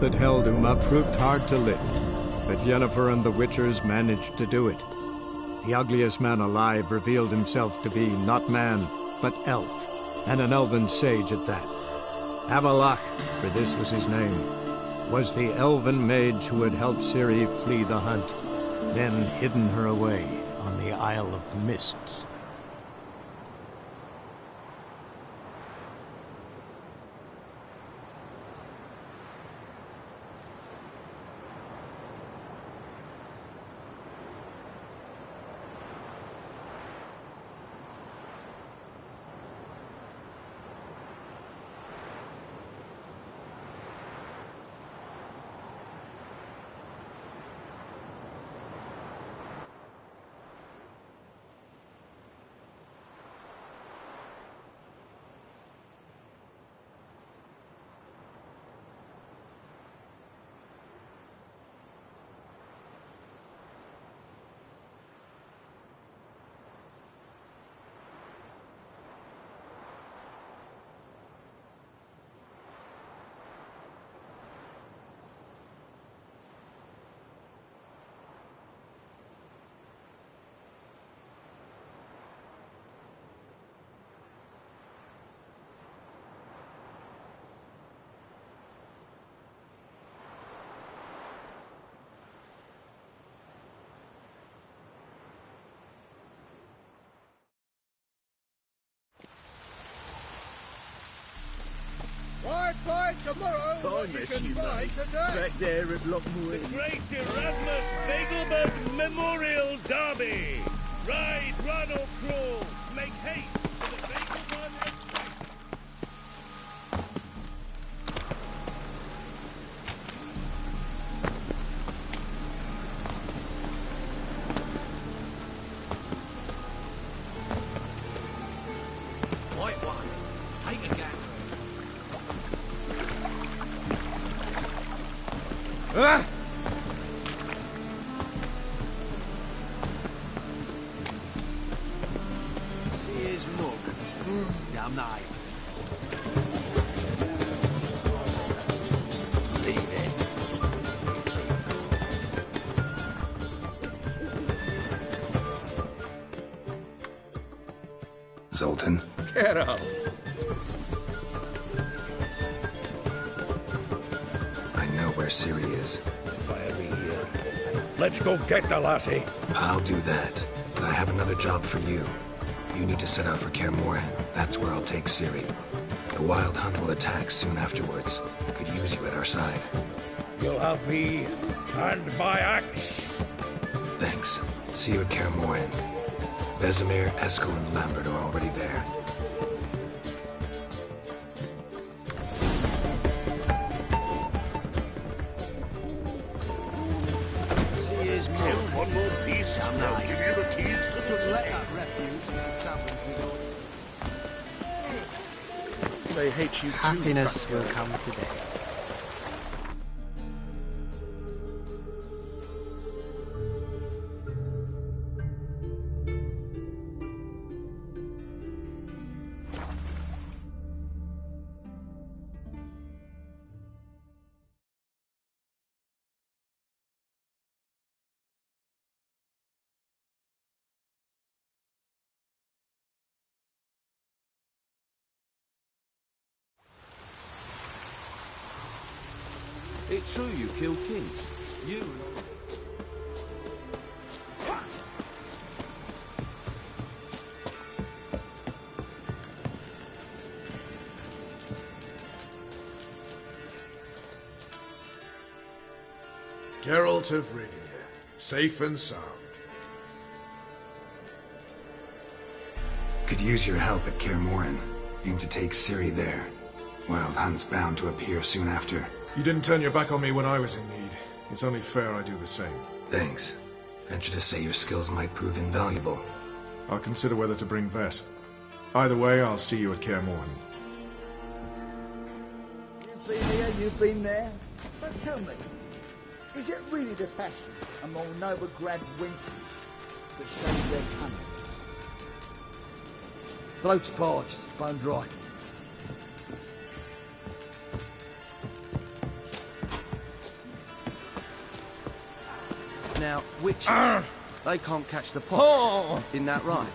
that held Uma proved hard to lift, but Yennefer and the Witchers managed to do it. The ugliest man alive revealed himself to be not man, but elf, and an elven sage at that. Avallac'h, for this was his name, was the elven mage who had helped Ciri flee the hunt, then hidden her away on the Isle of Mists. Buy tomorrow what you can buy today. Back there at Lochmoor. The Great Erasmus Begelberg Memorial Derby. Ride, run or crawl. Make haste to the Begelberg Estate. White one. Take a gander. Ah! See his mug. Damn nice. Leave it. Zoltan? Get out. I know where Ciri is. I'll be here. Let's go get the lassie. I'll do that. But I have another job for you. You need to set out for Kaer Morhen. That's where I'll take Ciri. The Wild Hunt will attack soon afterwards. Could use you at our side. You'll have me and my axe. Thanks. See you at Kaer Morhen. Vesemir, Eskel, and Lambert are already there. See his mug. One more piece, Damn and I'll nice. give you the keys to the Just let city. that refuse into taverns with all. They hate you too. Happiness will come today. It's true you killed kings. You. Geralt of Rivia, safe and sound. Could use your help at Kaer Morhen. Aim to take Ciri there. Wild Hunt's bound to appear soon after. You didn't turn your back on me when I was in need. It's only fair I do the same. Thanks. Venture to say your skills might prove invaluable. I'll consider whether to bring Vess. Either way, I'll see you at Kaer Morhen. You've been here, you've been there. So tell me, is it really the fashion among Novigrad wenches that shave their cunning? Throat's parched, bone dry. Now, witches, they can't catch the pox. Isn't that right?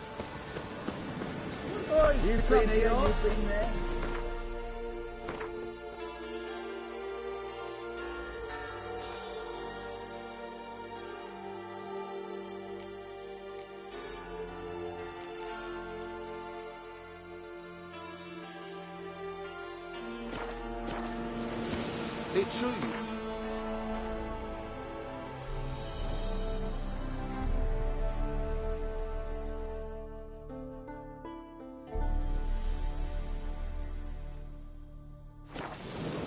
Oh, you've been here, you've been there. It's true.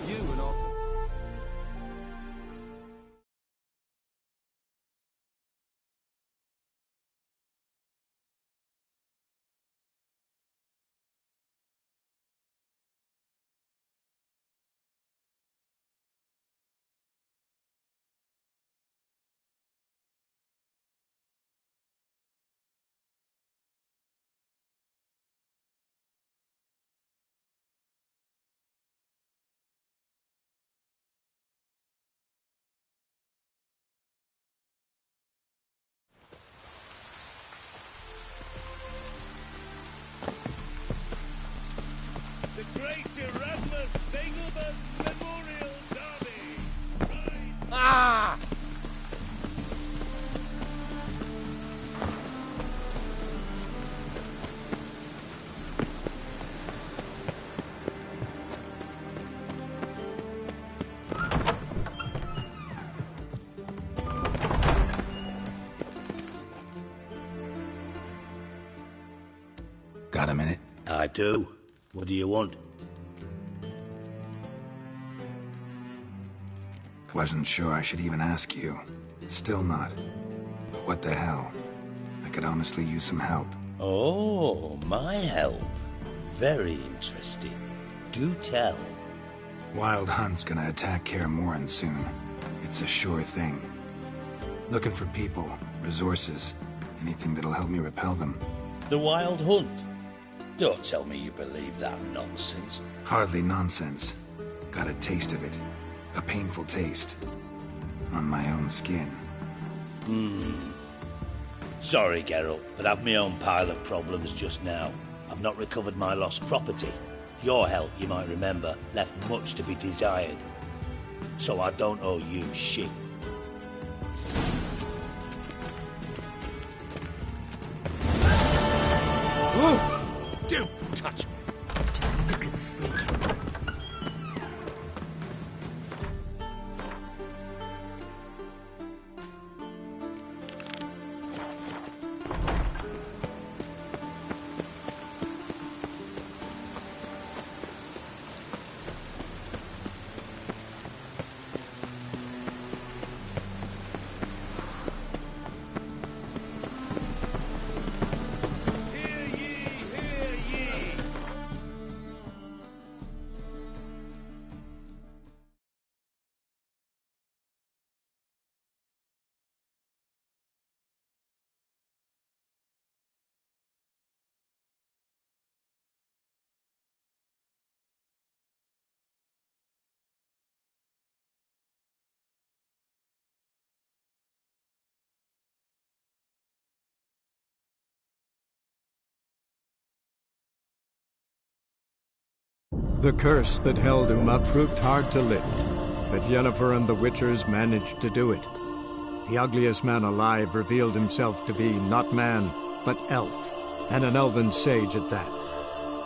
You and Arthur. The great Erasmus Begelberg Memorial Derby. Right. Got a minute? I do. What do you want? Wasn't sure I should even ask you. Still not. But what the hell? I could honestly use some help. Oh, my help. Very interesting. Do tell. Wild Hunt's gonna attack Kaer Morhen soon. It's a sure thing. Looking for people, resources, anything that'll help me repel them. The Wild Hunt? Don't tell me you believe that nonsense. Hardly nonsense. Got a taste of it. A painful taste. On my own skin. Sorry, Geralt, but I've my own pile of problems just now. I've not recovered my lost property. Your help, you might remember, left much to be desired. So I don't owe you shit. Don't touch me. Just look at the freak. The curse that held Uma proved hard to lift, but Yennefer and the Witchers managed to do it. The ugliest man alive revealed himself to be not man, but elf, and an elven sage at that.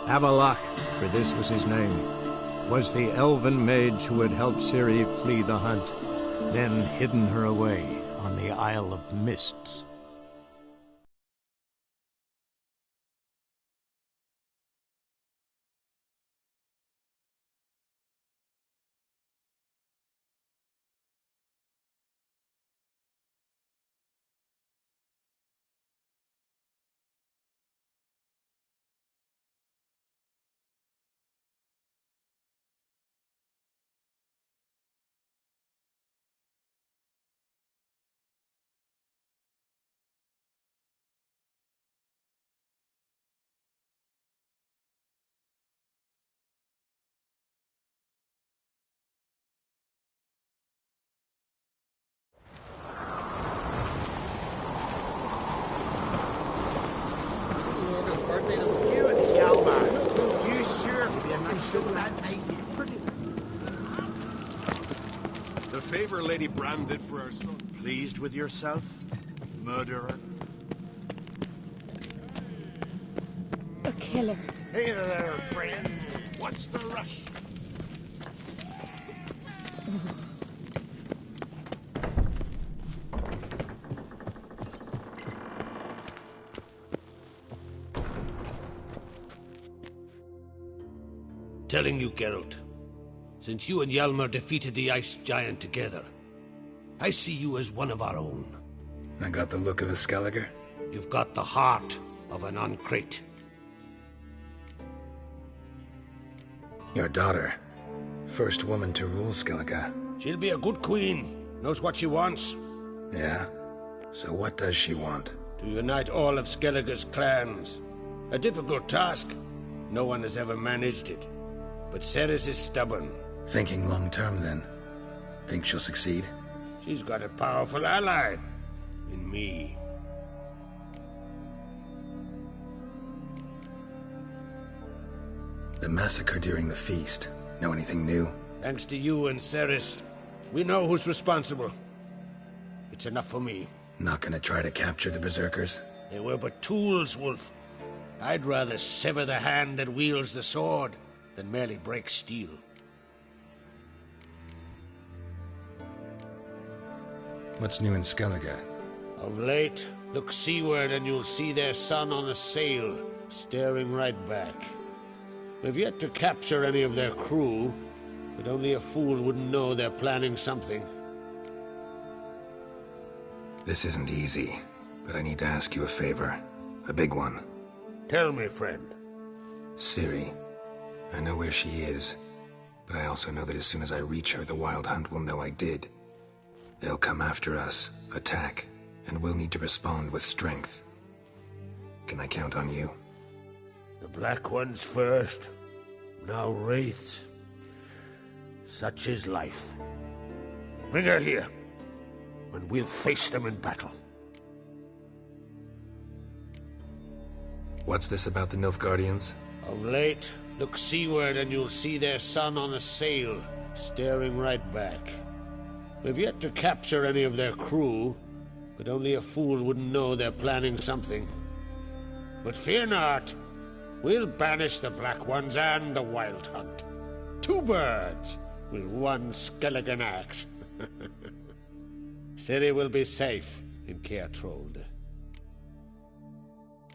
Avallac'h, for this was his name, was the elven mage who had helped Ciri flee the hunt, then hidden her away on the Isle of Mists. The favor Lady Brand did for our son. Pleased with yourself, murderer? A killer. Hey there, friend. What's the rush? Telling you, Geralt, since you and Hjalmar defeated the Ice Giant together, I see you as one of our own. I got the look of a Skelliger? You've got the heart of an Uncrate. Your daughter. First woman to rule Skellige. She'll be a good queen. Knows what she wants. Yeah? So what does she want? To unite all of Skellige's clans. A difficult task. No one has ever managed it. But Cerys is stubborn. Thinking long-term, then. Think she'll succeed? She's got a powerful ally. In me. The massacre during the feast. Know anything new? Thanks to you and Cerys, we know who's responsible. It's enough for me. Not gonna try to capture the Berserkers? They were but tools, Wolf. I'd rather sever the hand that wields the sword than merely break steel. What's new in Skellige? Of late, look seaward and you'll see their sun on a sail, staring right back. We've yet to capture any of their crew, but only a fool wouldn't know they're planning something. This isn't easy, but I need to ask you a favor. A big one. Tell me, friend. Ciri. I know where she is, but I also know that as soon as I reach her, the Wild Hunt will know I did. They'll come after us, attack, and we'll need to respond with strength. Can I count on you? The Black Ones first, now Wraiths. Such is life. Bring her here, and we'll face them in battle. What's this about the Nilfgaardians? Of late, look seaward and you'll see their sun on a sail, staring right back. We've yet to capture any of their crew, but only a fool wouldn't know they're planning something. But fear not. We'll banish the Black Ones and the Wild Hunt. 2 birds with 1 Skelligen axe. Ciri will be safe in Kaer Trolde.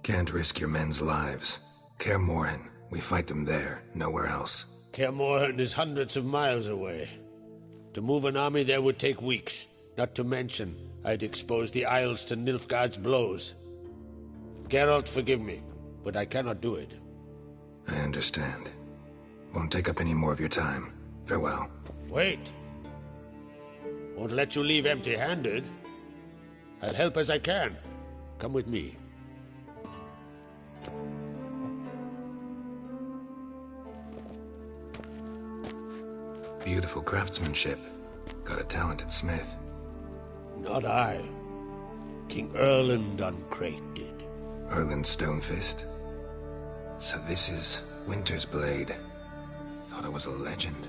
Can't risk your men's lives. Kaer Morhen. We fight them there, nowhere else. Kaer Morhen is hundreds of miles away. To move an army there would take weeks. Not to mention, I'd expose the Isles to Nilfgaard's blows. Geralt, forgive me, but I cannot do it. I understand. Won't take up any more of your time. Farewell. Wait. Won't let you leave empty-handed. I'll help as I can. Come with me. Beautiful craftsmanship. Got a talented smith. Not I. King Erland Uncrate did. Erland Stonefist? So this is Winter's Blade. Thought it was a legend.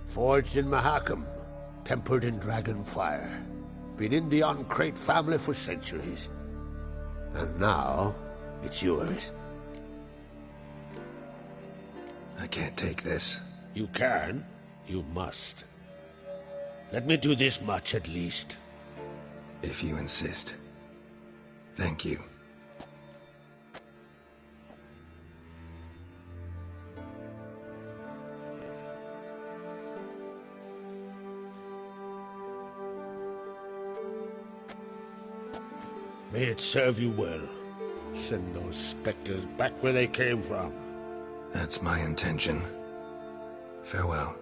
Forged in Mahakam. Tempered in dragon fire. Been in the Uncrate family for centuries. And now, it's yours. I can't take this. You can. You must. Let me do this much at least. If you insist. Thank you. May it serve you well. Send those specters back where they came from. That's my intention. Farewell.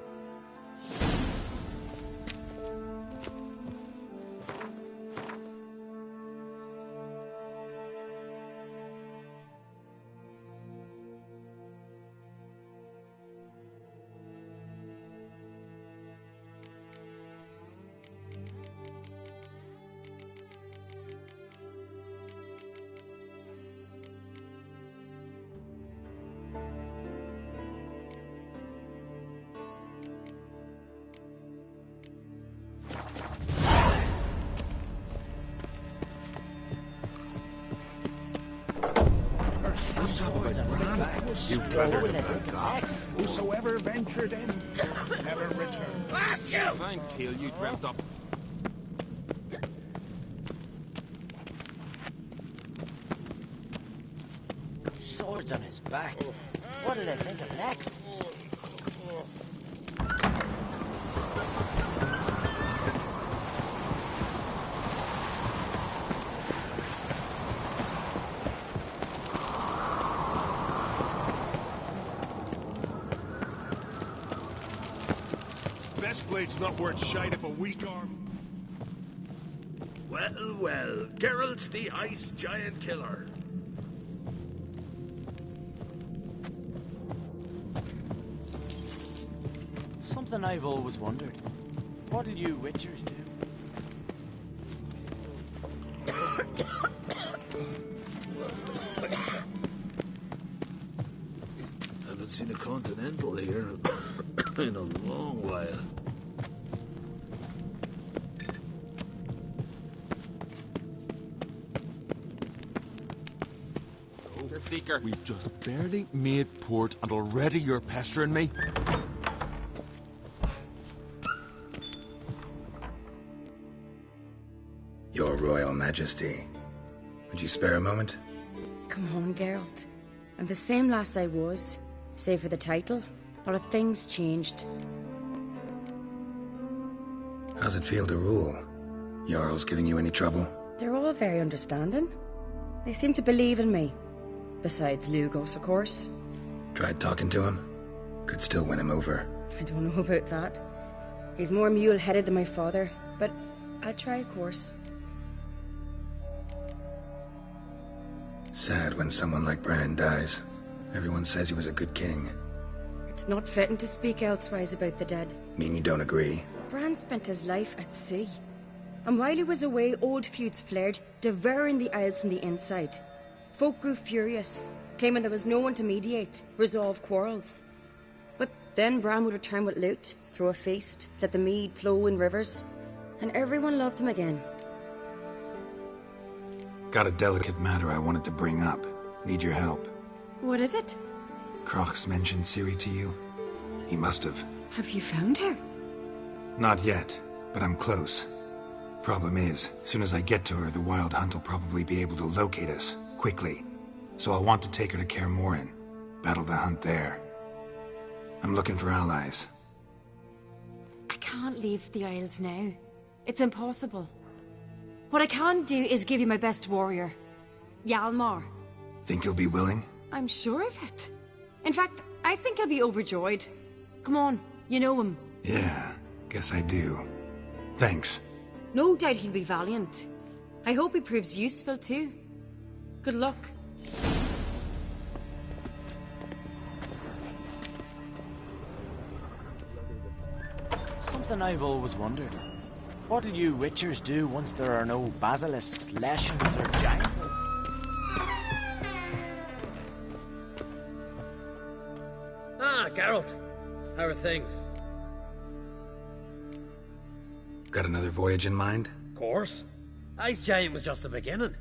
back. You better Going have at been it gone. next. Whosoever ventured in, never returned. Fine tale you dreamt up. Swords on his back. What did I think of next? Best blade's not worth shite if a weak arm. Well, well, Geralt's the ice giant killer. Something I've always wondered. What'll you witchers do? Haven't seen a continental here in a long while. Seeker. We've just barely made port and already you're pestering me? Your Royal Majesty, would you spare a moment? Come on, Geralt. I'm the same lass I was, save for the title. A lot of things changed. How's it feel to rule? Jarl's giving you any trouble? They're all very understanding. They seem to believe in me. Besides Lugos, of course. Tried talking to him? Could still win him over. I don't know about that. He's more mule-headed than my father, but I'll try, of course. Sad when someone like Bran dies. Everyone says he was a good king. It's not fitting to speak elsewise about the dead. Mean you don't agree? Bran spent his life at sea. And while he was away, old feuds flared, devouring the Isles from the inside. Folk grew furious, claiming there was no one to mediate, resolve quarrels. But then Bran would return with loot, throw a feast, let the mead flow in rivers, and everyone loved him again. Got a delicate matter I wanted to bring up. Need your help. What is it? Crach's mentioned Ciri to you? He must have. Have you found her? Not yet, but I'm close. Problem is, soon as I get to her, the Wild Hunt will probably be able to locate us, quickly. So I'll want to take her to Kaer Morhen. Battle the hunt there. I'm looking for allies. I can't leave the Isles now. It's impossible. What I can do is give you my best warrior, Hjalmar. Think you'll be willing? I'm sure of it. In fact, I think I'll be overjoyed. Come on, you know him. Yeah, guess I do. Thanks. No doubt he'll be valiant. I hope he proves useful too. Good luck. Something I've always wondered. What'll you witchers do once there are no basilisks, leshens, or giants? Ah, Geralt. How are things? Got another voyage in mind? Of course. Ice Giant was just the beginning.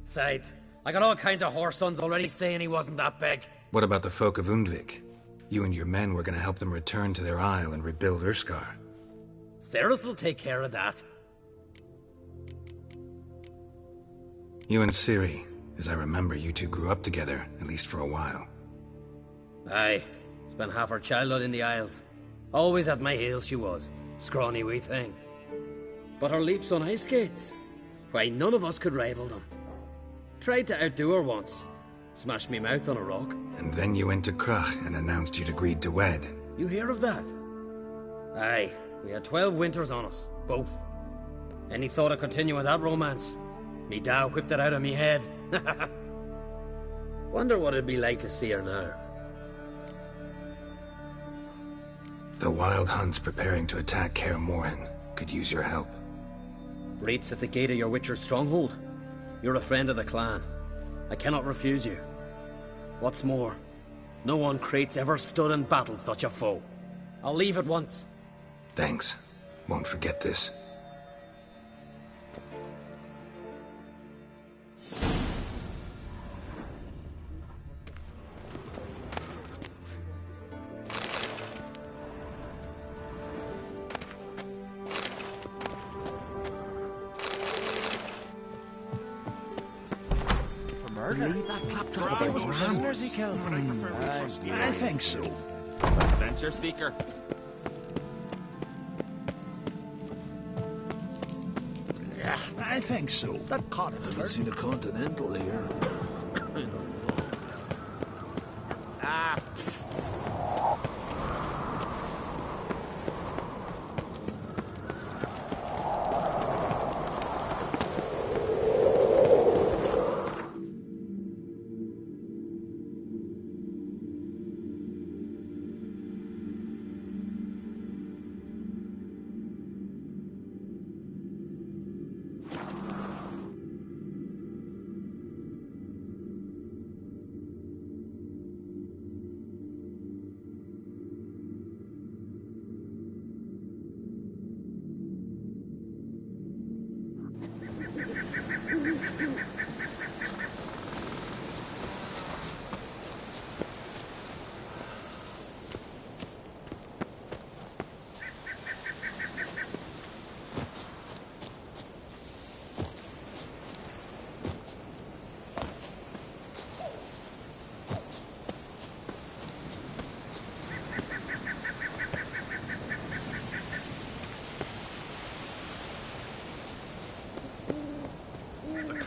Besides, I got all kinds of horse sons already saying he wasn't that big. What about the folk of Undvik? You and your men were gonna help them return to their isle and rebuild Urskar. Cerys will take care of that. You and Ciri, as I remember, you two grew up together, at least for a while. Aye. Spent half her childhood in the Isles. Always at my heels she was. Scrawny wee thing. But her leaps on ice skates? Why, none of us could rival them. Tried to outdo her once. Smashed me mouth on a rock. And then you went to Crach and announced you'd agreed to wed. You hear of that? Aye. We had 12 winters on us. Both. Any thought of continuing that romance? Me Dow whipped it out of me head. Wonder what it'd be like to see her now. The Wild Hunt's preparing to attack Kaer Morhen. Could use your help. Rates at the gate of your Witcher's stronghold. You're a friend of the clan. I cannot refuse you. What's more, no one Crate's ever stood in battle such a foe. I'll leave at once. Thanks. Won't forget this. believe that claptrap about those prisoners he killed? I think so. Adventure seeker. I think so. That caught I haven't seen a Continental here.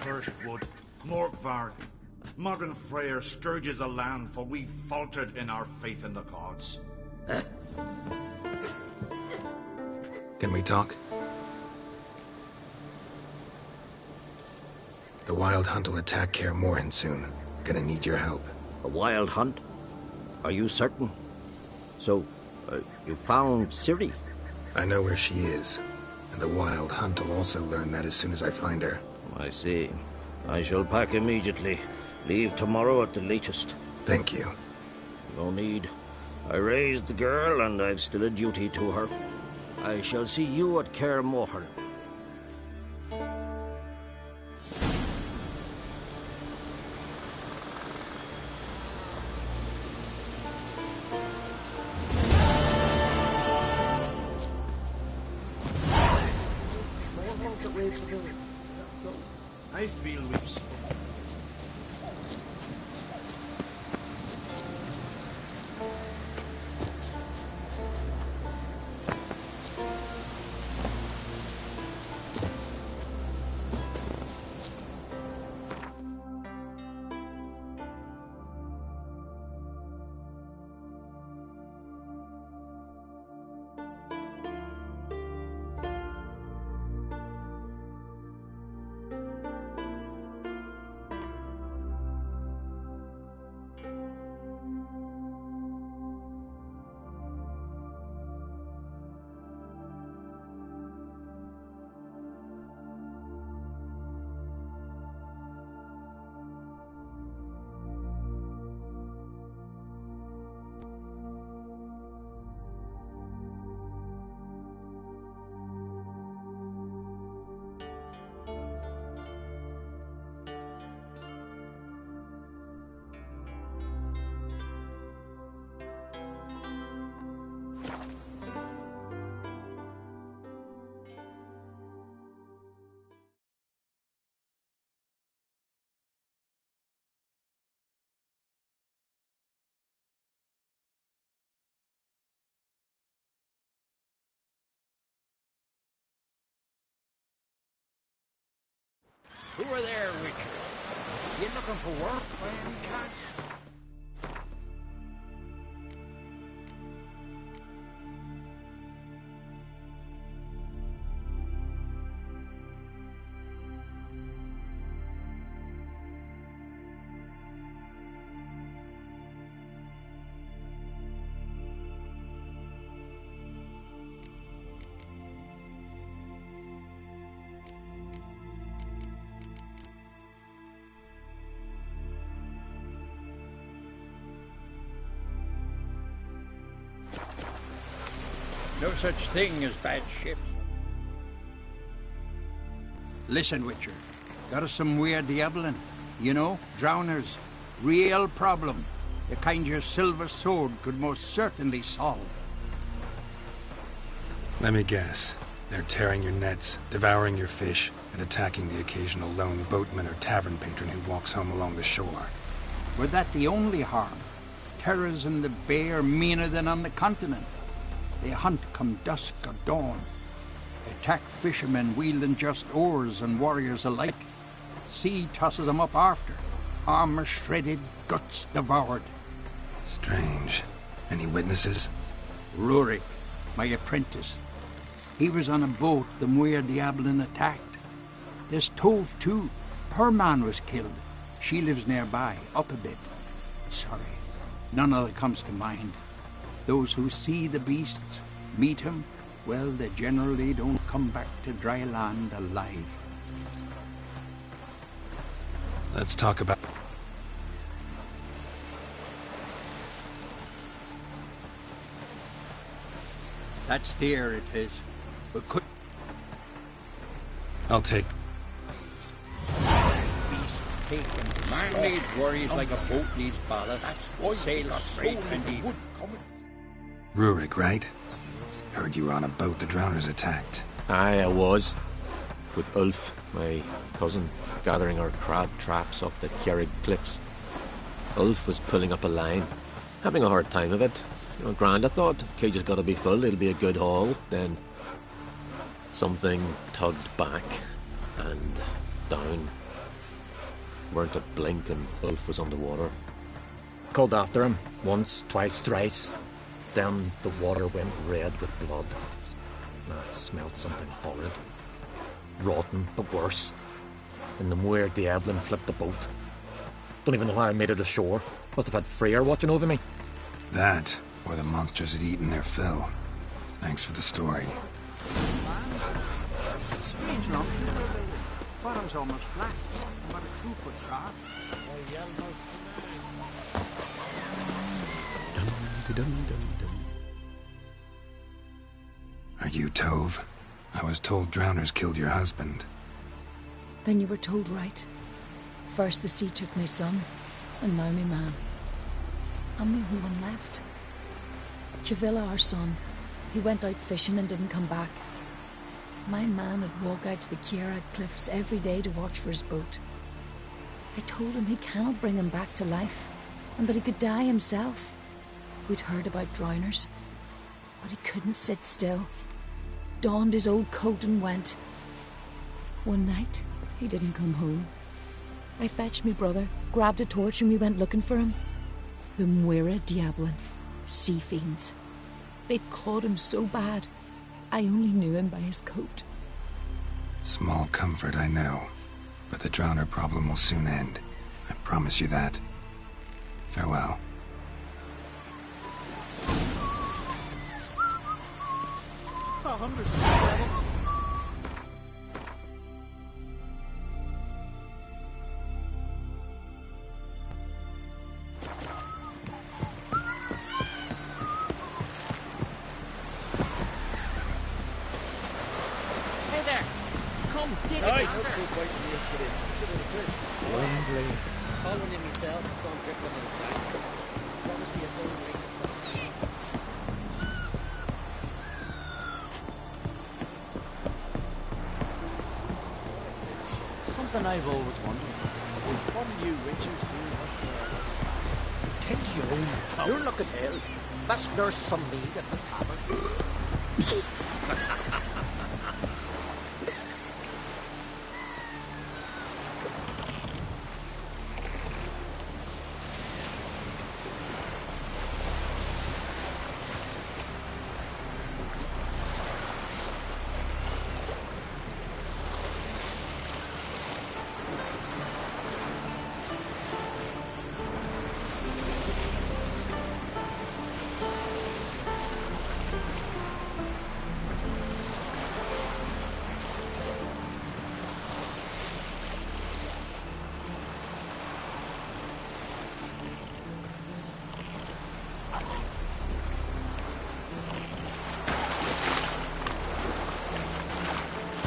Cursed wood, Morkvarg. Modern Freyr scourges the land, for we faltered in our faith in the gods. Can we talk? The Wild Hunt will attack Kaer Morhen soon. Gonna need your help. A wild hunt? Are you certain? So, you found Ciri? I know where she is, and the Wild Hunt will also learn that as soon as I find her. I see. I shall pack immediately. Leave tomorrow at the latest. Thank you. No need. I raised the girl, and I've still a duty to her. I shall see you at Kaer Morhen. I feel we've spoken. Who are there, Richard? You looking for work by any chance? No such thing as bad ships. Listen, Witcher. Got us some weird diabling. You know, drowners. Real problem. The kind your silver sword could most certainly solve. Let me guess. They're tearing your nets, devouring your fish, and attacking the occasional lone boatman or tavern patron who walks home along the shore. Were that the only harm? Terrors in the bay are meaner than on the continent. They hunt come dusk or dawn. Attack fishermen wielding just oars and warriors alike. Sea tosses them up after. Armor shredded, guts devoured. Strange. Any witnesses? Rurik, my apprentice. He was on a boat the Muir Diablin attacked. There's Tove, too. Her man was killed. She lives nearby, up a bit. Sorry, none other comes to mind. Those who see the beasts, meet him, well, they generally don't come back to dry land alive. Let's talk about... That's dear, it is. But could... I'll take... Beast taken. Man needs worries like a boat needs ballast. That's why sail straight and deep. Rurik, right? Heard you were on a boat the drowners attacked. Aye, I was. With Ulf, my cousin, gathering our crab traps off the Kjerrig cliffs. Ulf was pulling up a line, having a hard time of it. You know, grand, I thought. Cage has got to be full, it'll be a good haul. Then something tugged back and down. Weren't a blink and Ulf was underwater. Called after him once, twice, thrice. Then the water went red with blood. I smelled something horrid. Rotten, but worse. And the Muir Diablin flipped the boat. Don't even know how I made it ashore. Must have had Freyr watching over me. That, or the monsters had eaten their fill. Thanks for the story. Strange enough, bottom's almost flat. About a 2-foot drop. Are you Tove? I was told drowners killed your husband. Then you were told right. First the sea took my son, and now my man. I'm the only one left. Kavilla, our son, he went out fishing and didn't come back. My man would walk out to the Kjerrig cliffs every day to watch for his boat. I told him he cannot bring him back to life, and that he could die himself. We'd heard about drowners, but he couldn't sit still. Donned his old coat and went. One night, he didn't come home. I fetched me brother, grabbed a torch, and we went looking for him. The Muir Diablin, sea fiends. They'd clawed him so bad, I only knew him by his coat. Small comfort, I know. But the drowner problem will soon end. I promise you that. Farewell. Hey there! Come, take it Aye. down there. Wembley. Call one in myself, so I'm drifting on the back. Promise me a full drink. Something I've always wondered. What do you witchers do once they're Tend to your own problem. You're looking ill. Let's nurse some mead at the tavern.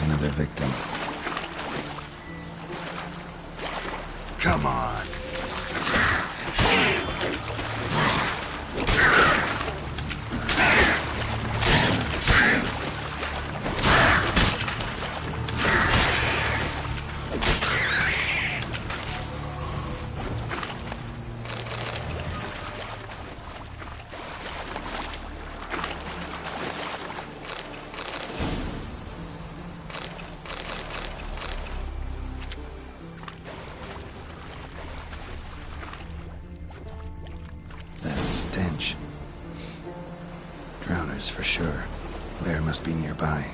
Another victim. Come on. Drowners for sure. Lair must be nearby.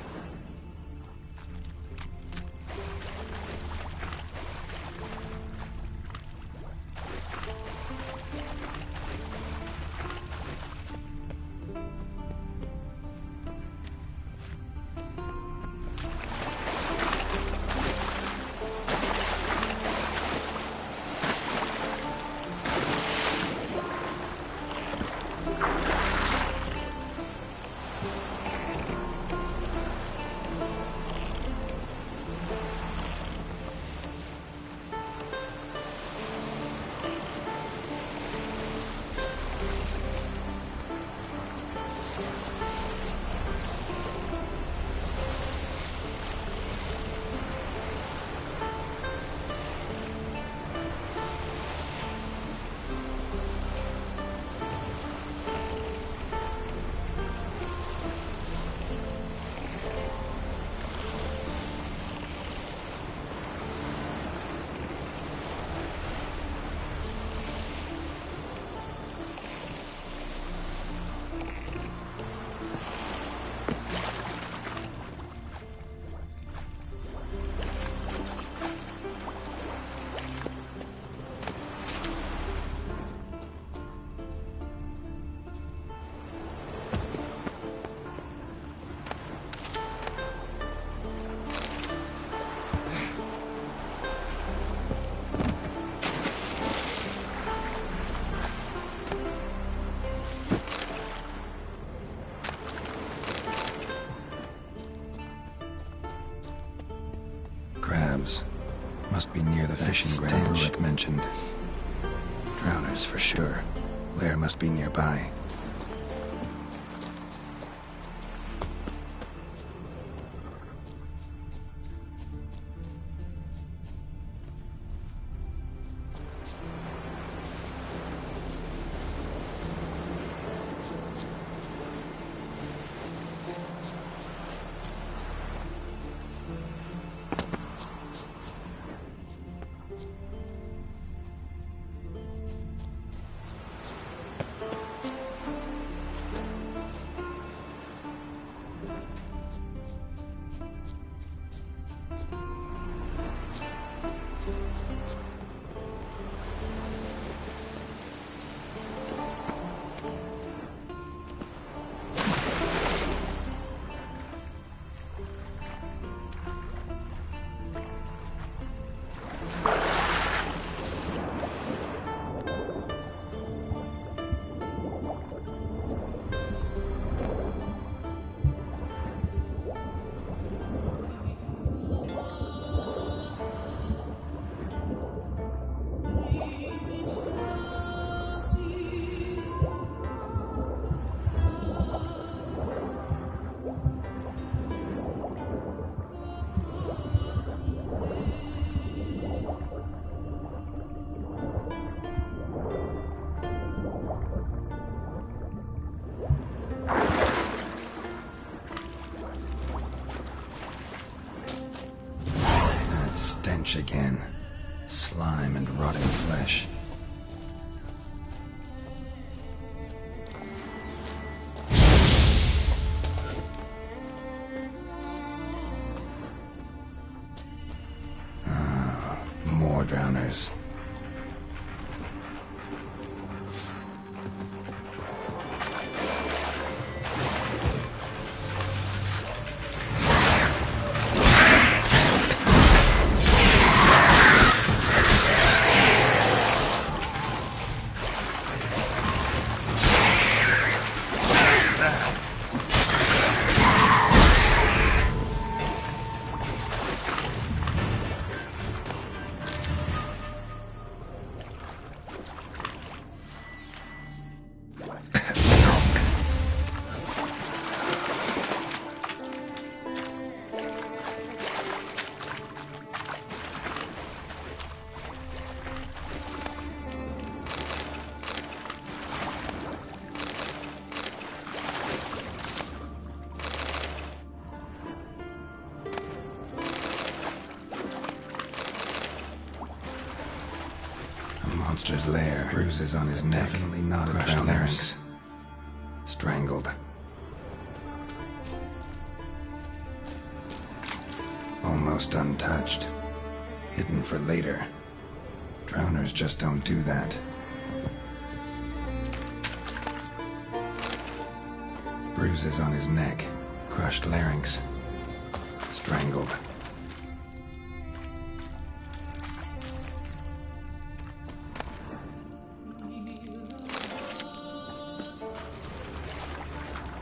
Crabs. Must be near the fishing ground Rick mentioned. Drowners for sure. Lair must be nearby. Again. Slime and rotting flesh. More drowners. Monster's lair. Bruises on his neck. Definitely not a drowner. Strangled. Almost untouched. Hidden for later. Drowners just don't do that. Bruises on his neck. Crushed larynx. Strangled.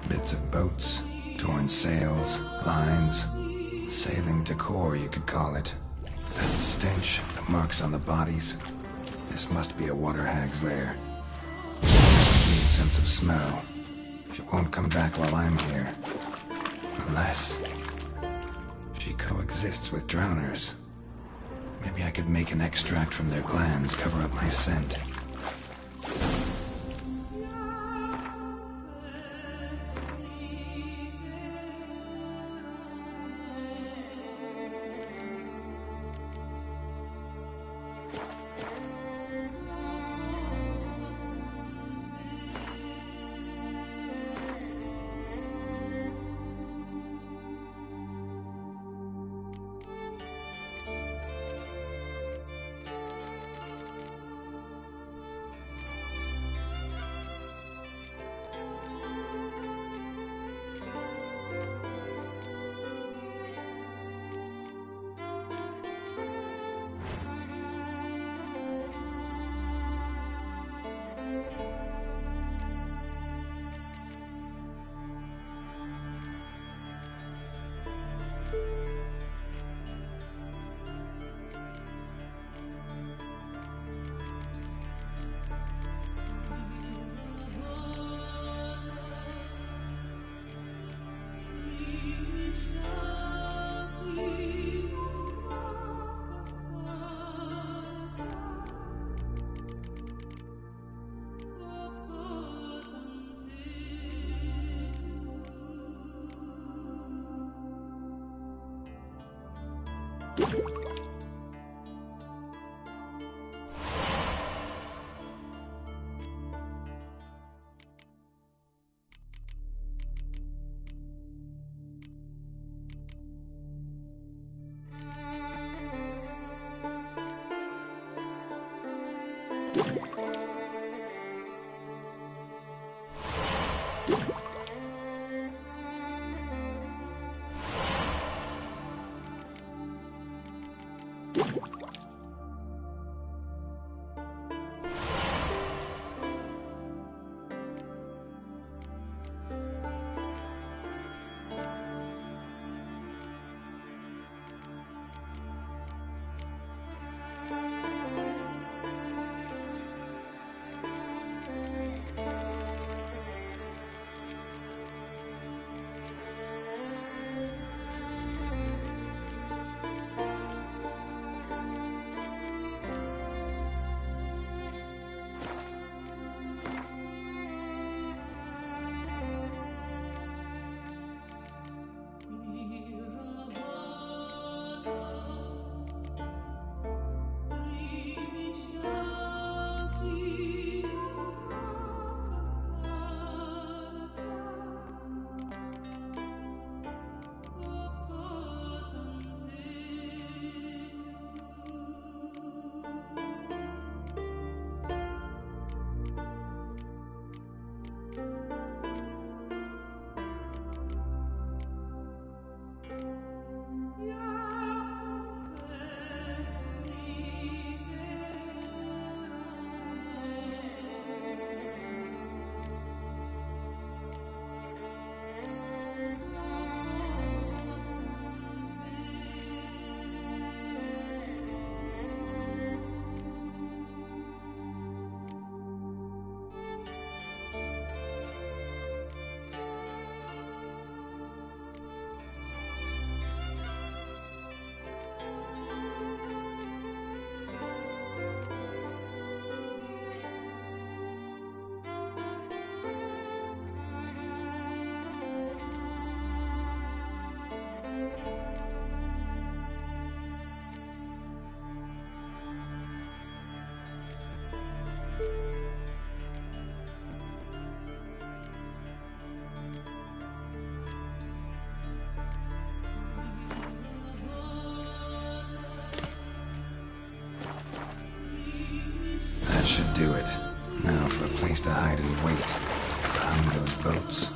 Bits of boats, torn sails, lines, sailing decor, you could call it. That stench, the marks on the bodies. This must be a water hag's lair. Keen sense of smell. She won't come back while I'm here. Unless she coexists with drowners. Maybe I could make an extract from their glands, cover up my scent. should do it. Now for a place to hide and wait. Behind those boats.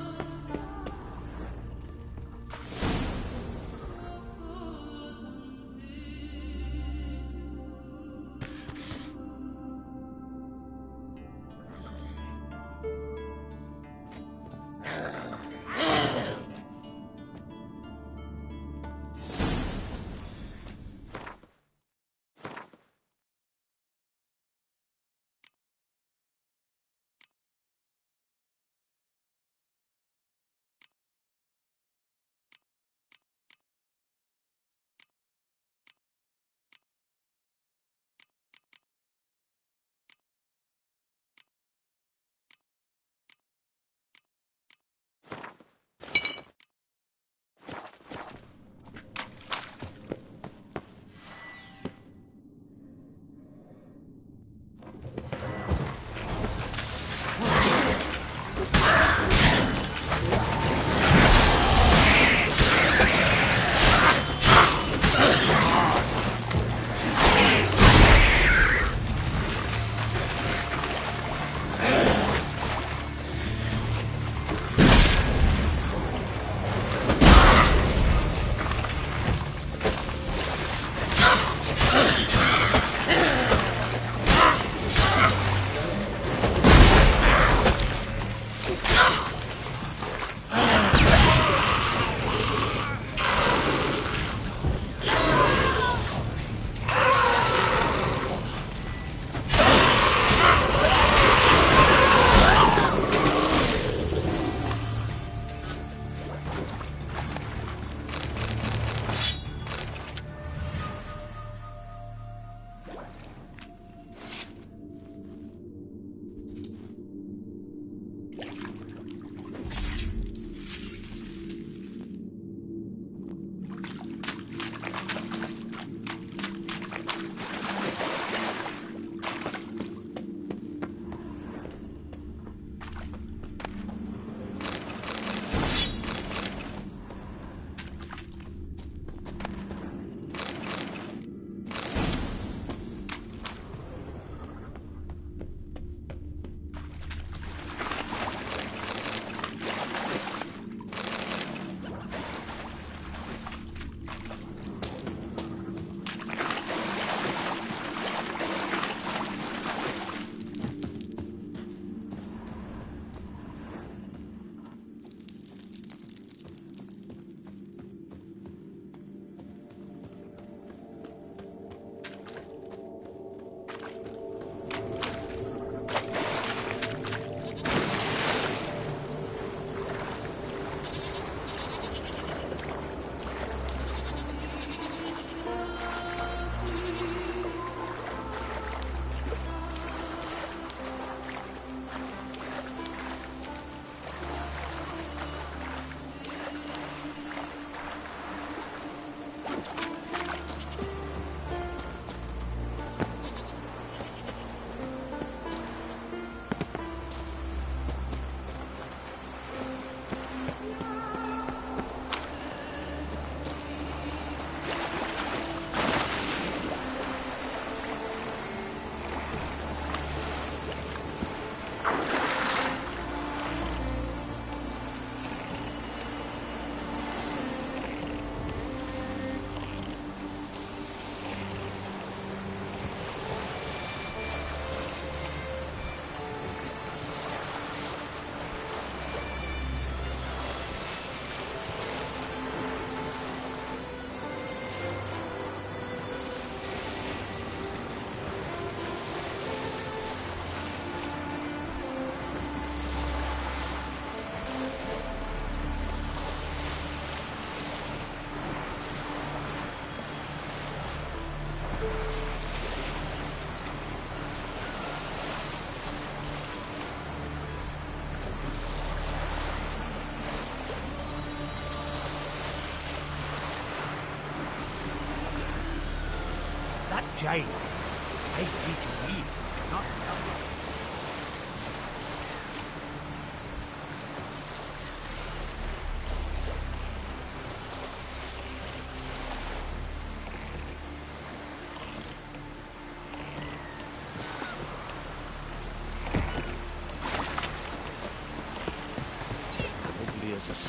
Jay, I need to leave, not help.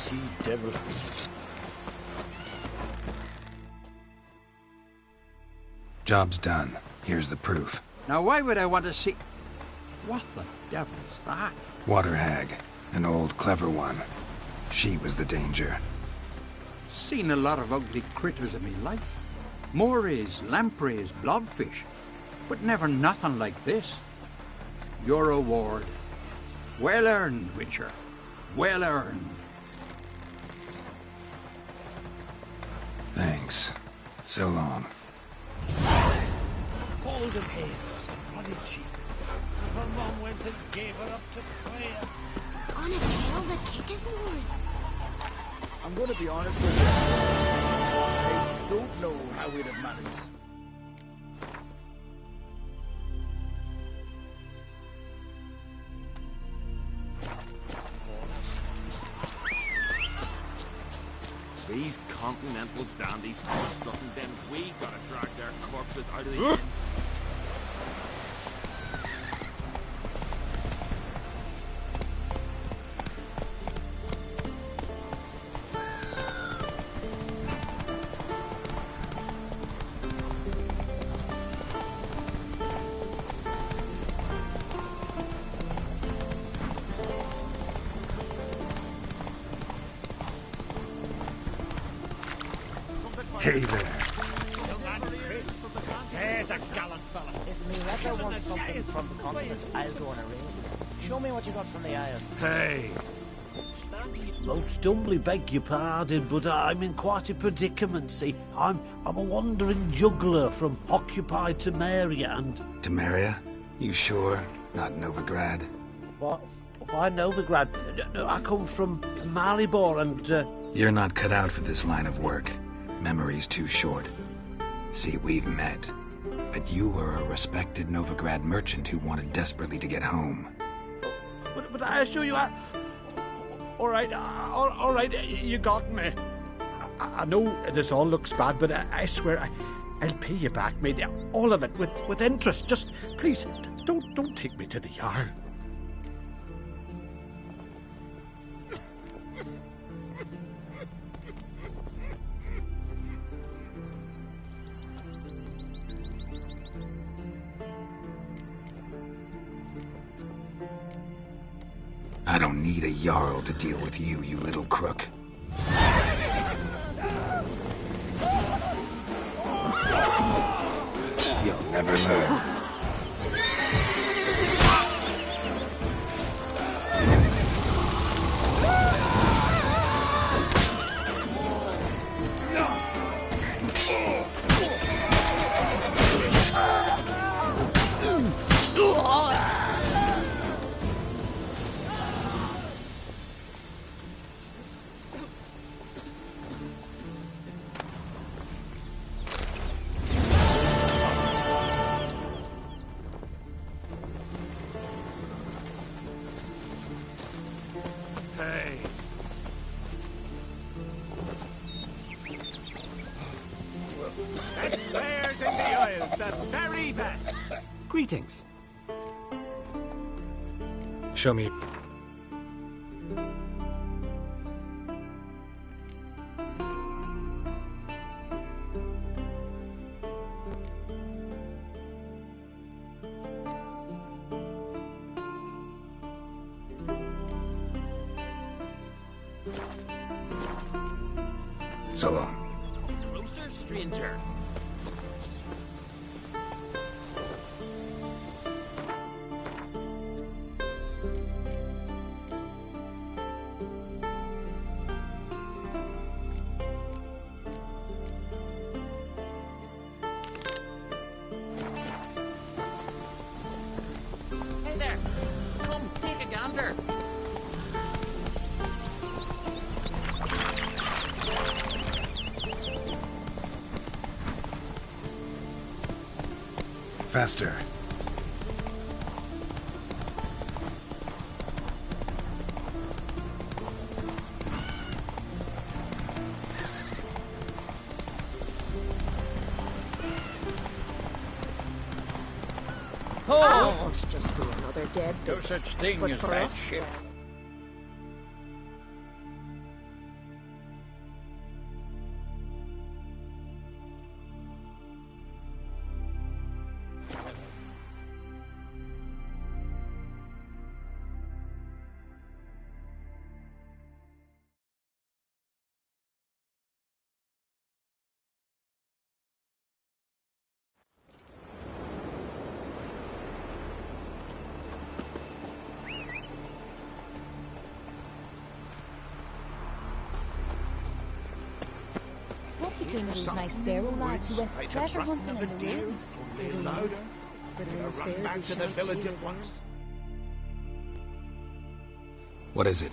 sea devil. Job's done. Here's the proof. Now, why would I want to see... What the devil's that? Water hag. An old, clever one. She was the danger. Seen a lot of ugly critters in me life. Morays, lampreys, blobfish. But never nothing like this. Your reward. Well earned, Witcher. Well earned. Thanks. So long. Golden hair. What did she? Her mom went and gave her up to Freya. On a tail the kick is yours. I'm going to be honest with you. I don't know how we'd have managed. These continental dandies are strutting, then we gotta drag their corpses out of the inn. Hey there. There's a gallant fella. If me Retta wants something from the continent, I'll go on a raid. Show me what you got from the Isles. Hey. Most humbly beg your pardon, but I'm in quite a predicament, see. I'm a wandering juggler from occupied Temeria and... Temeria? You sure? Not Novigrad? What? Why Novigrad? No, I come from Maribor and... You're not cut out for this line of work. Memory's too short. See, we've met. But you were a respected Novigrad merchant who wanted desperately to get home. But I assure you, all right, you got me. I know this all looks bad, but I swear I'll pay you back, mate. All of it, with interest. Just, please, don't take me to the Jarl. I don't need a Jarl to deal with you, you little crook. You'll never learn. Greetings. Show me. So long. Closer, stranger. Faster. Oh, it's just be another dead No beast. such thing But as for bad us, ship. same as those nice Barrow lads who went treasure hunting in the ruins. Louder. Run back to the village at once. What is it?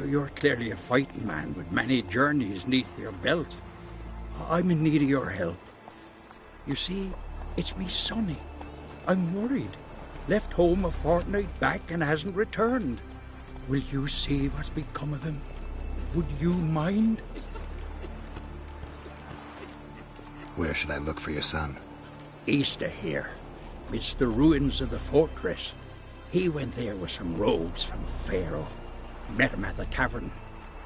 You're clearly a fighting man with many journeys neath your belt. I'm in need of your help. You see, it's me Sonny. I'm worried. Left home a fortnight back and hasn't returned. Will you see what's become of him? Would you mind? Where should I look for your son? East of here. It's the ruins of the fortress. He went there with some rogues from Pharaoh. Met him at the tavern.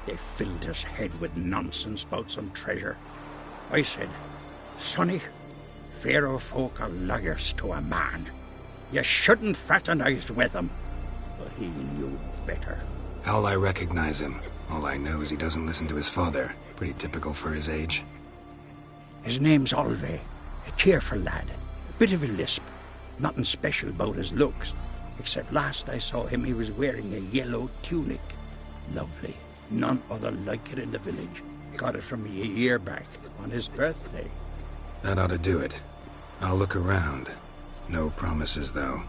They filled his head with nonsense about some treasure. I said, Sonny, Pharaoh folk are liars to a man. You shouldn't fraternize with them. But he knew better. How'll I recognize him? All I know is he doesn't listen to his father. Pretty typical for his age. His name's Olve. A cheerful lad. A bit of a lisp. Nothing special about his looks. Except last I saw him, he was wearing a yellow tunic. Lovely. None other like it in the village. Got it from me a year back, on his birthday. That ought to do it. I'll look around. No promises, though.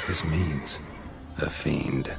This means a fiend.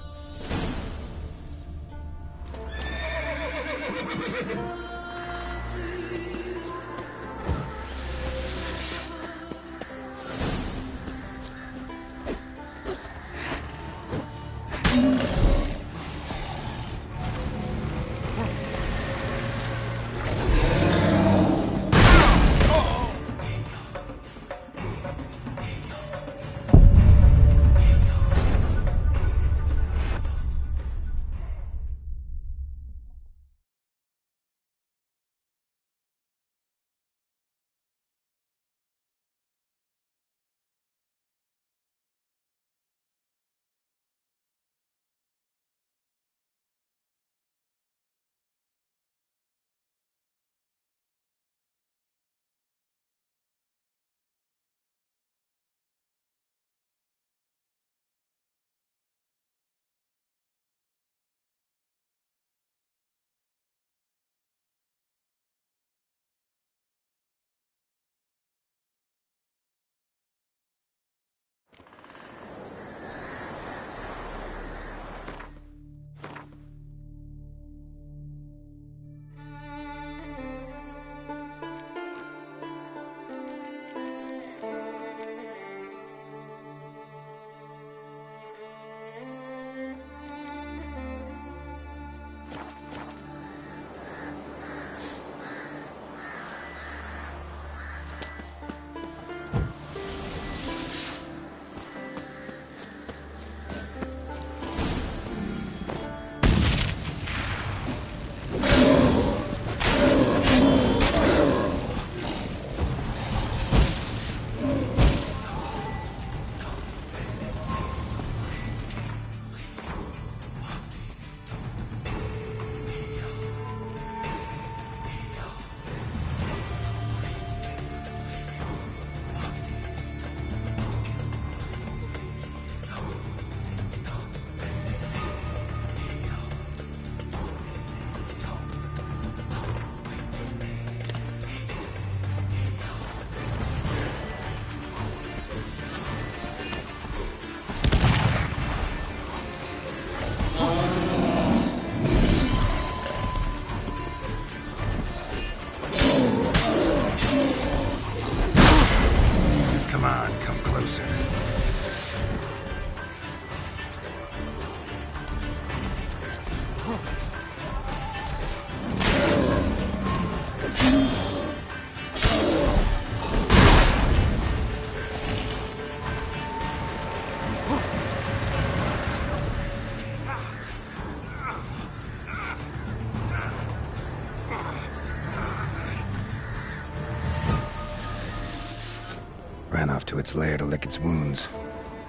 to its lair to lick its wounds.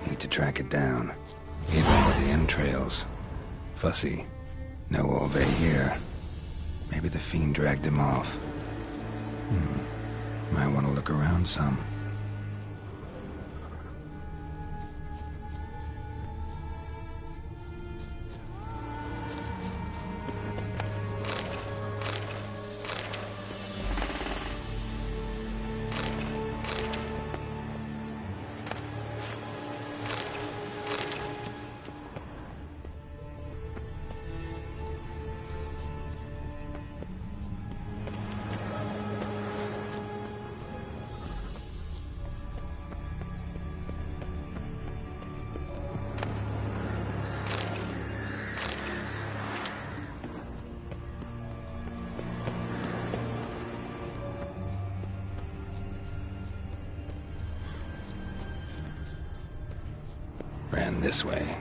Need to track it down. Hidden were the entrails. Fussy. No Ove here. Maybe the fiend dragged him off. Might want to look around some. Ran this way.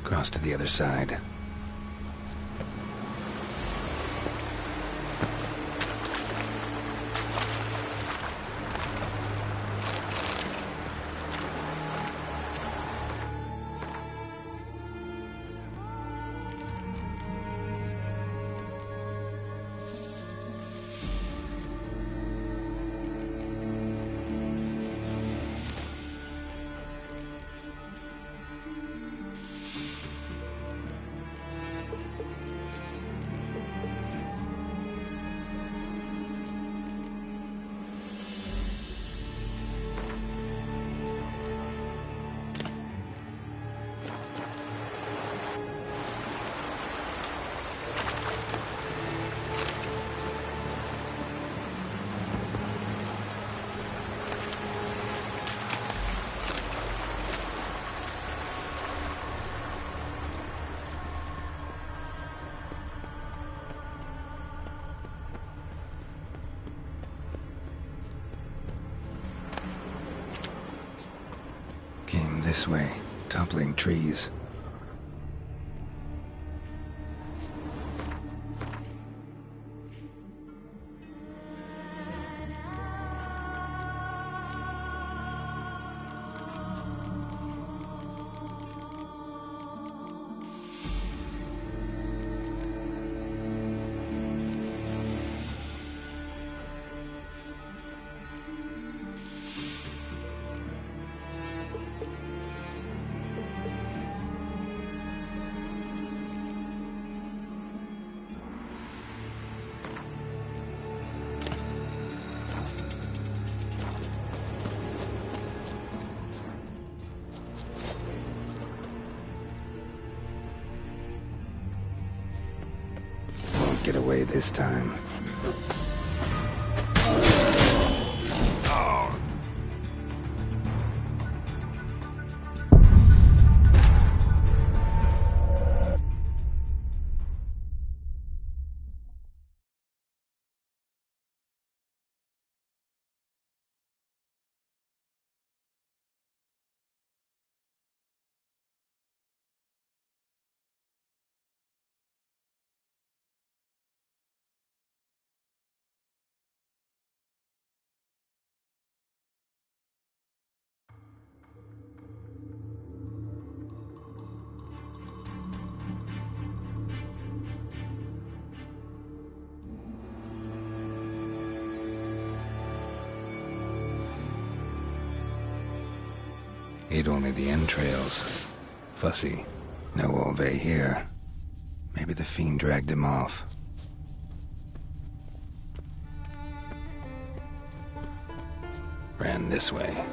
Cross to the other side. Came this way, toppling trees. Get away this time. Ate only the entrails. Fussy. No Ove here. Maybe the fiend dragged him off. Ran this way.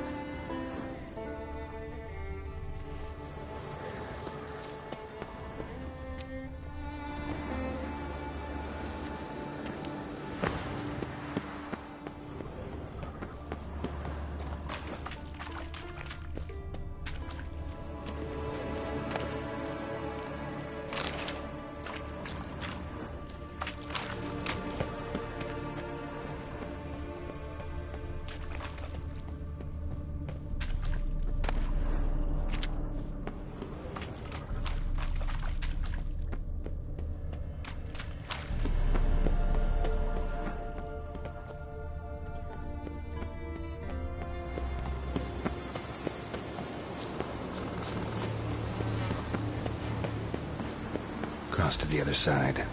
across to the other side.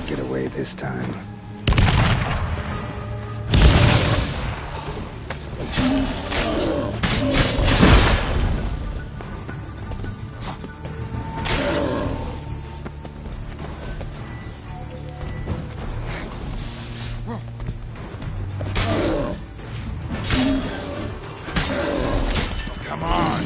Get away this time. Come on!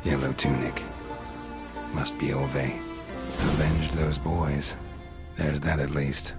Yellow tunic. Must be Ove. Avenged those boys. There's that at least.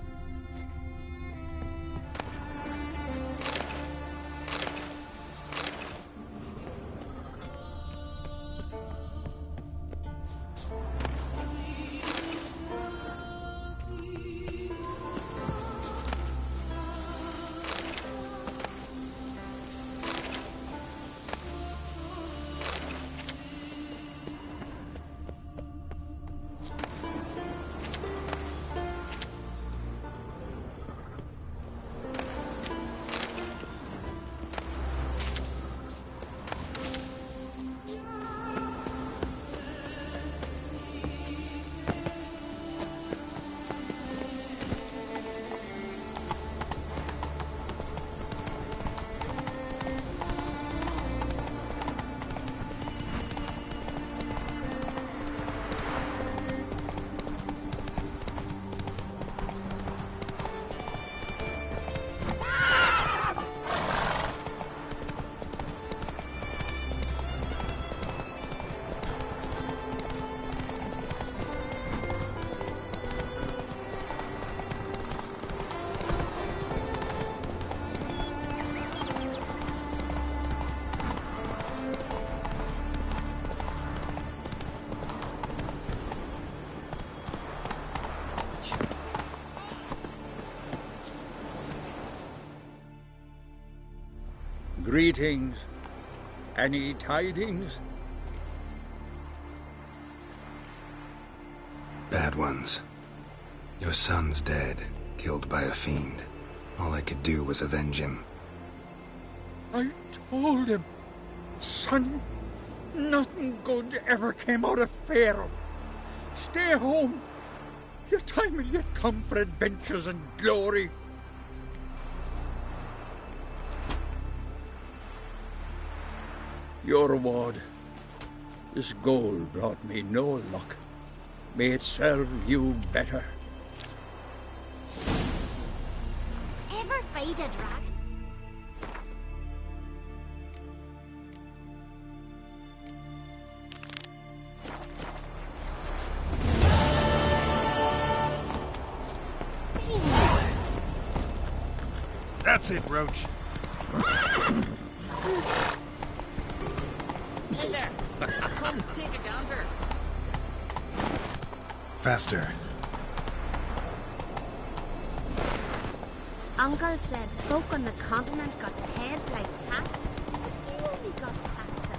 Greetings. Any tidings? Bad ones. Your son's dead, killed by a fiend. All I could do was avenge him. I told him, son, nothing good ever came out of Pharaoh. Stay home. Your time will yet come for adventures and glory. Your reward. This gold brought me no luck. May it serve you better. Ever fight a dragon? That's it, Roach. Hey there! Come, take a gander. Faster. Uncle said folk on the continent got heads like cats. You only got cats at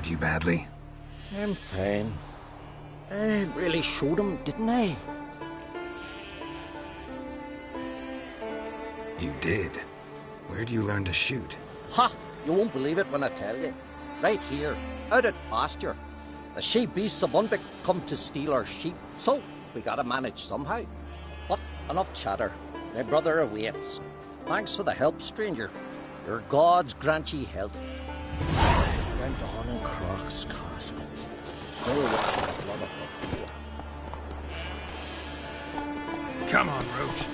hurt you badly? I'm fine. I really showed him, didn't I? You did? Where do you learn to shoot? Ha! You won't believe it when I tell you. Right here, out at pasture. The she beasts of Unvik come to steal our sheep, so we gotta manage somehow. But enough chatter. My brother awaits. Thanks for the help, stranger. Your gods grant ye health. Went on in Croc's castle. Still washing the blood of her foot. Come on, Roach.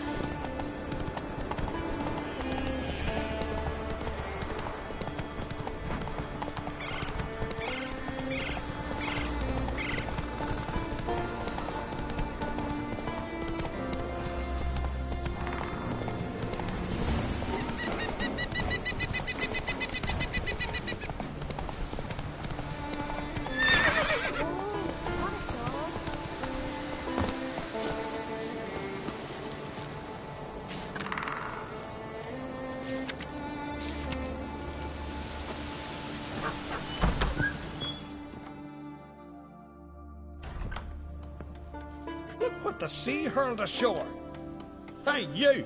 Look what the sea hurled ashore. Hey, you!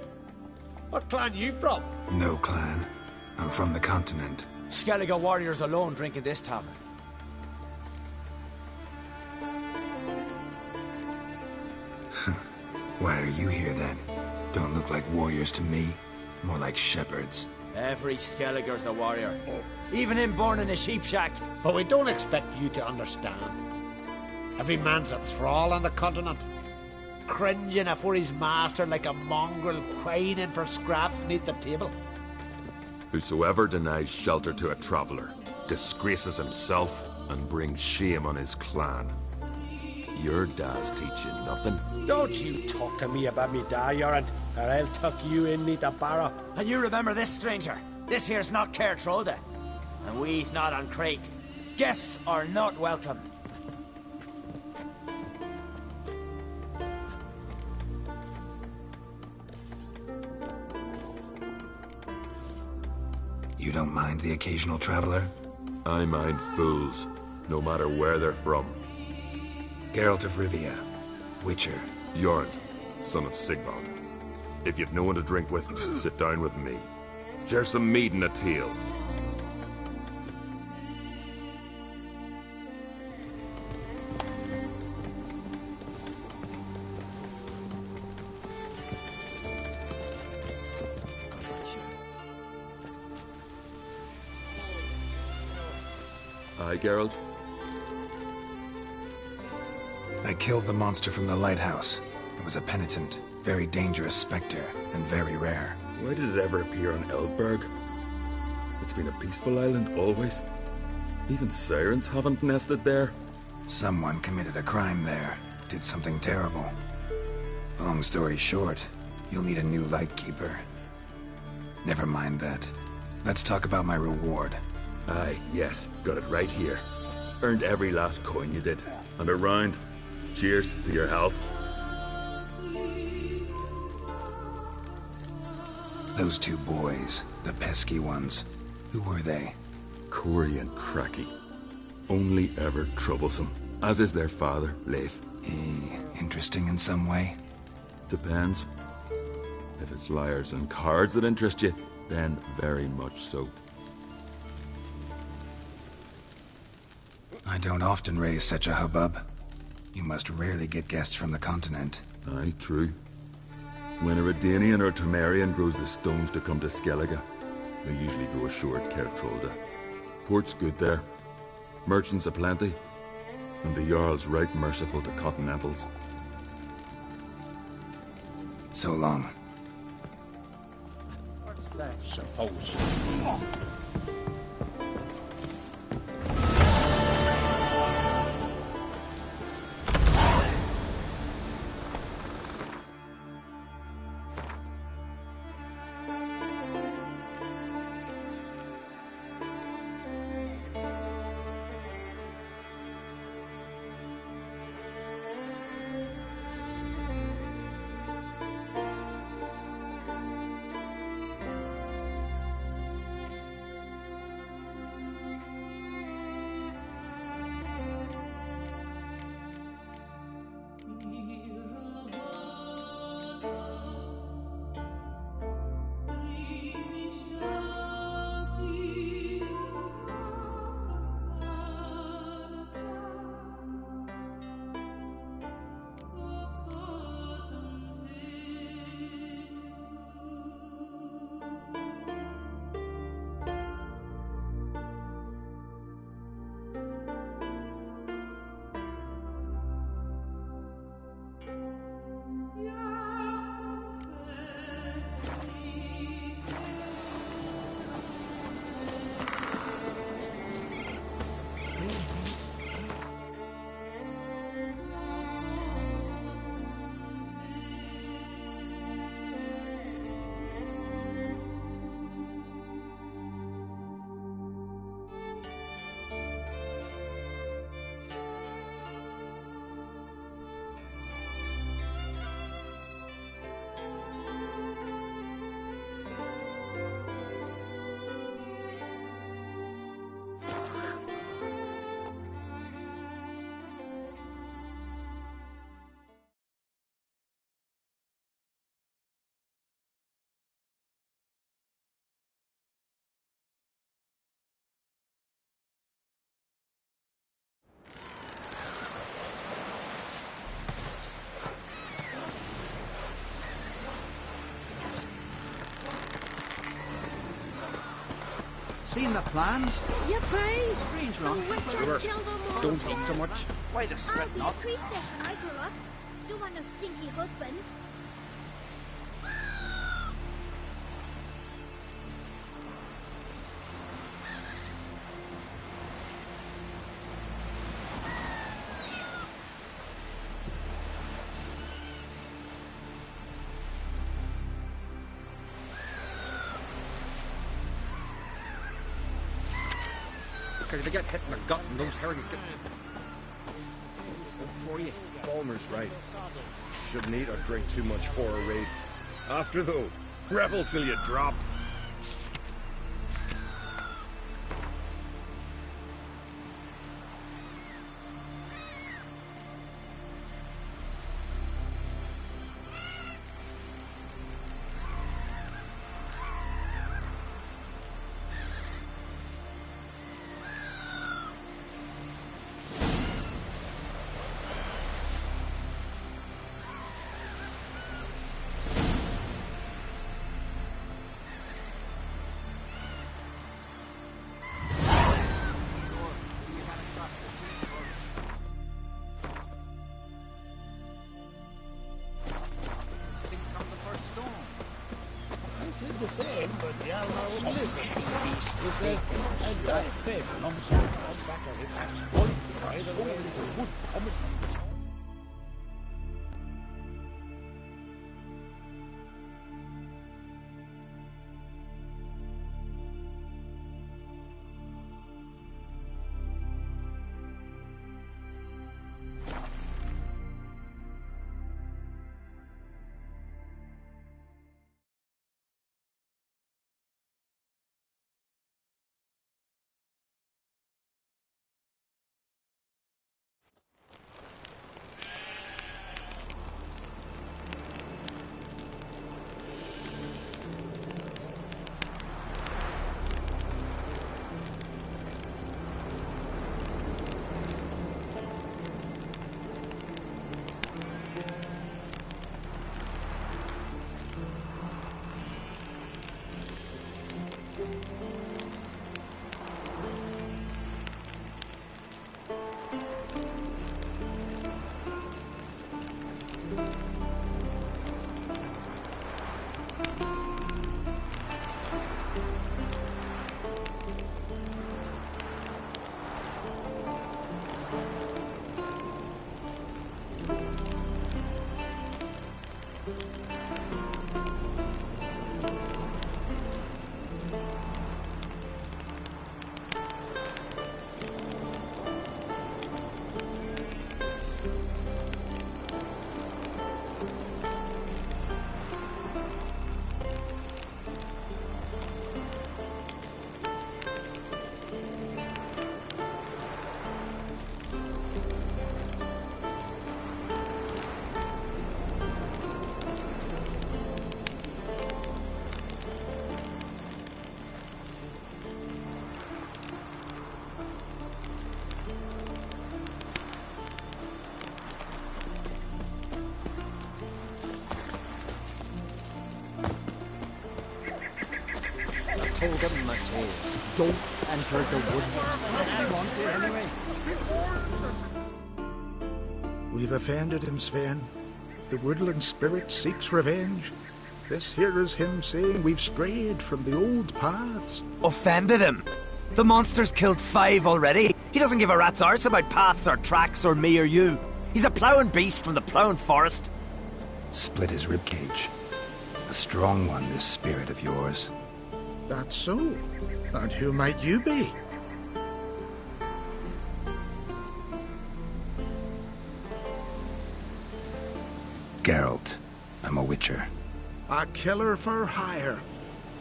What clan you from? No clan. I'm from the continent. Skellige warriors alone drink in this tavern. Why are you here then? Don't look like warriors to me. More like shepherds. Every Skellige's a warrior. Even him born in a sheep shack. But we don't expect you to understand. Every man's a thrall on the continent, cringing afore his master like a mongrel whining for scraps beneath the table. Whosoever denies shelter to a traveller disgraces himself and brings shame on his clan. Your dads teach you nothing. Don't you talk to me about me da, Yoran, or I'll tuck you in neath a barrow. And you remember this, stranger. This here's not Caer Trolde, and we's not on Crete. Guests are not welcome. You don't mind the occasional traveler? I mind fools, no matter where they're from. Geralt of Rivia, Witcher. Jorund, son of Sigvald. If you've no one to drink with, sit down with me. Share some mead and a teal. Aye, Geralt? I killed the monster from the lighthouse. It was a penitent, very dangerous spectre, and very rare. Why did it ever appear on Eldberg? It's been a peaceful island always. Even sirens haven't nested there. Someone committed a crime there. Did something terrible. Long story short, you'll need a new lightkeeper. Never mind that. Let's talk about my reward. Aye, yes, got it right here. Earned every last coin you did. And a round. Cheers to your health. Those two boys, the pesky ones, who were they? Corey and Cracky. Only ever troublesome, as is their father, Leif. Interesting in some way? Depends. If it's liars and cards that interest you, then very much so. I don't often raise such a hubbub. You must rarely get guests from the continent. Aye, true. When a Redanian or Temerian grows the stones to come to Skellige, they usually go ashore at Caer Trolde. Port's good there. Merchants aplenty. And the Jarl's right merciful to continentals. So long. What's that, suppose? seen the plan? Yippee! Strange, The Ron. Witcher killed the monster. Don't eat so much. Why the I'll spit be a not? priestess when I grow up. Don't want no stinky husband. Because if you get hit in the gut and those herrings get... for you. Falmer's right. Shouldn't eat or drink too much for a raid. After though, rebel till you drop. The same, but the Alma wouldn't listen. He says, I'd die famous. I'm back at it, exploit by the way the wood coming from the storm. told them, I say, don't enter the woods. Anyway. We've offended him, Sven. The woodland spirit seeks revenge. This here is him saying we've strayed from the old paths. Offended him? The monster's killed 5 already. He doesn't give a rat's arse about paths or tracks or me or you. He's a ploughing beast from the ploughing forest. Split his ribcage. A strong one, this spirit of yours. That's so. And who might you be? Geralt. I'm a witcher. A killer for hire.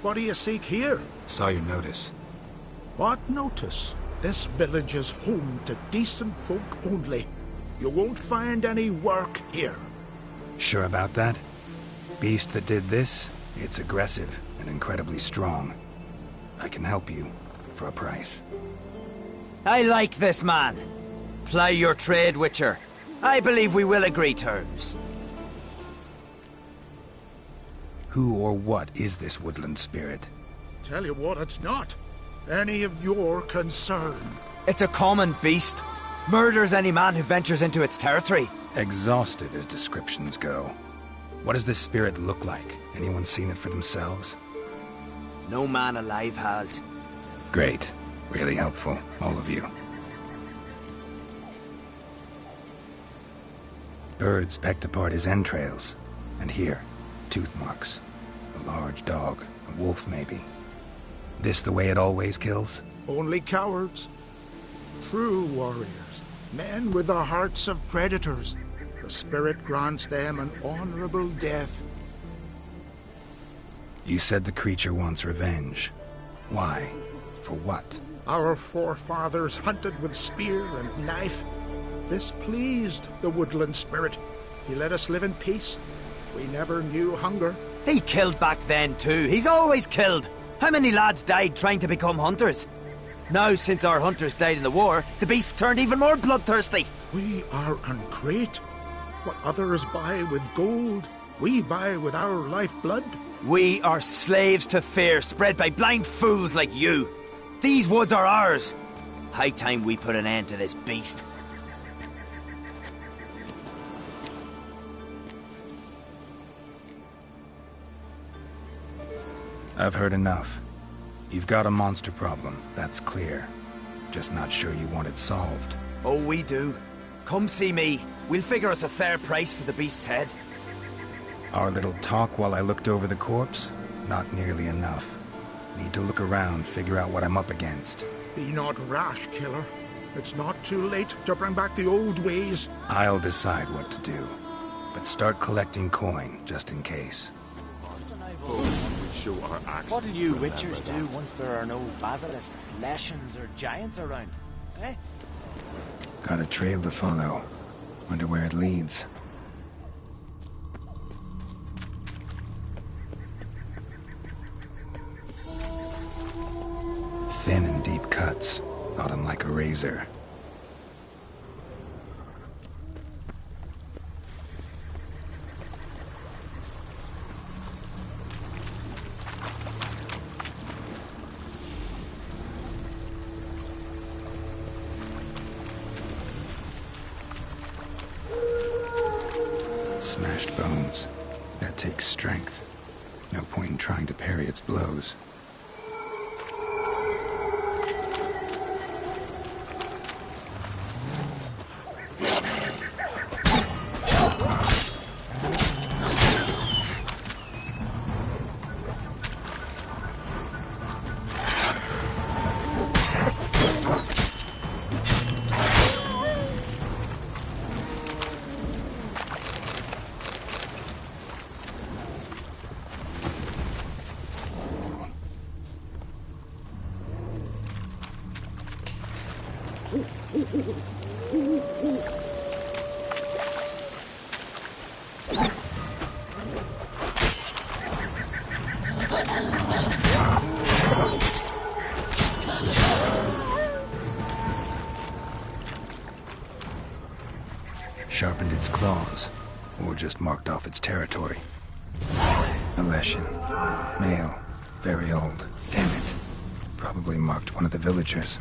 What do you seek here? Saw your notice. What notice? This village is home to decent folk only. You won't find any work here. Sure about that? Beast that did this, it's aggressive and incredibly strong. I can help you for a price. I like this man. Ply your trade, Witcher. I believe we will agree terms. Who or what is this woodland spirit? Tell you what, it's not. any of your concern. It's a common beast. Murders any man who ventures into its territory. Exhaustive as descriptions go. What does this spirit look like? Anyone seen it for themselves? No man alive has. Great. Really helpful, all of you. Birds pecked apart his entrails. And here, tooth marks. A large dog, a wolf maybe. This the way it always kills? Only cowards. True warriors. Men with the hearts of predators. The spirit grants them an honorable death. You said the creature wants revenge. Why? For what? Our forefathers hunted with spear and knife. This pleased the woodland spirit. He let us live in peace. We never knew hunger. He killed back then too. He's always killed. How many lads died trying to become hunters? Now, since our hunters died in the war, the beast turned even more bloodthirsty. We are uncreate. What others buy with gold, we buy with our lifeblood. We are slaves to fear spread by blind fools like you. These woods are ours. High time we put an end to this beast. I've heard enough. You've got a monster problem, that's clear. Just not sure you want it solved. Oh, we do. Come see me. We'll figure us a fair price for the beast's head. Our little talk while I looked over the corpse? Not nearly enough. Need to look around, figure out what I'm up against. Be not rash, killer. It's not too late to bring back the old ways. I'll decide what to do. But start collecting coin, just in case. What'll you witchers do once there are no basilisks, leshens, or giants around? Eh? Got a trail to follow. Wonder where it leads. Thin and deep cuts, not unlike a razor. Smashed bones. That takes strength. No point in trying to parry its blows. Sharpened its claws, or just marked off its territory. A Leshen. Male. Very old. Damn it. Probably marked one of the villagers.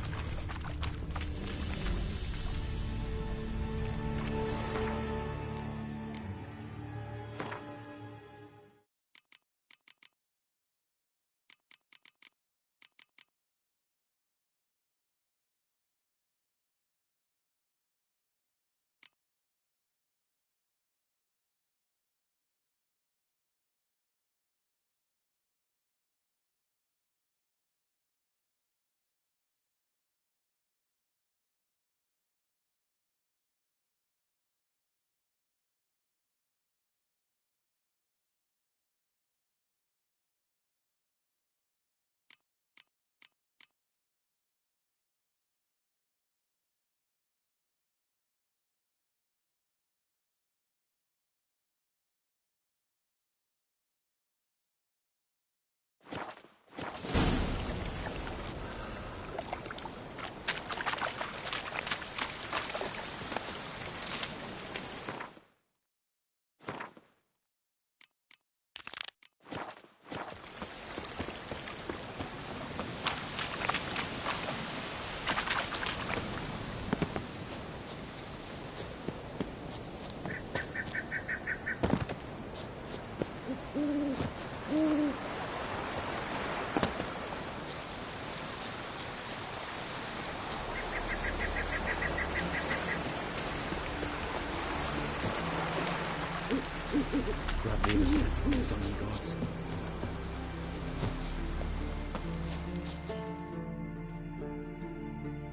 Grab me the strength on ye gods.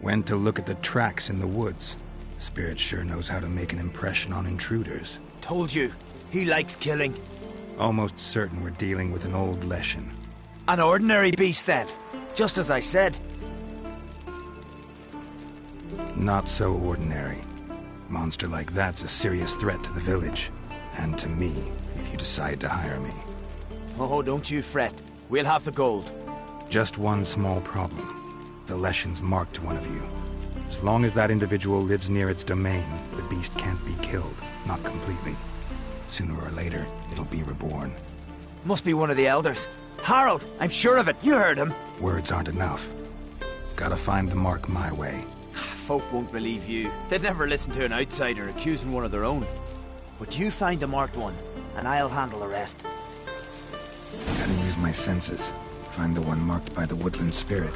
Went to look at the tracks in the woods. Spirit sure knows how to make an impression on intruders. Told you, he likes killing. Almost certain we're dealing with an old Leshen. An ordinary beast, then. Just as I said. Not so ordinary. Monster like that's a serious threat to the village. And to me, if you decide to hire me. Oh, don't you fret. We'll have the gold. Just one small problem. The Leshen's marked one of you. As long as that individual lives near its domain, the beast can't be killed. Not completely. Sooner or later, it'll be reborn. Must be one of the elders. Harold, I'm sure of it. You heard him. Words aren't enough. Gotta find the mark my way. Folk won't believe you. They'd never listen to an outsider accusing one of their own. But you find the marked one, and I'll handle the rest. Gotta use my senses. Find the one marked by the woodland spirit.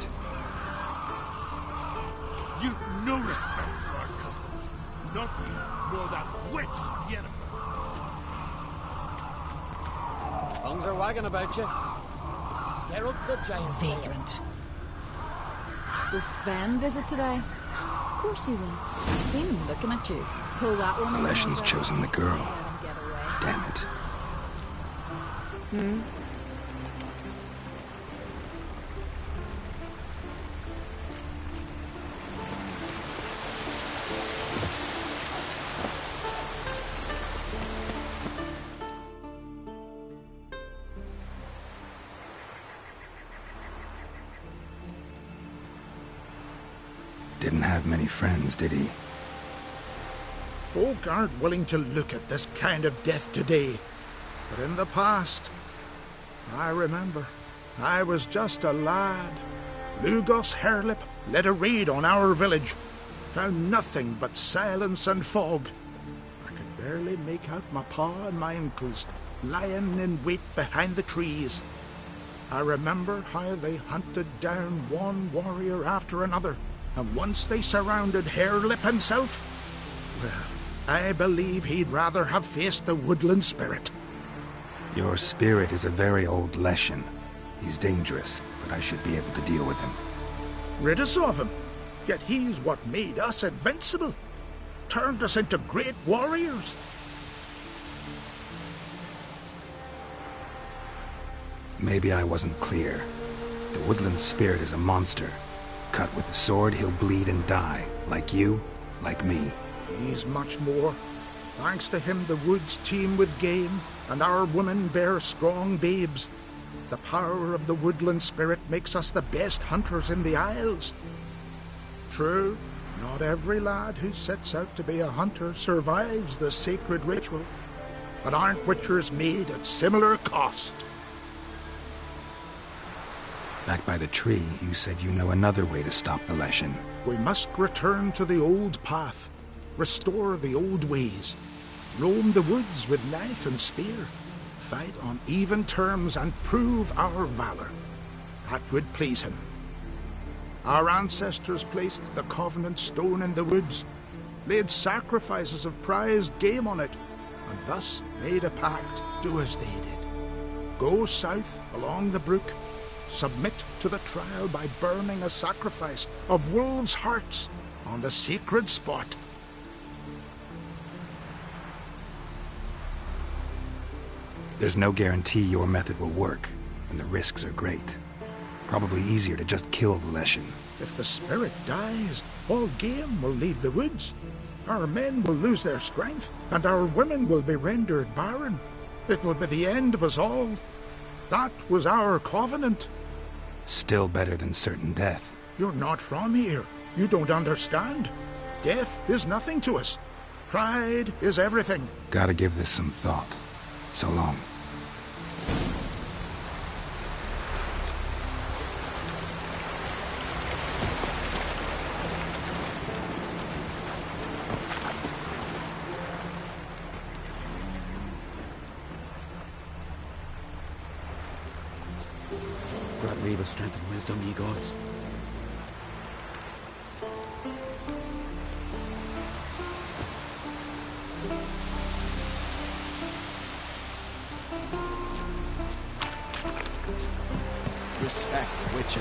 You've no respect for our customs. Not you, nor that witch, Yennefer. Tongues are wagging about you. Geralt the Giant. Vagrant. Will Sven visit today? Of course he will. I've seen him looking at you. Pull that one. The Leshen's chosen the girl. Damn it. Hmm? Didn't have many friends, did he? Folk aren't willing to look at this kind of death today. But in the past, I remember, I was just a lad. Lugos Harelip led a raid on our village. Found nothing but silence and fog. I could barely make out my pa and my uncles lying in wait behind the trees. I remember how they hunted down one warrior after another. And once they surrounded Harelip himself, well, I believe he'd rather have faced the woodland spirit. Your spirit is a very old Leshen. He's dangerous, but I should be able to deal with him. Rid us of him. Yet he's what made us invincible. Turned us into great warriors. Maybe I wasn't clear. The woodland spirit is a monster. Cut with the sword, he'll bleed and die. Like you, like me. He's much more. Thanks to him, the woods teem with game, and our women bear strong babes. The power of the woodland spirit makes us the best hunters in the Isles. True, not every lad who sets out to be a hunter survives the sacred ritual. But aren't witchers made at similar cost? Back by the tree, you said you know another way to stop the Leshen. We must return to the old path. Restore the old ways. Roam the woods with knife and spear. Fight on even terms and prove our valor. That would please him. Our ancestors placed the Covenant Stone in the woods, laid sacrifices of prized game on it, and thus made a pact, do as they did. Go south along the brook, submit to the trial by burning a sacrifice of wolves' hearts on the sacred spot. There's no guarantee your method will work, and the risks are great. Probably easier to just kill the Leshen. If the spirit dies, all game will leave the woods. Our men will lose their strength, and our women will be rendered barren. It will be the end of us all. That was our covenant. Still better than certain death. You're not from here. You don't understand. Death is nothing to us. Pride is everything. Gotta give this some thought. So long. Grant me the strength and wisdom, ye gods. Respect, Witcher.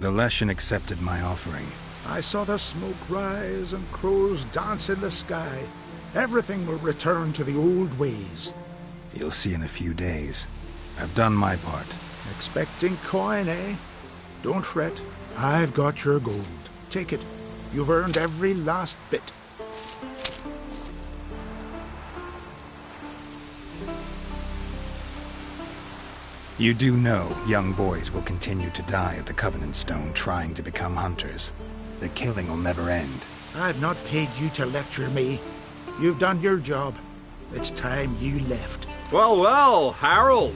The Leshen accepted my offering. I saw the smoke rise and crows dance in the sky. Everything will return to the old ways. You'll see in a few days. I've done my part. Expecting coin, eh? Don't fret. I've got your gold. Take it. You've earned every last bit. You do know young boys will continue to die at the Covenant Stone trying to become hunters. The killing will never end. I've not paid you to lecture me. You've done your job. It's time you left. Well, well, Harold.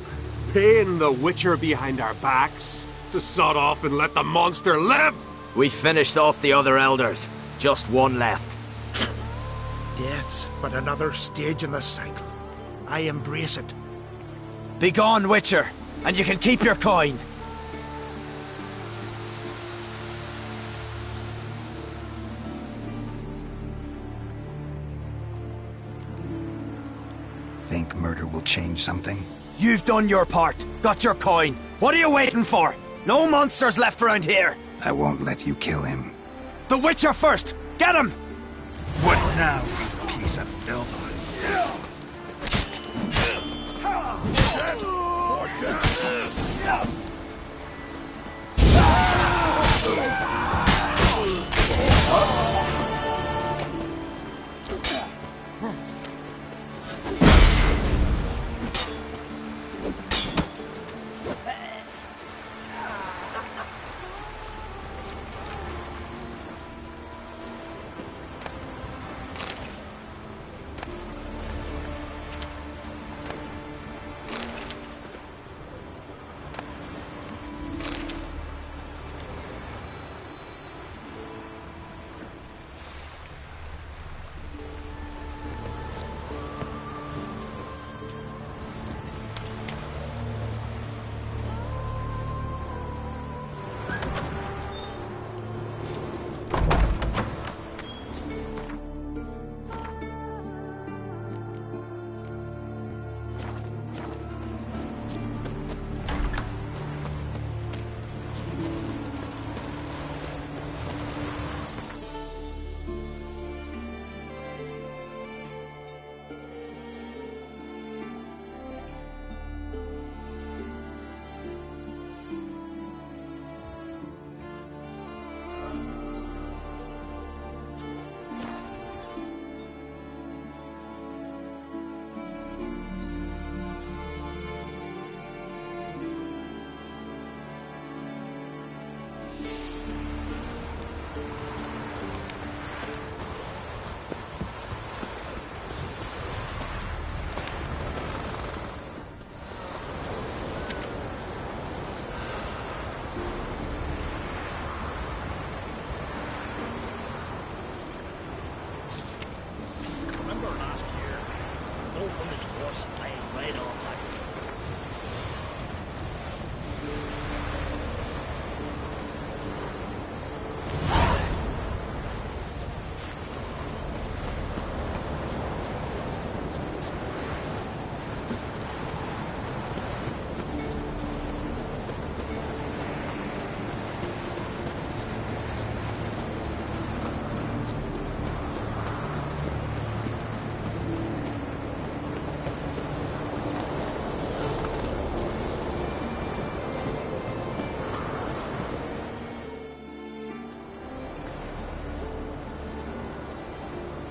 Paying the Witcher behind our backs to sod off and let the monster live. We finished off the other elders. Just one left. Death's but another stage in the cycle. I embrace it. Begone, Witcher, and you can keep your coin. Think murder will change something? You've done your part. Got your coin. What are you waiting for? No monsters left around here. I won't let you kill him. The Witcher first! Get him! What now, you piece of filth?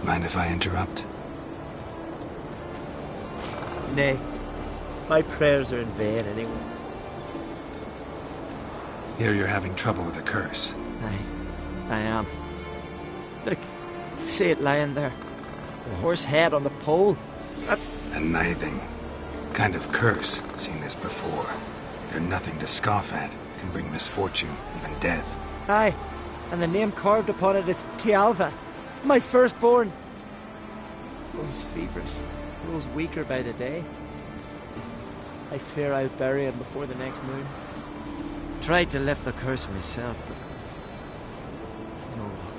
Mind if I interrupt? Nay. My prayers are in vain anyways. Here you're having trouble with a curse. I am. Look, see it lying there. The horse head on the pole. That's... A nithing. Kind of curse. Seen this before. They're nothing to scoff at. Can bring misfortune, even death. Aye, and the name carved upon it is Tialva, my firstborn. Grows feverish, grows weaker by the day. I fear I'll bury him before the next moon. Tried to lift the curse myself, but no luck.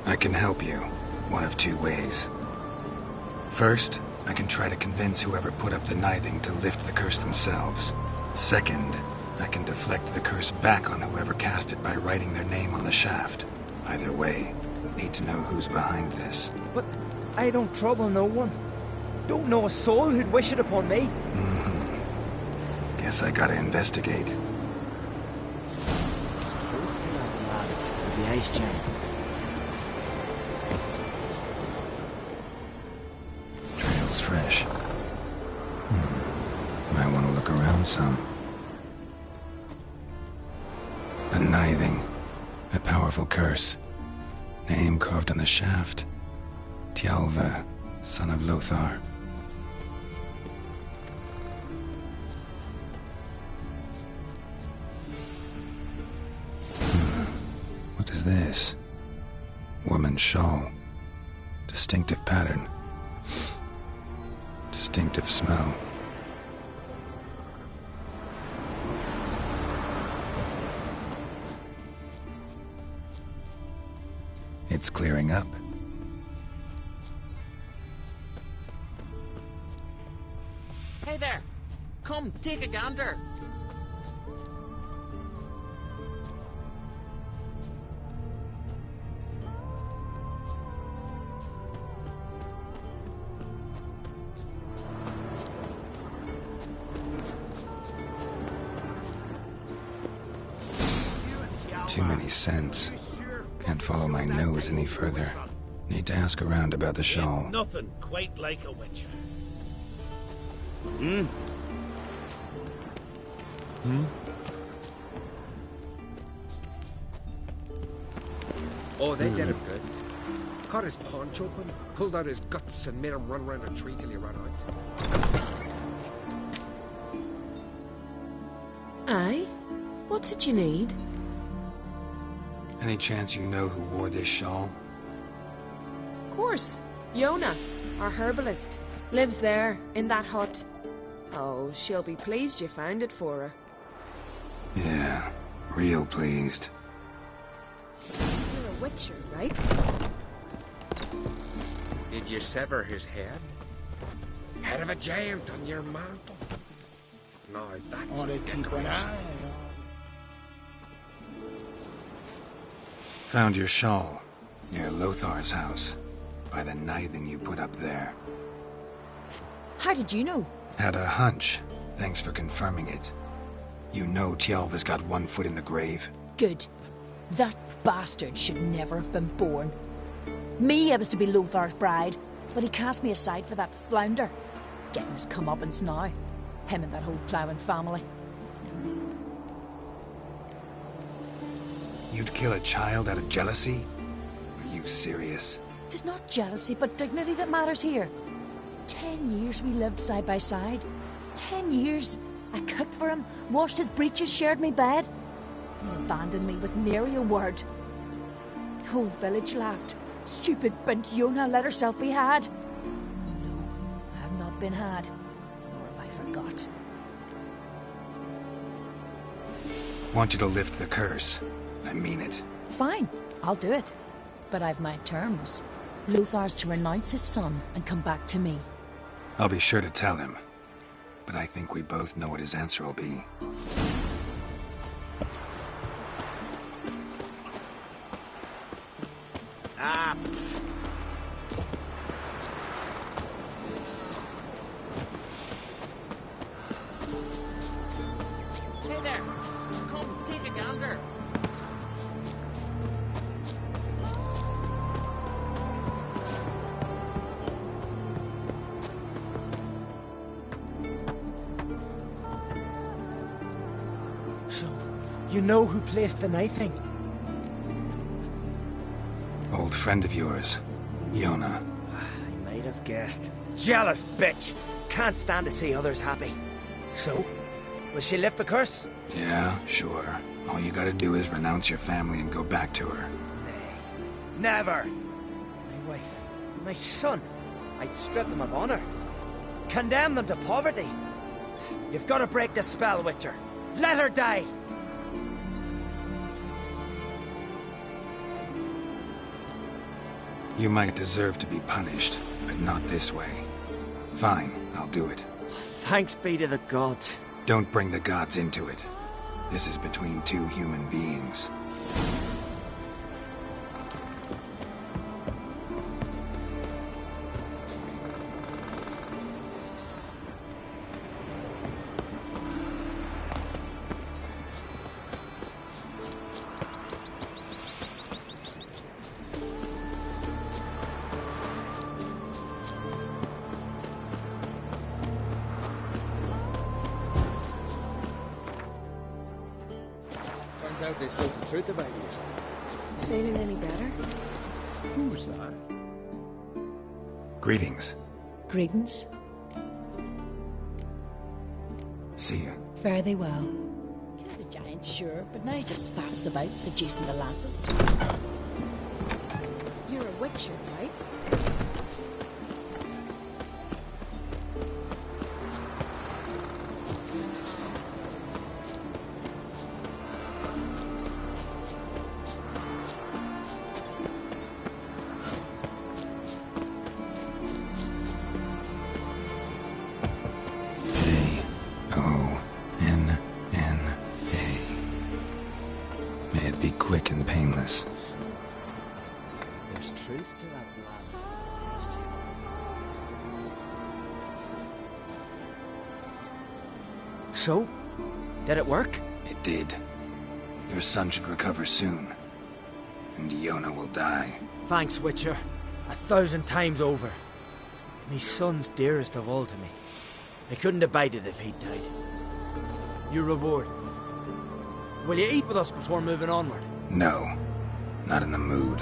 I can help you, one of two ways. First, I can try to convince whoever put up the nithing to lift the curse themselves. Second, I can deflect the curse back on whoever cast it by writing their name on the shaft. Either way, need to know who's behind this. But I don't trouble no one. Don't know a soul who'd wish it upon me. Guess I gotta investigate. The ice giant. Trail's fresh. Might want to look around some. A nithing. A powerful curse. Name carved on the shaft. Tialva, son of Lothar. What is this? Woman's shawl. Distinctive pattern. Distinctive smell. It's clearing up. Hey there! Come, take a gander. Too many scents. Can't follow my nose any further. Need to ask around about the shawl. Nothing quite like a witcher. Oh, they did him good. Cut his paunch open, pulled out his guts, and made him run around a tree till he ran out. Aye? What's it you need? Any chance you know who wore this shawl? Of course. Yona, our herbalist, lives there, in that hut. Oh, she'll be pleased you found it for her. Yeah, real pleased. You're a witcher, right? Did you sever his head? Head of a giant on your mantle. No, that's Ought to keep an eye on. Found your shawl near Lothar's house, by the knithing you put up there. How did you know? Had a hunch. Thanks for confirming it. You know Tialva's got one foot in the grave? Good. That bastard should never have been born. Me, I was to be Lothar's bride, but he cast me aside for that flounder. Getting his comeuppance now. Him and that whole ploughing family. You'd kill a child out of jealousy? Are you serious? It's not jealousy, but dignity that matters here. 10 years we lived side by side. 10 years. I cooked for him, washed his breeches, shared my bed. And he abandoned me with nary a word. The whole village laughed. Stupid bint Yona let herself be had. No, I have not been had. Nor have I forgot. Want you to lift the curse. I mean it. Fine, I'll do it. But I've my terms. Lothar's to renounce his son and come back to me. I'll be sure to tell him. But I think we both know what his answer will be. Ah, hey there. Come, take a gander. So, you know who placed the knifing? Old friend of yours, Yona. I might have guessed. Jealous bitch! Can't stand to see others happy. So, will she lift the curse? Yeah, sure. All you gotta do is renounce your family and go back to her. Never! My wife, my son, I'd strip them of honor. Condemn them to poverty. You've got to break the spell, Witcher. Let her die! You might deserve to be punished, but not this way. Fine, I'll do it. Thanks be to the gods. Don't bring the gods into it. This is between two human beings. Turns out they spoke the truth about you. Feeling any better? Who was that? Greetings. Greetings. See ya. Fare thee well. Killed a giant, sure, but now he just faffs about, seducing the lasses. You're a witcher, right? to that lad. Nice Jim. So? Did it work? It did. Your son should recover soon. And Yona will die. Thanks, Witcher. 1,000 times over. Me son's dearest of all to me. I couldn't abide it if he'd died. Your reward. Will you eat with us before moving onward? No. Not in the mood.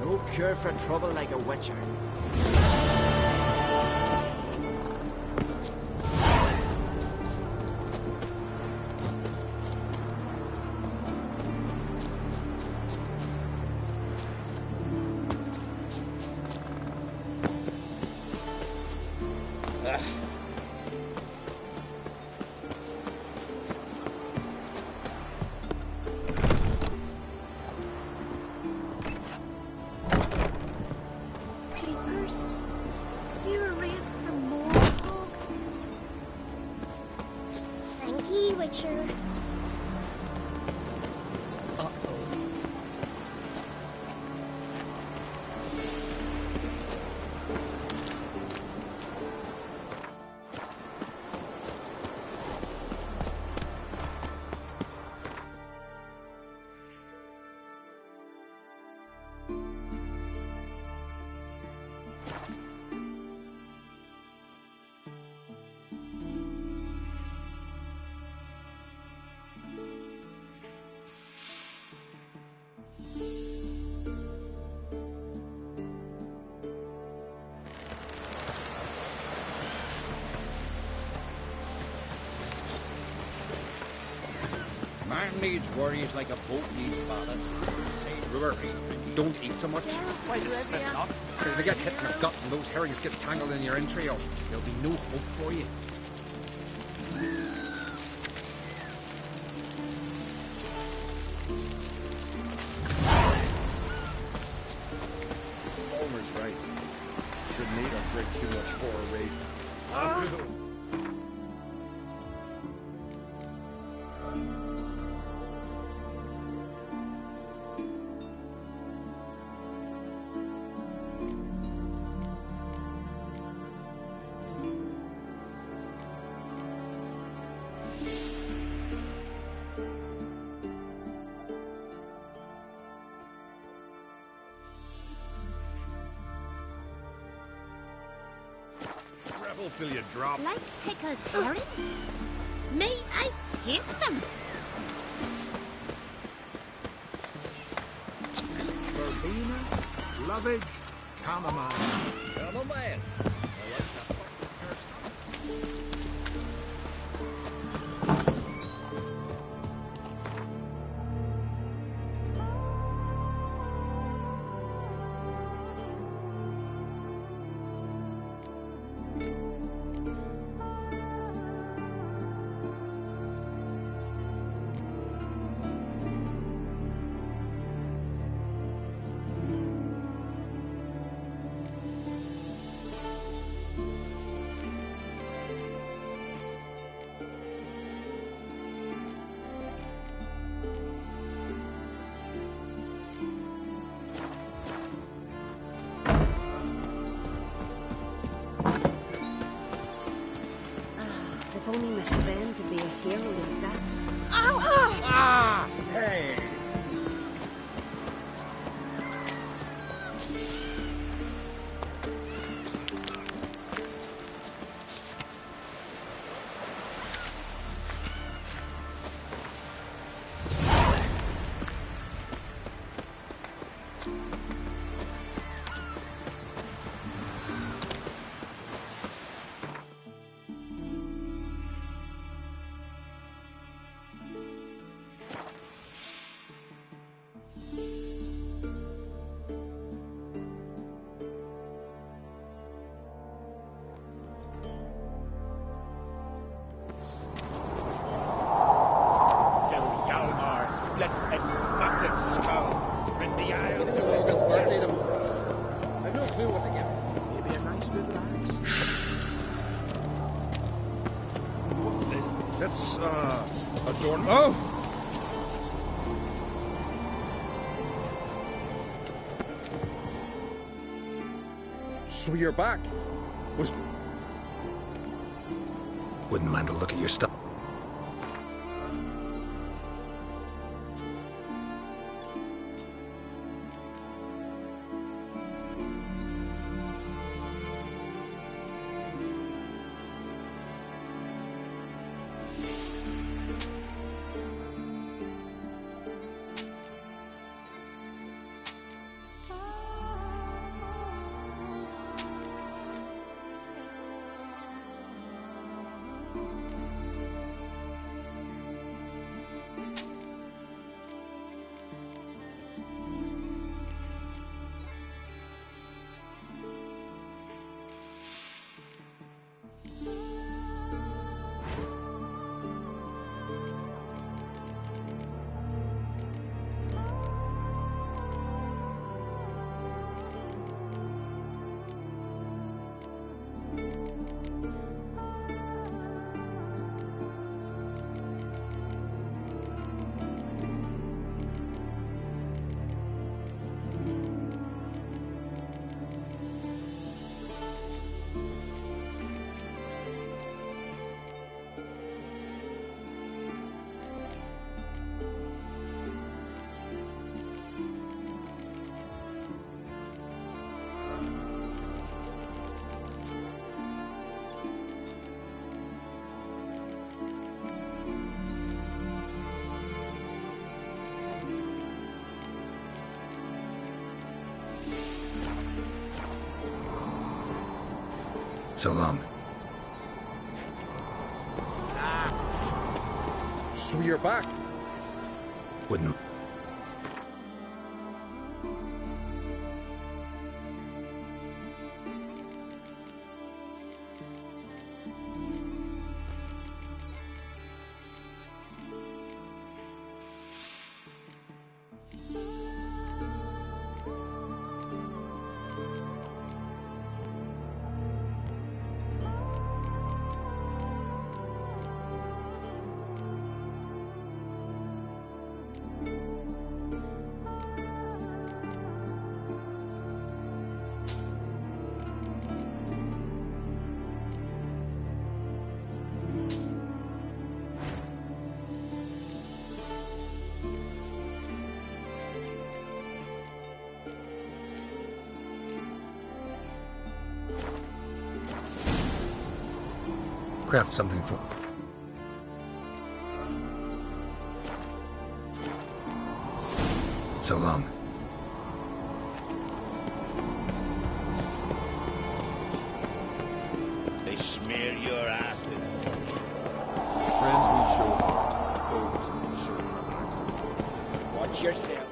No cure for trouble like a Witcher. Jeepers. You're a wraith from Morhog. Thank you, Witcher. Man needs worries like a boat needs ballast. Brewer, don't eat so much. Because if you get hit in the gut and those herrings get tangled in your entrails, there'll be no hope for you. Homer's right. Shouldn't eat or drink too much horror raid. After the... Rebel till you drop. Like pickled herring? Me, I hate them. Verbena, lovage, chamomile. Chamomile. If only Miss Sven could be a hero like that. Ow! Ah! Hey! That's, a door... Oh! So you're back. Wouldn't mind a look at your stuff. So long. So you're back. Wouldn't... Craft something for... So long. They smear your ass with Friends we show heart, foes we show our backs. Watch yourself.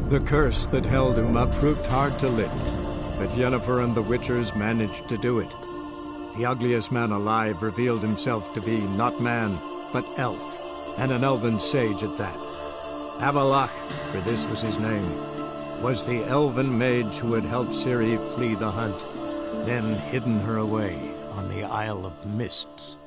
The curse that held Uma proved hard to lift, but Yennefer and the Witchers managed to do it. The ugliest man alive revealed himself to be not man, but elf, and an elven sage at that. Avallac'h, for this was his name, was the elven mage who had helped Ciri flee the hunt, then hidden her away on the Isle of Mists.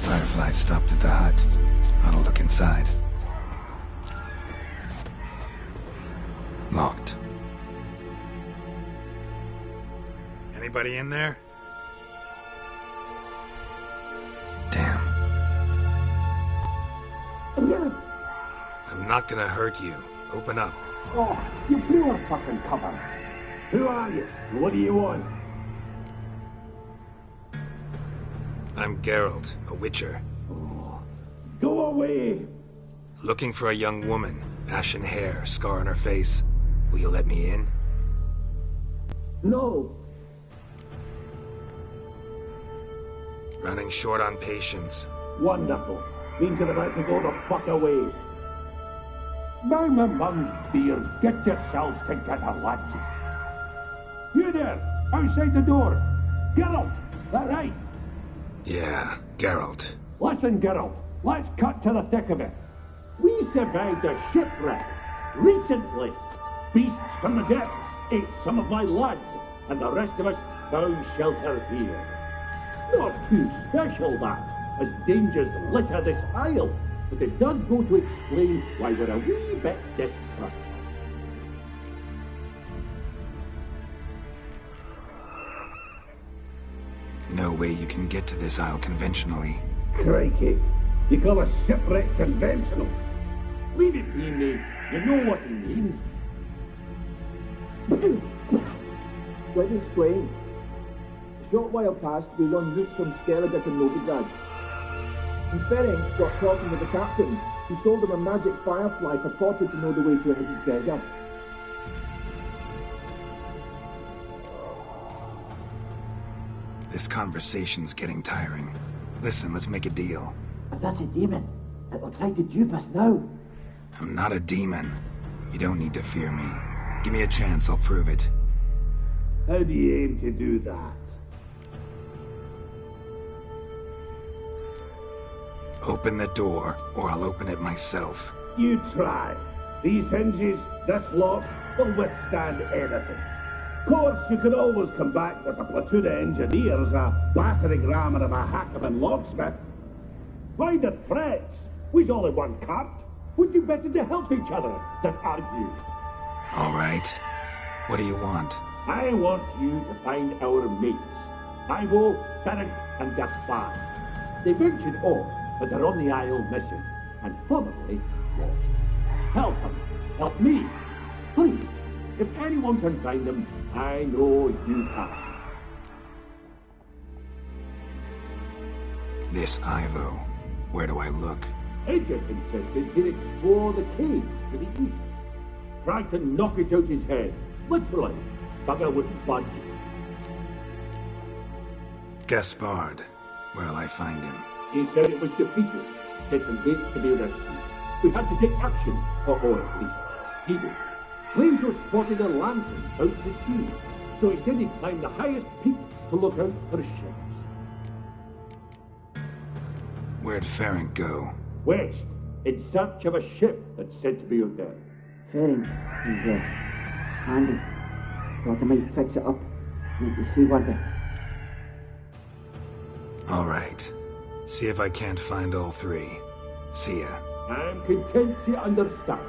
Firefly stopped at the hut. I'll look inside. Locked. Anybody in there? Damn. I'm not gonna hurt you. Open up. Oh, you blew our fucking cover. Who are you? What do you want? I'm Geralt, a witcher. Go away! Looking for a young woman. Ashen hair, scar on her face. Will you let me in? No! Running short on patience. Wonderful. Means you're about to go the fuck away. By my mum's beard, get yourselves together, lads. You there, outside the door. Geralt, that right? Yeah, Geralt. Listen, Geralt, let's cut to the thick of it. We survived a shipwreck recently. Beasts from the depths ate some of my lads, and the rest of us found shelter here. Not too special, that, as dangers litter this isle, but it does go to explain why we're a wee bit distrustful. No way you can get to this isle conventionally. Crikey, you call a shipwreck conventional? Leave it be, mate. You know what he means. Let me explain. A short while past, we was en route from Skellige to Novigrad. And Ferenc got talking with the captain, who sold him a magic firefly purported to know the way to a hidden treasure. This conversation's getting tiring. Listen, let's make a deal. If that's a demon, it'll try to dupe us now. I'm not a demon. You don't need to fear me. Give me a chance, I'll prove it. How do you aim to do that? Open the door, or I'll open it myself. You try. These hinges, this lock, will withstand anything. Of course, you can always come back with a platoon of engineers, a battering ram and a hackman locksmith. Why the threats? We's all in one cart. Would do better to help each other than argue. All right. What do you want? I want you to find our mates. Ivo, Ferenc, and Gaspard. They ventured off, but they're on the Isle missing, and probably lost. Help them. Help me. Please. If anyone can find them, I know you can. This Ivo. Where do I look? Agent insisted he'd explore the caves to the east. Tried to knock it out his head. Literally. Bugger wouldn't budge. Gaspard. Where'll I find him? He said it was defeatist, set and date to be rescued. We had to take action, or at least he did. Claimed to have spotted a lantern out to sea, so he said he'd climb the highest peak to look out for ships. Where'd Ferenc go? West, in search of a ship that's said to be out there. Ferenc is handy. Thought I might fix it up. Make the sea worthy. All right. See if I can't find all three. See ya. I'm content to understand.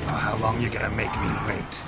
How long you gonna make me wait?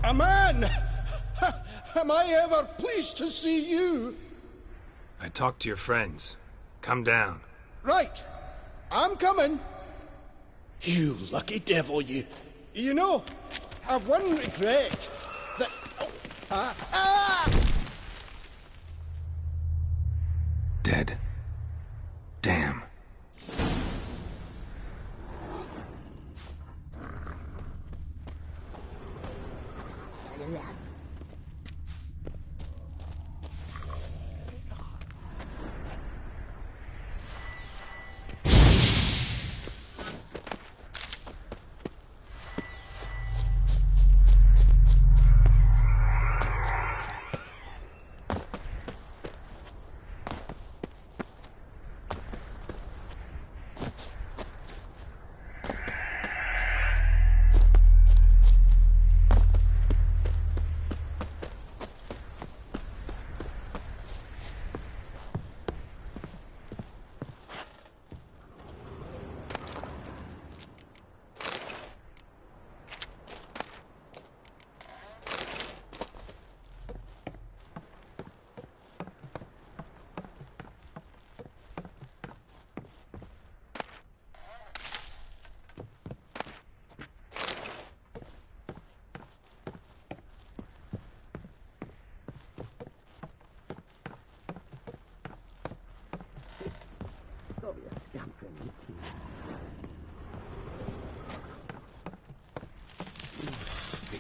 A man! Am I ever pleased to see you? I talked to your friends. Come down. Right. I'm coming. You lucky devil, you. You know, I've one regret. That... Dead. Damn.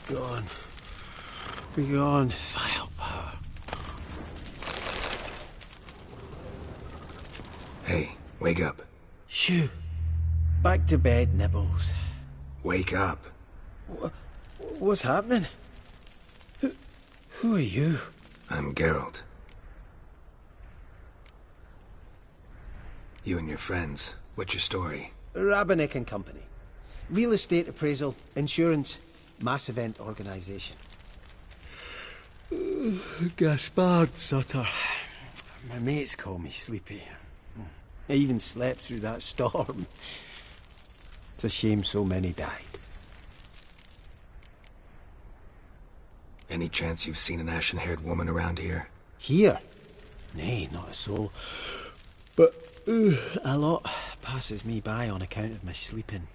Begone. Begone, vile power. Hey, wake up. Shoo. Back to bed, Nibbles. Wake up. What's happening? Who are you? I'm Geralt. You and your friends. What's your story? Rabenik and Company. Real estate appraisal, insurance, mass event organisation. Gaspard Sutter. My mates call me Sleepy. I even slept through that storm. It's a shame so many died. Any chance you've seen an ashen-haired woman around here? Here? Nay, not a soul. But a lot passes me by on account of my sleeping.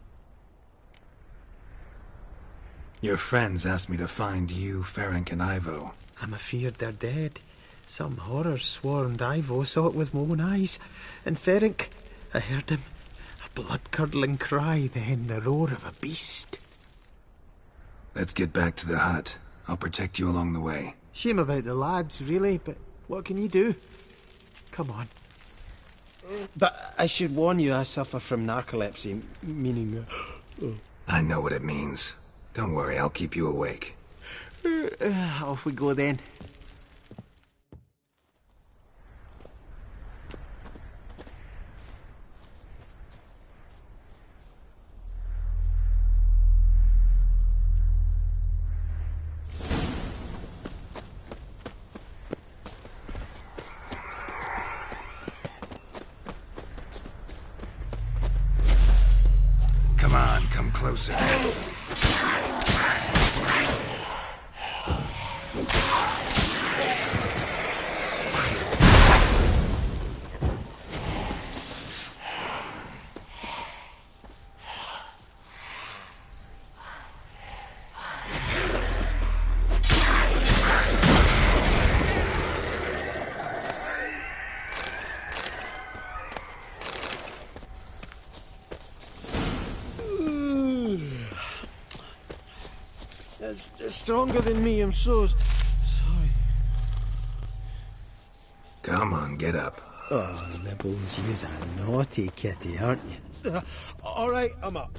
Your friends asked me to find you, Ferenc, and Ivo. I'm afeard they're dead. Some horror swarmed Ivo, saw it with my own eyes. And Ferenc, I heard him. A blood-curdling cry, then the roar of a beast. Let's get back to the hut. I'll protect you along the way. Shame about the lads, really, but what can you do? Come on. But I should warn you, I suffer from narcolepsy, meaning... I know what it means. Don't worry, I'll keep you awake. Off we go then. Come on, come closer. It's stronger than me, I'm so sorry. Come on, get up. Oh, Nibbles, you're a naughty kitty, aren't you? All right, I'm up.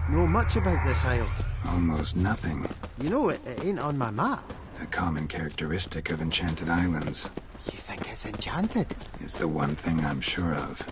Know much about this isle? Almost nothing. You know, it ain't on my map. A common characteristic of enchanted islands. You think it's enchanted? It's the one thing I'm sure of.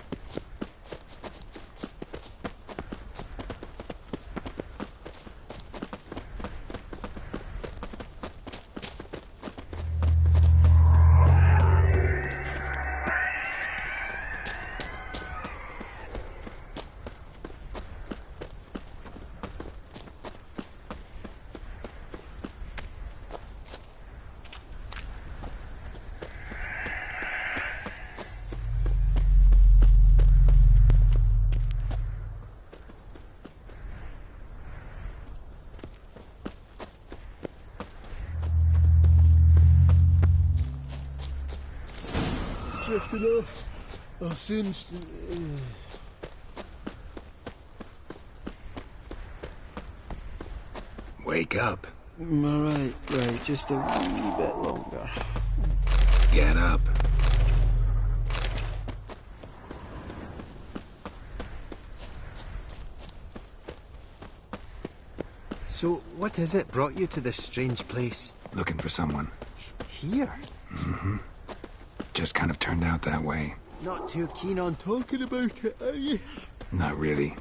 drifting off. I'll soon... Wake up. Alright, right, just a wee bit longer. Get up. So, what is it brought you to this strange place? Looking for someone. Here? Mm-hmm. Just kind of turned out that way. Not too keen on talking about it, are you? Not really.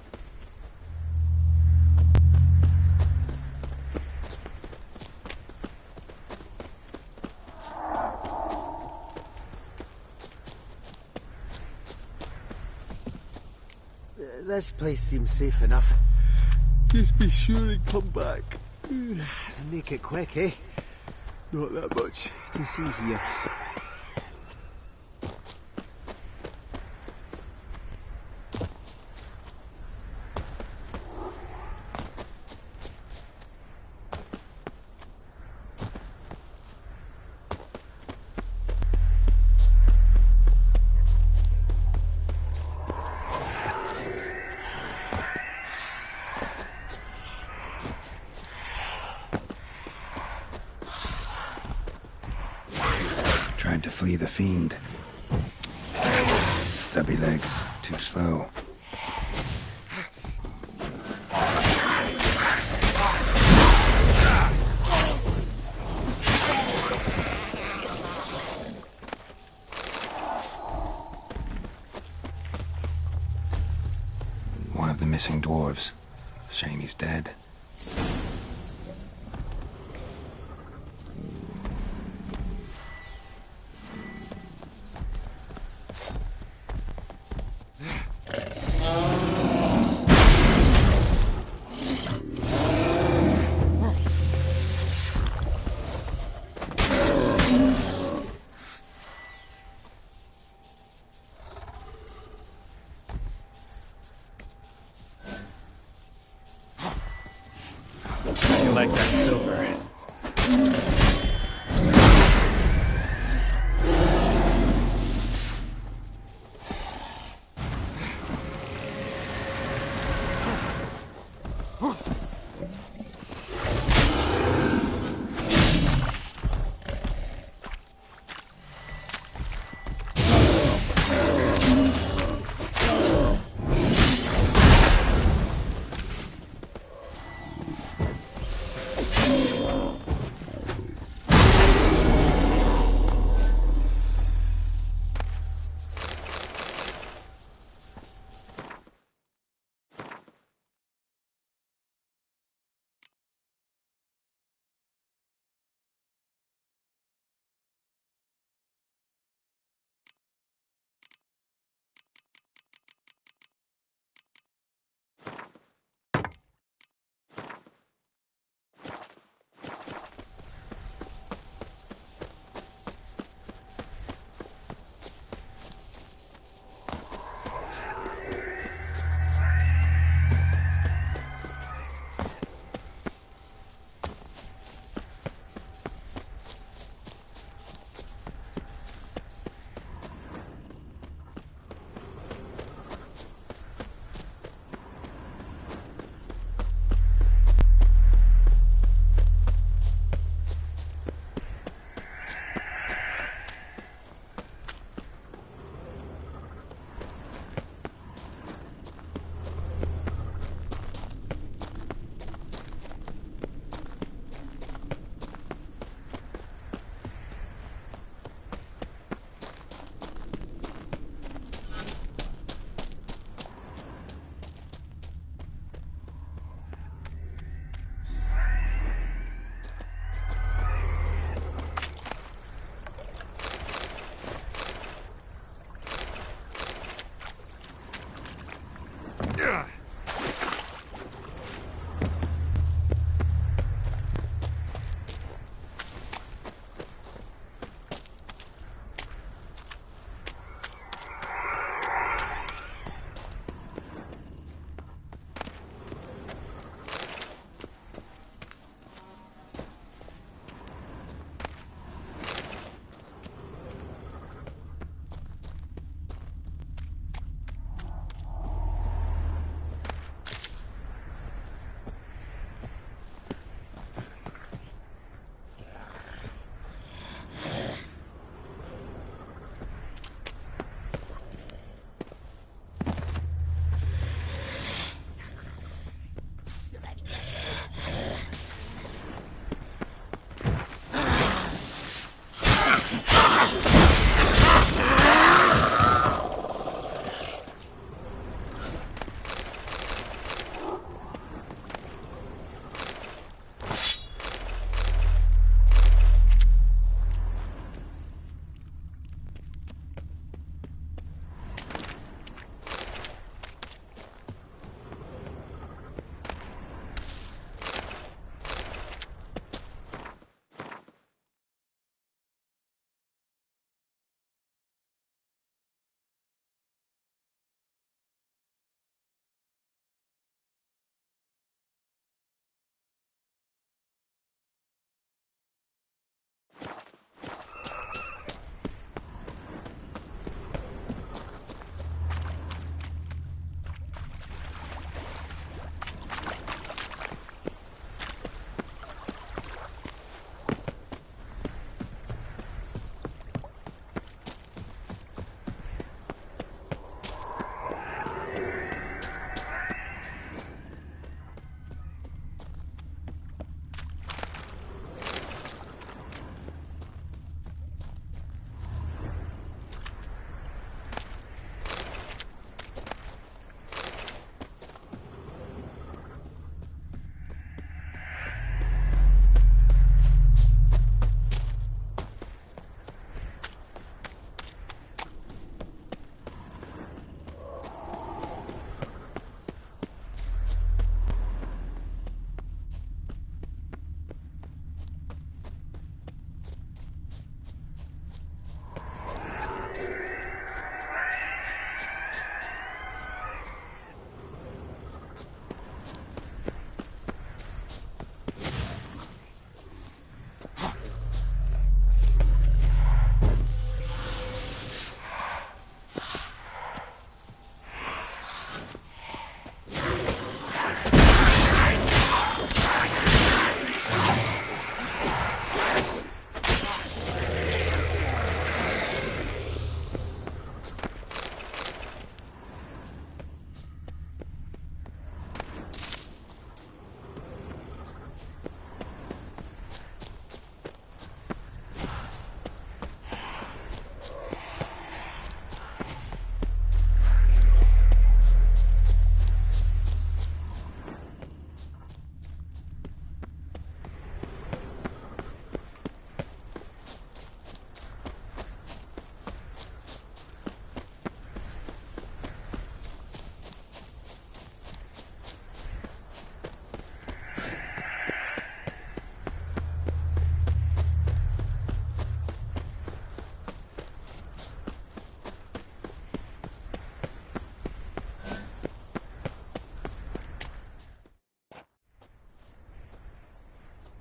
This place seems safe enough. Just be sure and come back. And make it quick, eh? Not that much to see here. Tried to flee the fiend. Stubby legs, too slow. One of the missing dwarves. Shame he's dead.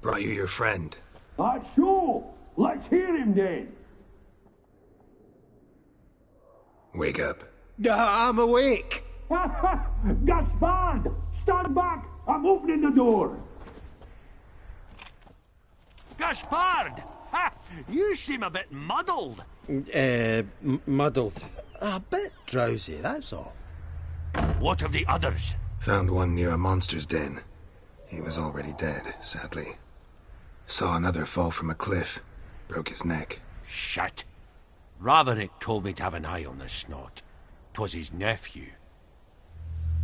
Brought you your friend. That's so. Let's hear him then. Wake up. I'm awake. Gaspard! Stand back! I'm opening the door. Gaspard! Ha! You seem a bit muddled. Muddled. A bit drowsy, that's all. What of the others? Found one near a monster's den. He was already dead, sadly. Saw another fall from a cliff. Broke his neck. Shit. Ravenik told me to have an eye on the snot. 'Twas his nephew.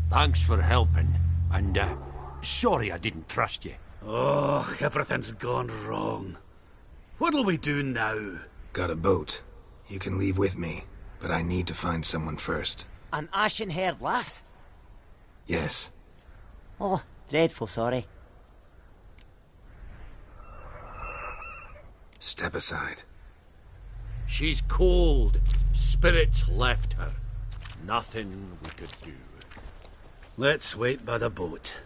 Thanks for helping, and, sorry I didn't trust you. Oh, everything's gone wrong. What'll we do now? Got a boat. You can leave with me, but I need to find someone first. An ashen-haired lass? Yes. Oh, dreadful sorry. Step aside. She's cold. Spirits left her. Nothing we could do. Let's wait by the boat.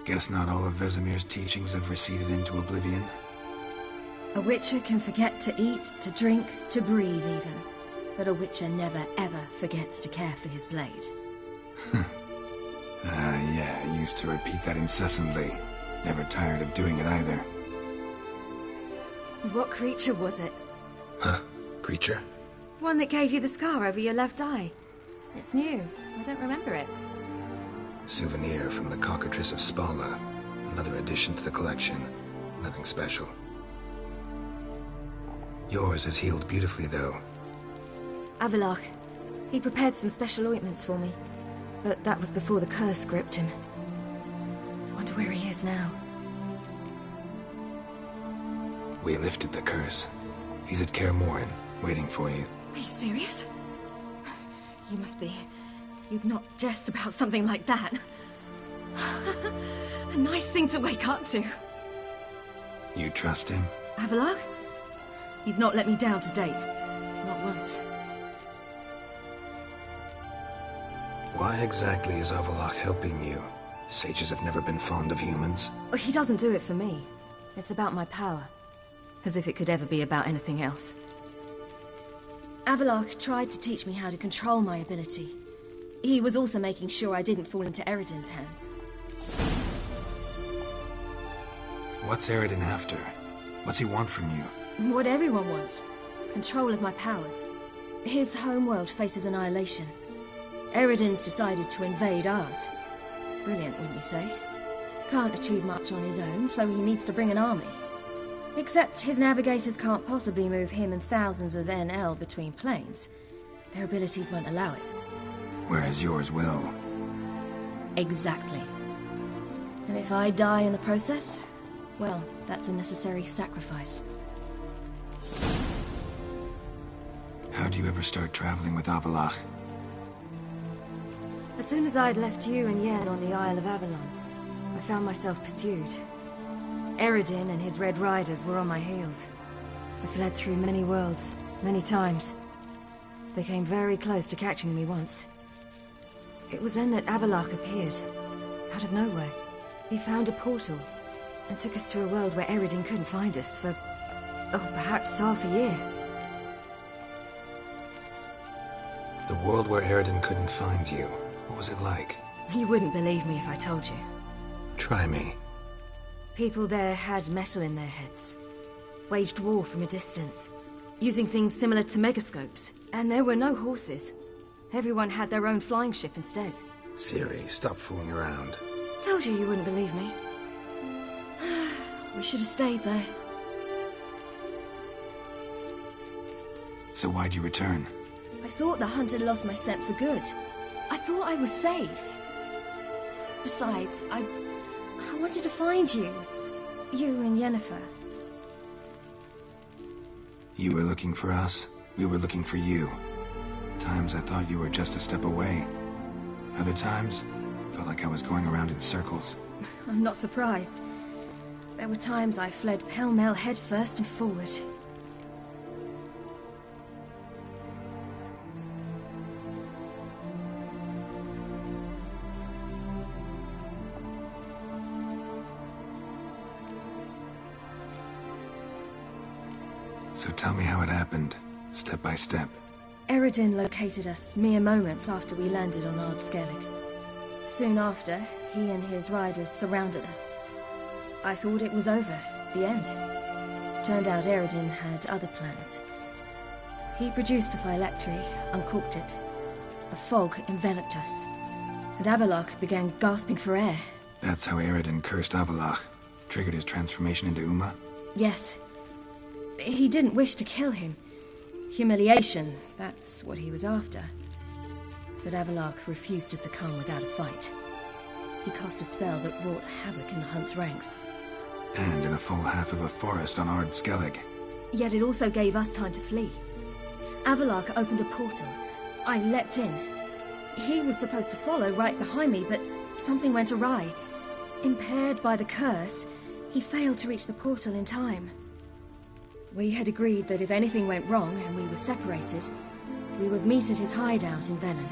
Guess not all of Vesemir's teachings have receded into oblivion. A witcher can forget to eat, to drink, to breathe even. But a witcher never ever forgets to care for his blade. Yeah, I used to repeat that incessantly. Never tired of doing it either. What creature was it? Huh? Creature? One that gave you the scar over your left eye. It's new. I don't remember it. Souvenir from the Cockatrice of Spala. Another addition to the collection. Nothing special. Yours has healed beautifully, though. Avallac'h. He prepared some special ointments for me. But that was before the curse gripped him. Wonder where he is now. We lifted the curse. He's at Kaer Morhen, waiting for you. Are you serious? You must be. You'd not jest about something like that. A nice thing to wake up to. You trust him? Avallac'h? He's not let me down to date. Not once. Why exactly is Avallac'h helping you? Sages have never been fond of humans. He doesn't do it for me. It's about my power. As if it could ever be about anything else. Avallac'h tried to teach me how to control my ability. He was also making sure I didn't fall into Eredin's hands. What's Eredin after? What's he want from you? What everyone wants. Control of my powers. His homeworld faces annihilation. Eredin's decided to invade ours. Brilliant, wouldn't you say? Can't achieve much on his own, so he needs to bring an army. Except his navigators can't possibly move him and thousands of NL between planes. Their abilities won't allow it. Whereas yours will. Exactly. And if I die in the process, well, that's a necessary sacrifice. How'd you ever start traveling with Avallac'h? As soon as I'd left you and Yen on the Isle of Avalon, I found myself pursued. Eredin and his Red Riders were on my heels. I fled through many worlds, many times. They came very close to catching me once. It was then that Avallac'h appeared, out of nowhere. He found a portal, and took us to a world where Eredin couldn't find us for, perhaps half a year. The world where Eredin couldn't find you. What was it like? You wouldn't believe me if I told you. Try me. People there had metal in their heads. Waged war from a distance, using things similar to megascopes. And there were no horses. Everyone had their own flying ship instead. Ciri, stop fooling around. Told you wouldn't believe me. We should have stayed there. So why'd you return? I thought the hunt had lost my scent for good. I thought I was safe. Besides, I wanted to find you. You and Yennefer. You were looking for us. We were looking for you. Times I thought you were just a step away. Other times, felt like I was going around in circles. I'm not surprised. There were times I fled pell-mell headfirst and forward. So tell me how it happened, step by step. Eredin located us mere moments after we landed on Ard Skellig. Soon after, he and his riders surrounded us. I thought it was over, the end. Turned out Eredin had other plans. He produced the phylactery, uncorked it. A fog enveloped us, and Avallac'h began gasping for air. That's how Eredin cursed Avallac'h, triggered his transformation into Uma? Yes. He didn't wish to kill him. Humiliation, that's what he was after. But Avallac'h refused to succumb without a fight. He cast a spell that wrought havoc in the hunt's ranks. And in a full half of a forest on Ard Skellig. Yet it also gave us time to flee. Avallac'h opened a portal. I leapt in. He was supposed to follow right behind me, but something went awry. Impaired by the curse, he failed to reach the portal in time. We had agreed that if anything went wrong and we were separated, we would meet at his hideout in Velen.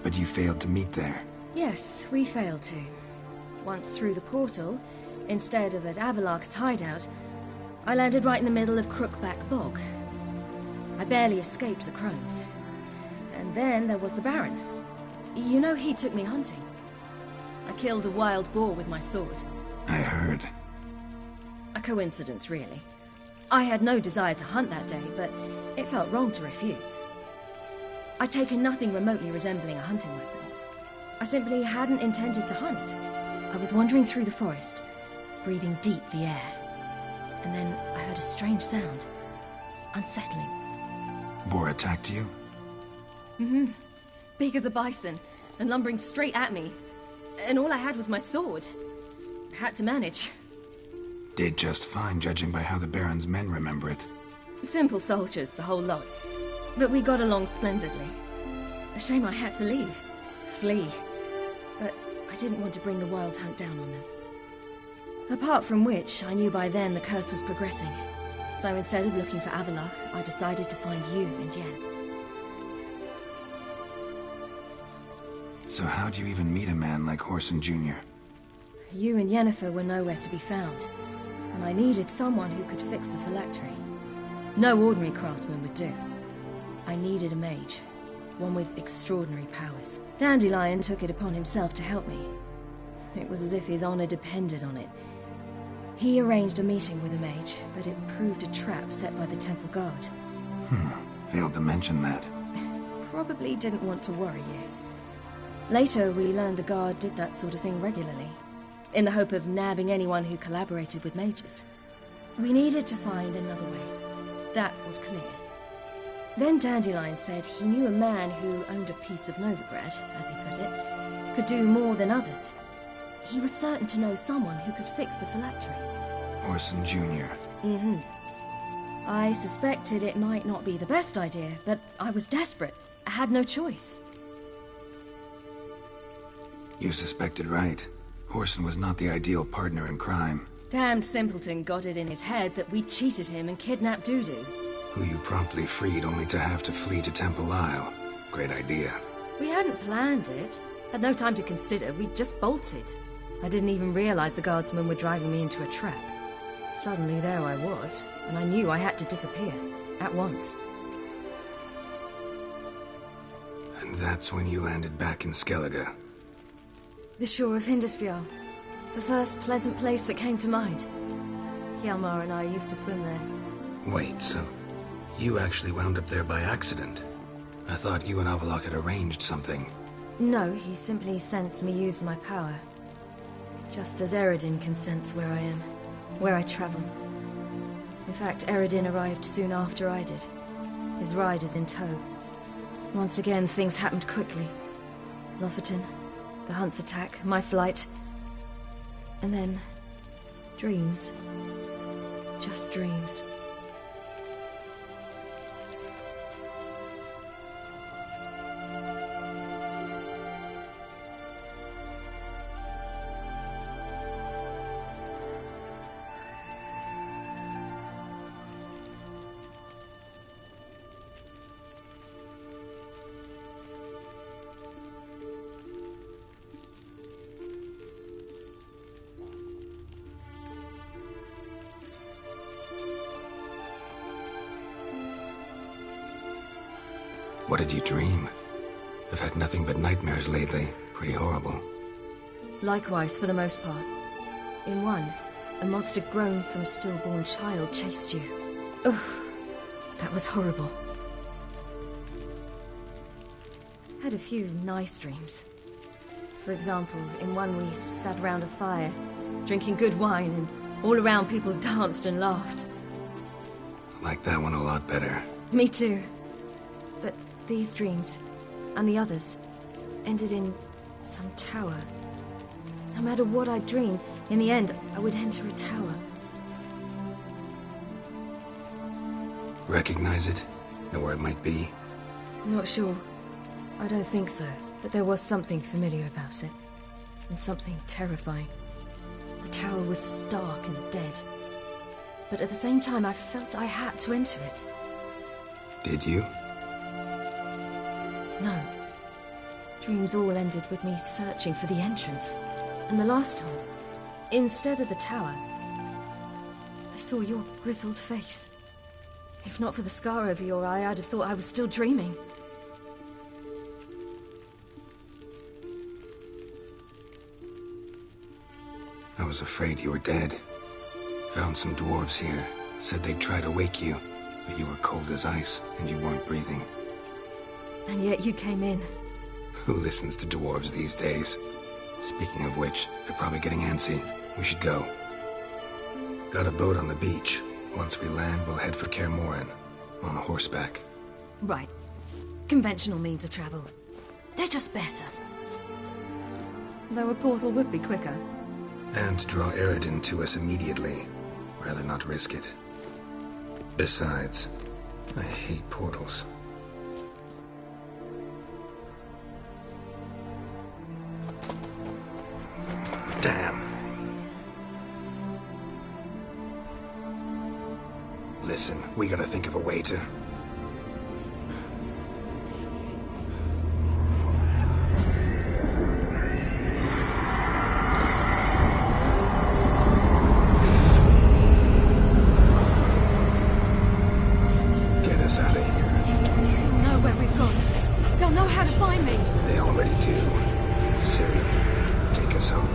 But said you failed to meet there. Yes, we failed to. Once through the portal, instead of at Avalok's hideout, I landed right in the middle of Crookback Bog. I barely escaped the crones. And then there was the Baron. You know, he took me hunting. I killed a wild boar with my sword. I heard. A coincidence, really. I had no desire to hunt that day, but it felt wrong to refuse. I'd taken nothing remotely resembling a hunting weapon. I simply hadn't intended to hunt. I was wandering through the forest, breathing deep the air. And then I heard a strange sound. Unsettling. Boar attacked you? Mm-hmm. Big as a bison, and lumbering straight at me. And all I had was my sword. Had to manage. Did just fine, judging by how the Baron's men remember it. Simple soldiers, the whole lot. But we got along splendidly. A shame I had to leave. Flee. But I didn't want to bring the Wild Hunt down on them. Apart from which, I knew by then the curse was progressing. So instead of looking for Avalok, I decided to find you and Yen. So how'd you even meet a man like Whoreson Jr.? You and Yennefer were nowhere to be found, and I needed someone who could fix the phylactery. No ordinary craftsman would do. I needed a mage, one with extraordinary powers. Dandelion took it upon himself to help me. It was as if his honor depended on it. He arranged a meeting with a mage, but it proved a trap set by the Temple Guard. Failed to mention that. Probably didn't want to worry you. Later, we learned the Guard did that sort of thing regularly, in the hope of nabbing anyone who collaborated with mages. We needed to find another way. That was clear. Then Dandelion said he knew a man who owned a piece of Novigrad, as he put it, could do more than others. He was certain to know someone who could fix the phylactery. Whoreson Jr. Mm-hmm. I suspected it might not be the best idea, but I was desperate. I had no choice. You suspected right. Whoreson was not the ideal partner in crime. Damned simpleton got it in his head that we cheated him and kidnapped Dudu. Who you promptly freed only to have to flee to Temple Isle. Great idea. We hadn't planned it. Had no time to consider. We just bolted. I didn't even realize the guardsmen were driving me into a trap. Suddenly there I was, and I knew I had to disappear. At once. And that's when you landed back in Skellige. The shore of Hindisfjall. The first pleasant place that came to mind. Hjalmar and I used to swim there. Wait, so you actually wound up there by accident? I thought you and Avalok had arranged something. No, he simply sensed me use my power. Just as Eredin can sense where I am, where I travel. In fact, Eredin arrived soon after I did. His riders in tow. Once again, things happened quickly. Lofoten, the Hunt's attack, my flight. And then, dreams. Just dreams. What did you dream? I've had nothing but nightmares lately. Pretty horrible. Likewise, for the most part. In one, a monster grown from a stillborn child chased you. Ugh, that was horrible. Had a few nice dreams. For example, in one we sat around a fire, drinking good wine, and all around people danced and laughed. Like that one a lot better. Me too. But these dreams, and the others, ended in some tower. No matter what I dreamed, in the end, I would enter a tower. Recognize it? Know where it might be? Not sure. I don't think so. But there was something familiar about it. And something terrifying. The tower was stark and dead. But at the same time, I felt I had to enter it. Did you? No. Dreams all ended with me searching for the entrance. And the last time, instead of the tower, I saw your grizzled face. If not for the scar over your eye, I'd have thought I was still dreaming. I was afraid you were dead. Found some dwarves here. Said they'd try to wake you, but you were cold as ice and you weren't breathing. And yet you came in. Who listens to dwarves these days? Speaking of which, they're probably getting antsy. We should go. Got a boat on the beach. Once we land, we'll head for Kaer Morhen. On horseback. Right. Conventional means of travel. They're just better. Though a portal would be quicker. And draw Eredin to us immediately. Rather not risk it. Besides, I hate portals. Damn. Listen, we gotta think of a way to... Get us out of here. They'll know where we've gone. They'll know how to find me. They already do. Ciri, take us home.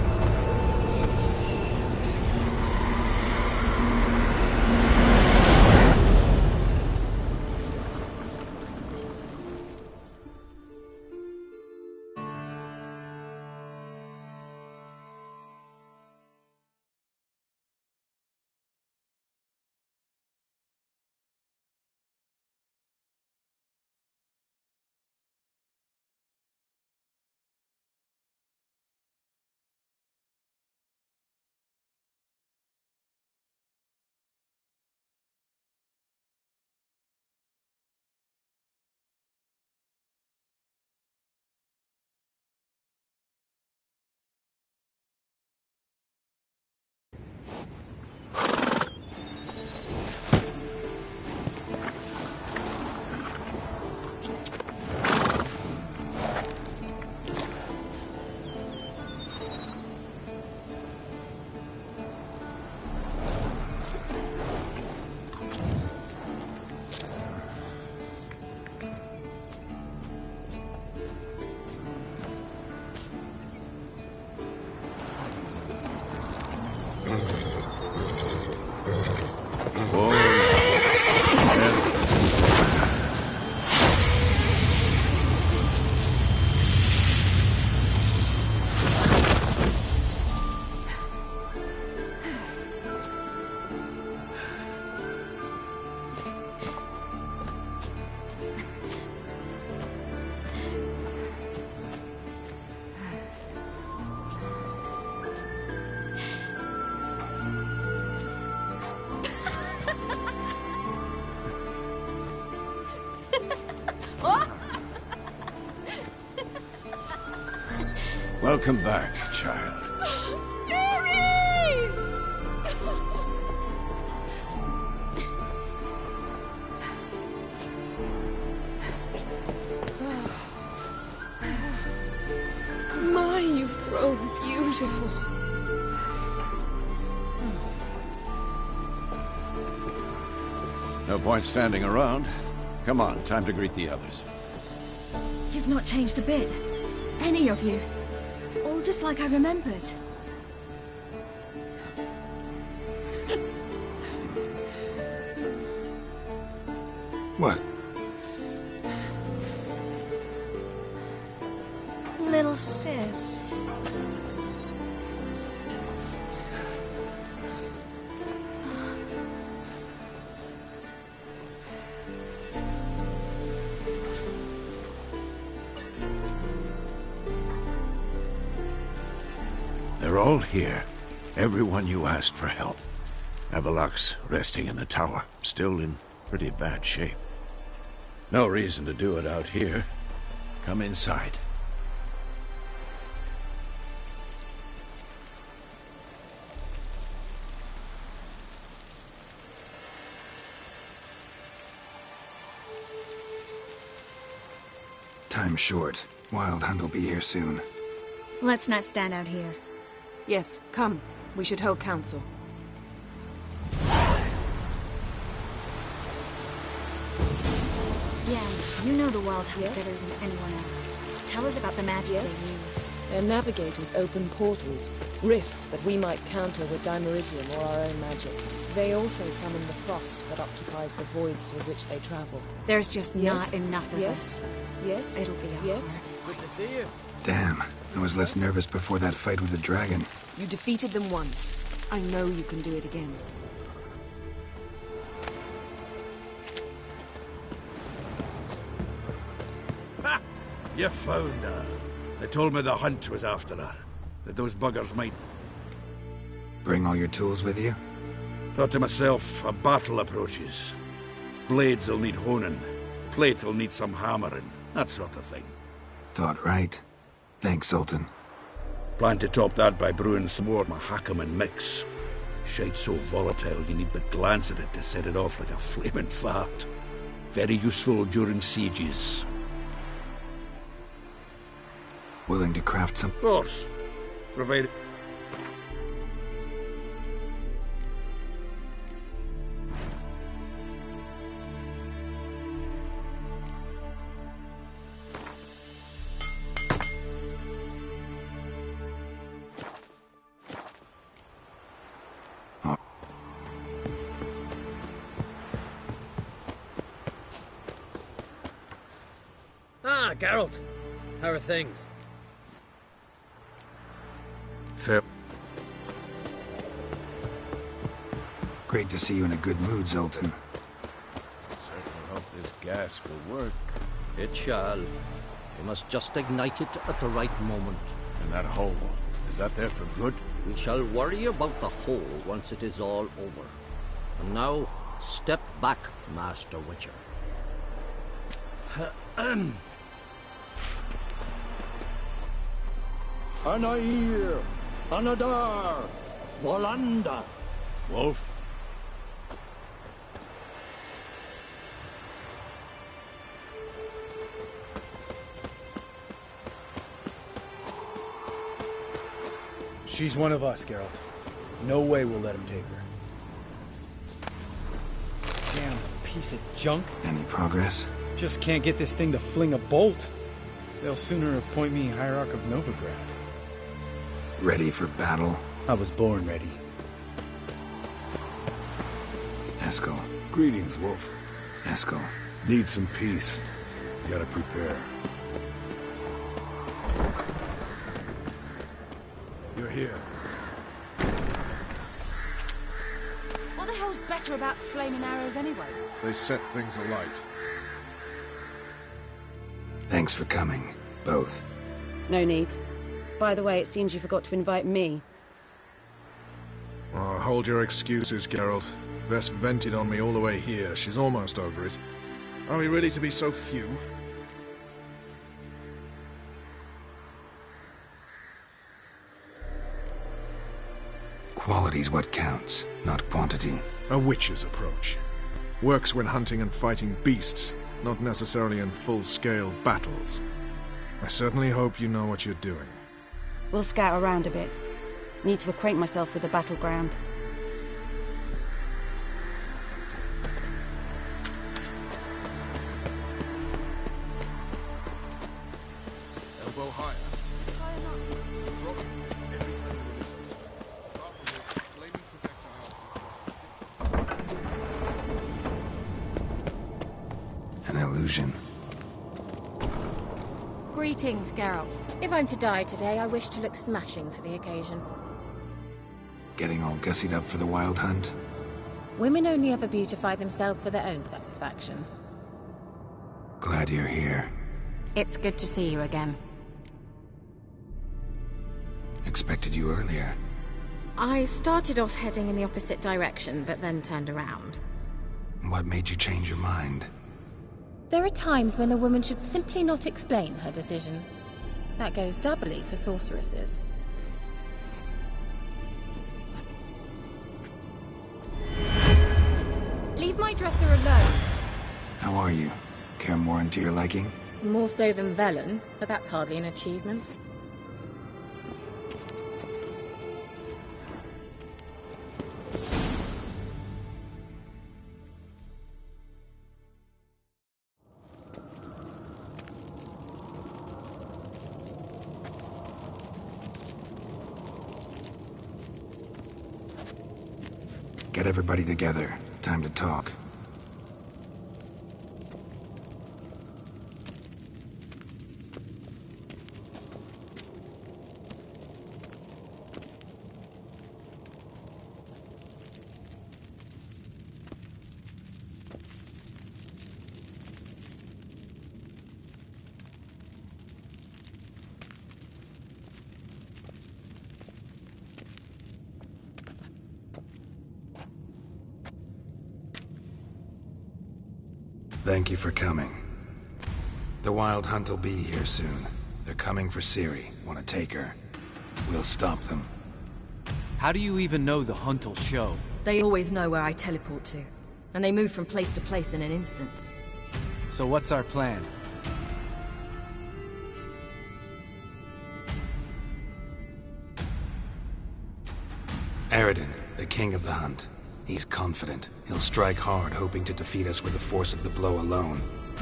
Welcome back, child. Ciri! My, you've grown beautiful. No point standing around. Come on, time to greet the others. You've not changed a bit. Any of you. All just like I remembered. What? Little sis. They're all here. Everyone you asked for help. Avallac'h's resting in the tower, still in pretty bad shape. No reason to do it out here. Come inside. Time's short. Wild Hunt will be here soon. Let's not stand out here. Yes, come. We should hold council. Yeah, you know the Wild Hunt better than anyone else. Tell us about the magic they use. Their navigators open portals, rifts that we might counter with Dimeridium or our own magic. They also summon the frost that occupies the voids through which they travel. There's just not enough of us. Yes. It'll be a hard Good to see you. Damn, I was less nervous before that fight with the dragon. You defeated them once. I know you can do it again. Ha! You found her. They told me the hunt was after her. That those buggers might... Bring all your tools with you? Thought to myself, a battle approaches. Blades will need honing. Plate will need some hammering. That sort of thing. Thought right. Thanks, Sultan. Plan to top that by brewing some more Mahakaman mix. Shite so volatile you need but glance at it to set it off like a flaming fart. Very useful during sieges. Willing to craft some... Of course. Provided... Ah, Geralt. How are things? Fair. Great to see you in a good mood, Zoltan. Certainly hope this gas will work. It shall. We must just ignite it at the right moment. And that hole, is that there for good? We shall worry about the hole once it is all over. And now, step back, Master Witcher. Anair, Anadar, Volanda. Wolf? She's one of us, Geralt. No way we'll let him take her. Damn piece of junk. Any progress? Just can't get this thing to fling a bolt. They'll sooner appoint me Hierarch of Novigrad. Ready for battle? I was born ready. Eskel. Greetings, Wolf. Eskel. Need some peace. Gotta prepare. You're here. What the hell's better about flaming arrows anyway? They set things alight. Thanks for coming, both. No need. By the way, it seems you forgot to invite me. Oh, hold your excuses, Geralt. Vess vented on me all the way here. She's almost over it. Are we ready to be so few? Quality's what counts, not quantity. A witch's approach. Works when hunting and fighting beasts, not necessarily in full-scale battles. I certainly hope you know what you're doing. We'll scout around a bit. Need to acquaint myself with the battleground. Elbow higher. It's high enough. Drop every time you release the sword. Start with flaming projectiles. An illusion. Greetings, Geralt. If I'm to die today, I wish to look smashing for the occasion. Getting all gussied up for the Wild Hunt? Women only ever beautify themselves for their own satisfaction. Glad you're here. It's good to see you again. Expected you earlier. I started off heading in the opposite direction, but then turned around. What made you change your mind? There are times when a woman should simply not explain her decision. That goes doubly for sorceresses. Leave my dresser alone. How are you? Kaer Morhen to your liking? More so than Velen, but that's hardly an achievement. Get everybody together. Time to talk. Thank you for coming. The Wild Hunt will be here soon. They're coming for Ciri. Want to take her? We'll stop them. How do you even know the Hunt will show? They always know where I teleport to, and they move from place to place in an instant. So what's our plan? Eredin, the king of the Hunt. He's confident. He'll strike hard, hoping to defeat us with the force of the blow alone.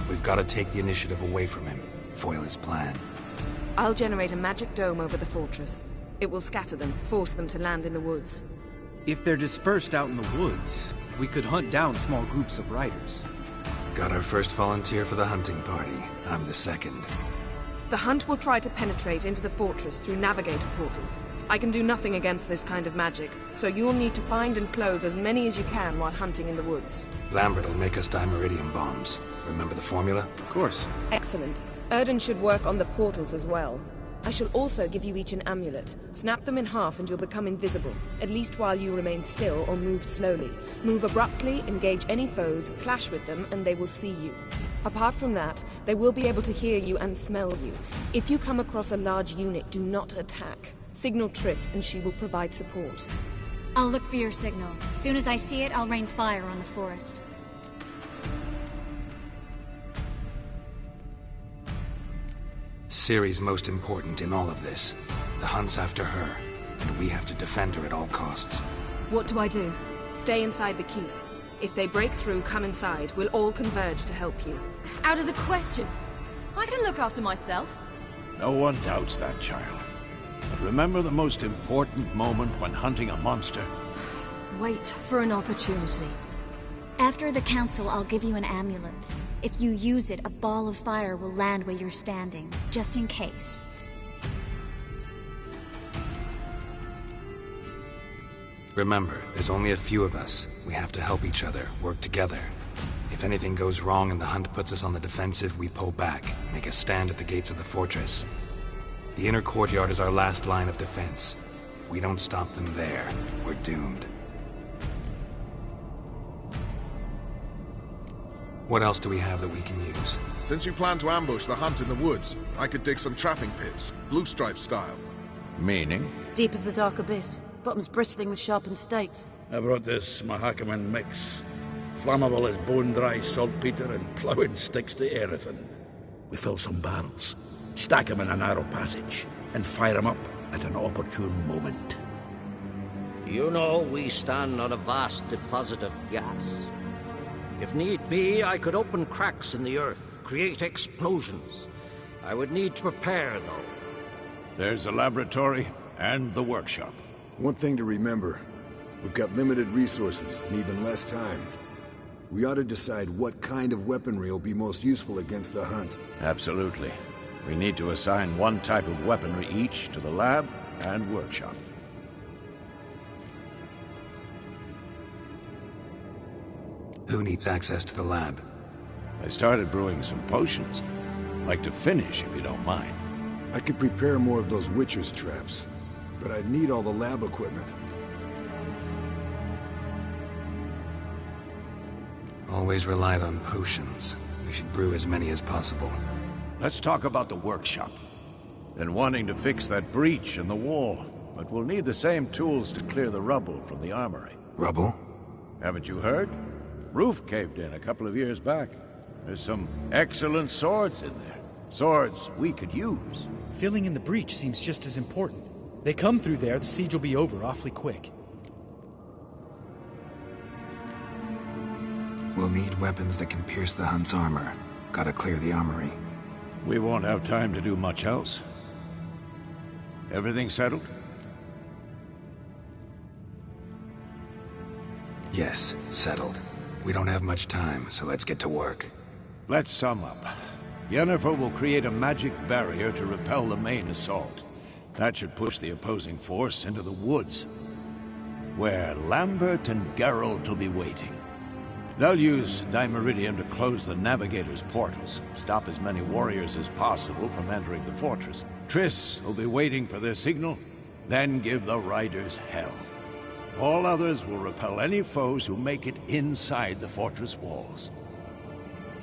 We've got to take the initiative away from him, foil his plan. I'll generate a magic dome over the fortress. It will scatter them, force them to land in the woods. If they're dispersed out in the woods, we could hunt down small groups of riders. Got our first volunteer for the hunting party. I'm the second. The Hunt will try to penetrate into the fortress through navigator portals. I can do nothing against this kind of magic, so you'll need to find and close as many as you can while hunting in the woods. Lambert will make us dimeridium bombs. Remember the formula? Of course. Excellent. Erden should work on the portals as well. I shall also give you each an amulet. Snap them in half and you'll become invisible, at least while you remain still or move slowly. Move abruptly, engage any foes, clash with them, and they will see you. Apart from that, they will be able to hear you and smell you. If you come across a large unit, do not attack. Signal Triss and she will provide support. I'll look for your signal. As soon as I see it, I'll rain fire on the forest. Ciri's most important in all of this. The Hunt's after her, and we have to defend her at all costs. What do I do? Stay inside the keep. If they break through, come inside. We'll all converge to help you. Out of the question. I can look after myself. No one doubts that, child. But remember the most important moment when hunting a monster? Wait for an opportunity. After the council, I'll give you an amulet. If you use it, a ball of fire will land where you're standing, just in case. Remember, there's only a few of us. We have to help each other, work together. If anything goes wrong and the Hunt puts us on the defensive, we pull back, make a stand at the gates of the fortress. The inner courtyard is our last line of defense. If we don't stop them there, we're doomed. What else do we have that we can use? Since you plan to ambush the Hunt in the woods, I could dig some trapping pits, Blue Stripe style. Meaning? Deep as the dark abyss, bottoms bristling with sharpened stakes. I brought this Mahakaman mix. Flammable as bone-dry saltpeter and ploughing sticks to everything. We fill some barrels, stack them in a narrow passage, and fire them up at an opportune moment. You know, we stand on a vast deposit of gas. If need be, I could open cracks in the earth, create explosions. I would need to prepare, though. There's a laboratory and the workshop. One thing to remember, we've got limited resources and even less time. We ought to decide what kind of weaponry will be most useful against the Hunt. Absolutely. We need to assign one type of weaponry each to the lab and workshop. Who needs access to the lab? I started brewing some potions. Like to finish, if you don't mind. I could prepare more of those Witcher's traps, but I'd need all the lab equipment. Always relied on potions. We should brew as many as possible. Let's talk about the workshop. Been wanting to fix that breach in the wall, but we'll need the same tools to clear the rubble from the armory. Rubble? Haven't you heard? Roof caved in a couple of years back. There's some excellent swords in there. Swords we could use. Filling in the breach seems just as important. They come through there, the siege will be over awfully quick. We'll need weapons that can pierce the Hunt's armor. Gotta clear the armory. We won't have time to do much else. Everything settled? Yes, settled. We don't have much time, so let's get to work. Let's sum up. Yennefer will create a magic barrier to repel the main assault. That should push the opposing force into the woods, where Lambert and Geralt will be waiting. They'll use Dimeridium to close the Navigator's portals, stop as many warriors as possible from entering the fortress. Triss will be waiting for their signal, then give the Riders hell. All others will repel any foes who make it inside the fortress walls.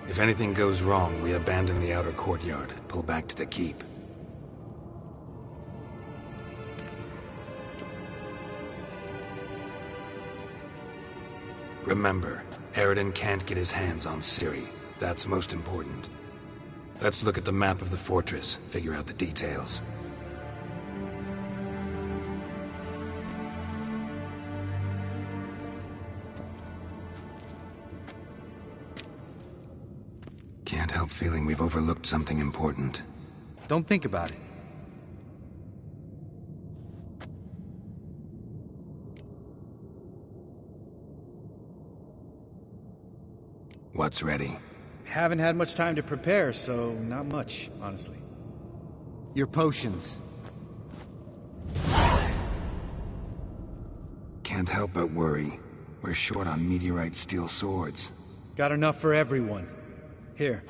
If anything goes wrong, we abandon the outer courtyard and pull back to the keep. Remember, Eredin can't get his hands on Ciri. That's most important. Let's look at the map of the fortress, figure out the details. Can't help feeling we've overlooked something important. Don't think about it. What's ready? Haven't had much time to prepare, so not much, honestly. Your potions. Can't help but worry. We're short on meteorite steel swords. Got enough for everyone. Here,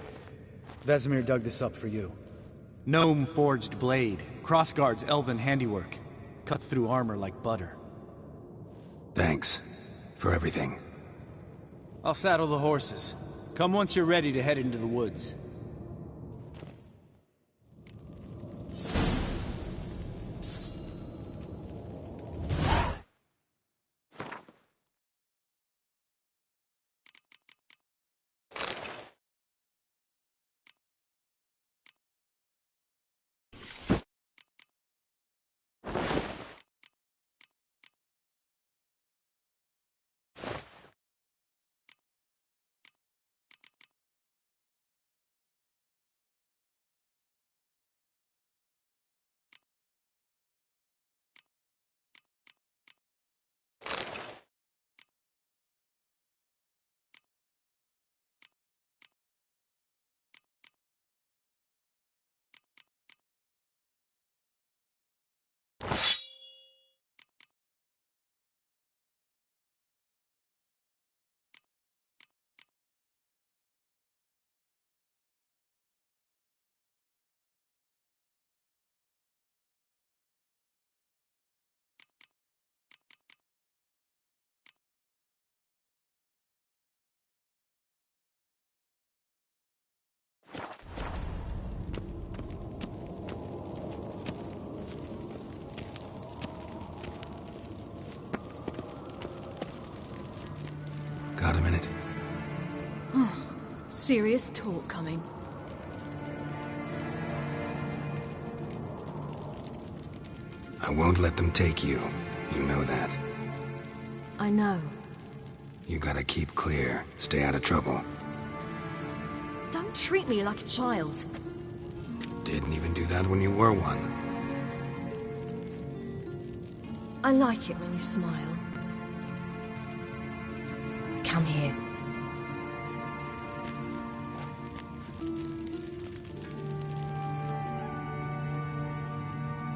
Vesemir dug this up for you. Gnome-forged blade. Crossguard's elven handiwork. Cuts through armor like butter. Thanks. For everything. I'll saddle the horses. Come once you're ready to head into the woods. Got a minute? Serious talk coming. I won't let them take you. You know that. I know. You gotta keep clear. Stay out of trouble. Don't treat me like a child. Didn't even do that when you were one. I like it when you smile. Come here.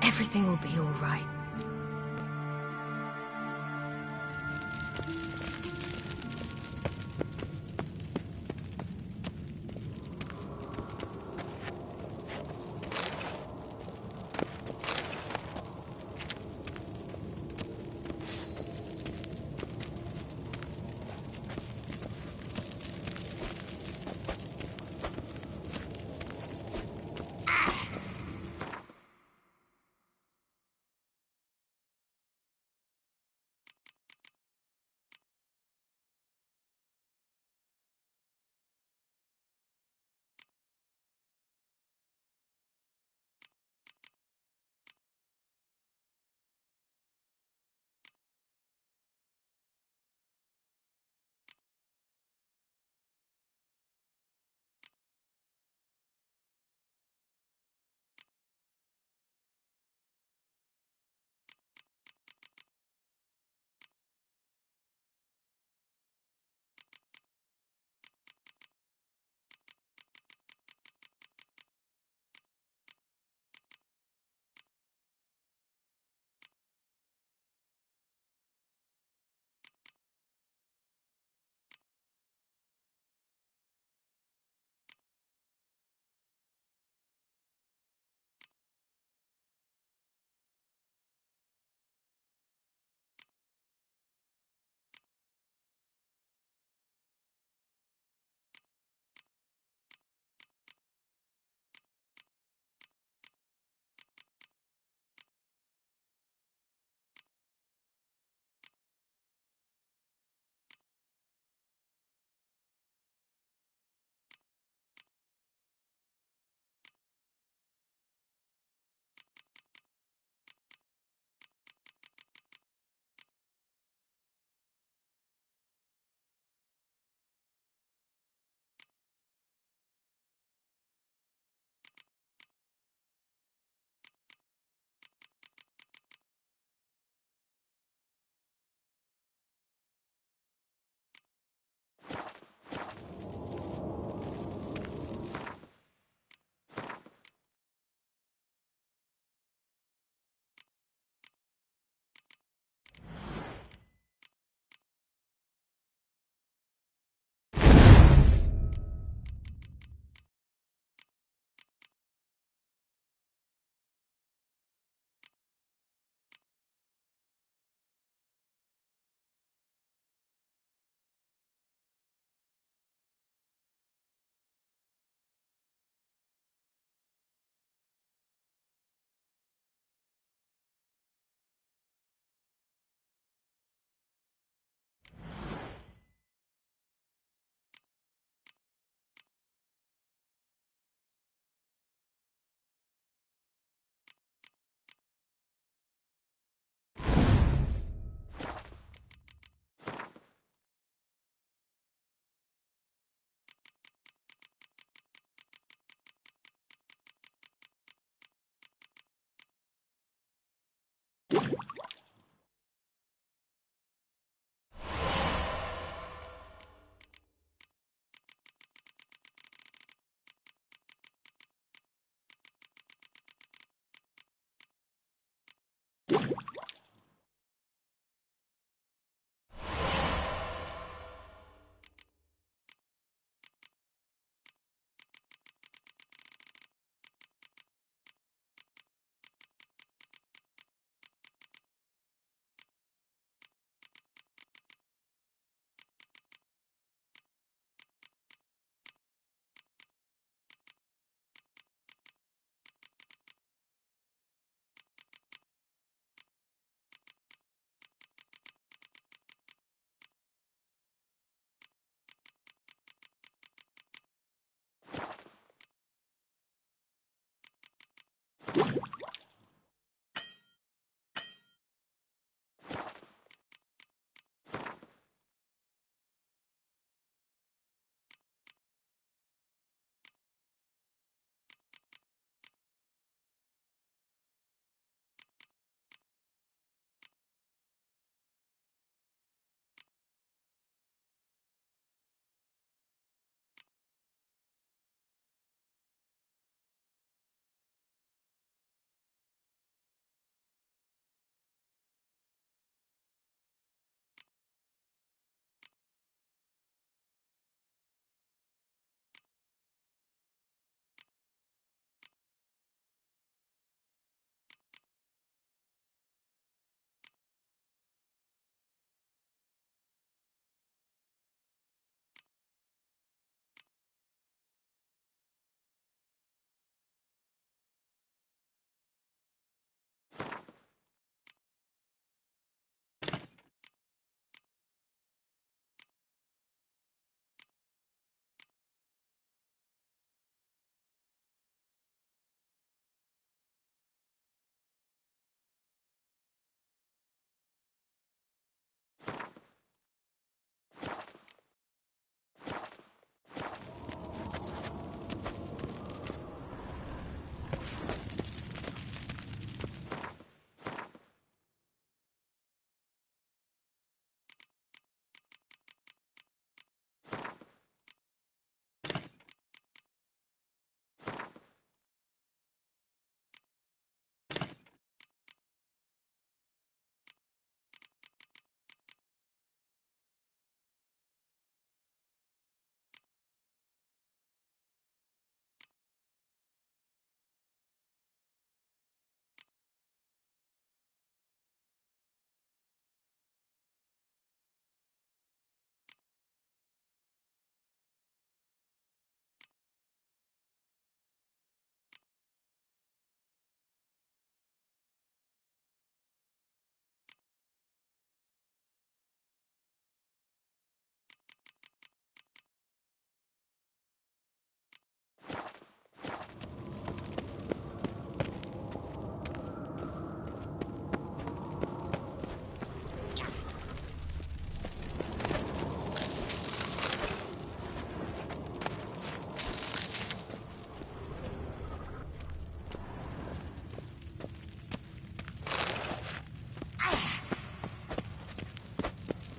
Everything will be all right.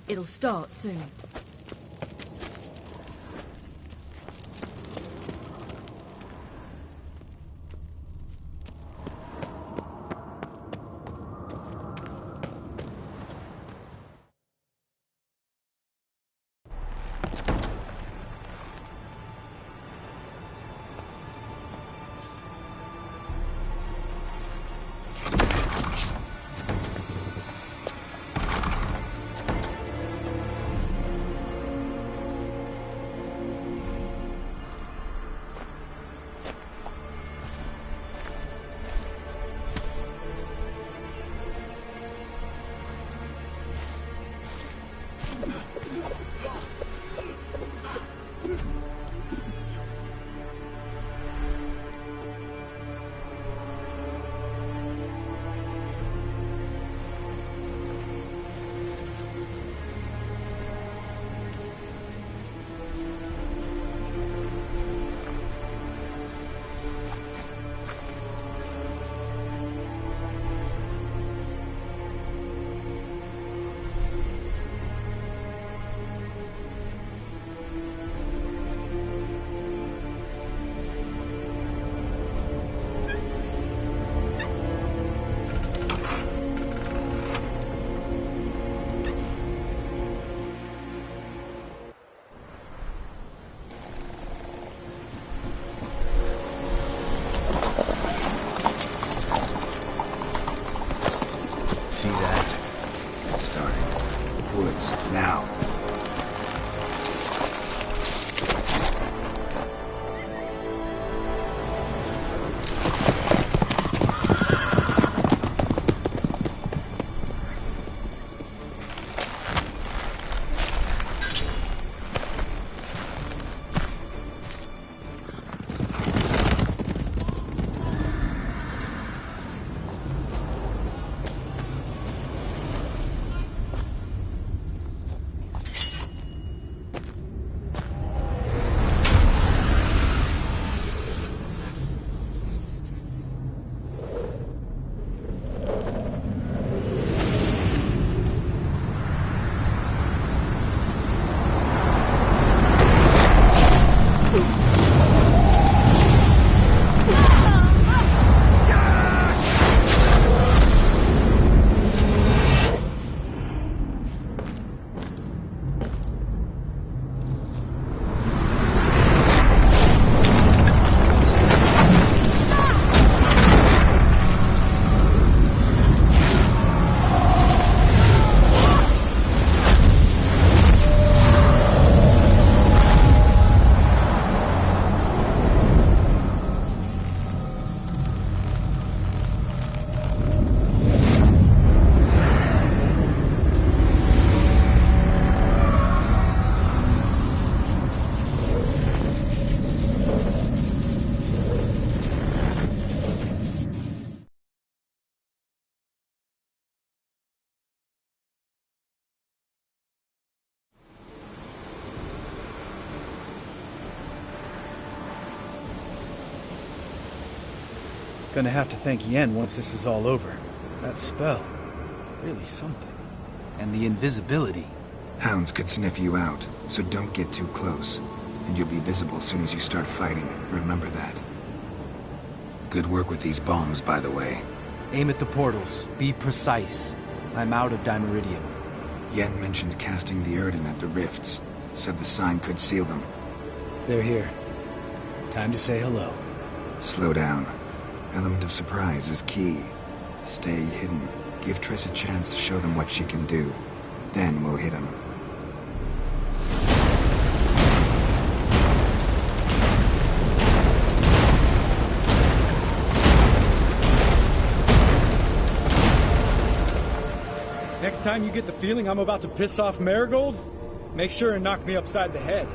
It'll start soon. See that? It started. Woods, now. Gonna have to thank Yen once this is all over. That spell, really something. And the invisibility. Hounds could sniff you out, so don't get too close. And you'll be visible as soon as you start fighting. Remember that. Good work with these bombs, by the way. Aim at the portals. Be precise. I'm out of Dimeridium. Yen mentioned casting the Erdin at the rifts. Said the sign could seal them. They're here. Time to say hello. Slow down. Element of surprise is key. Stay hidden. Give Triss a chance to show them what she can do. Then we'll hit them. Next time you get the feeling I'm about to piss off Marigold, make sure and knock me upside the head.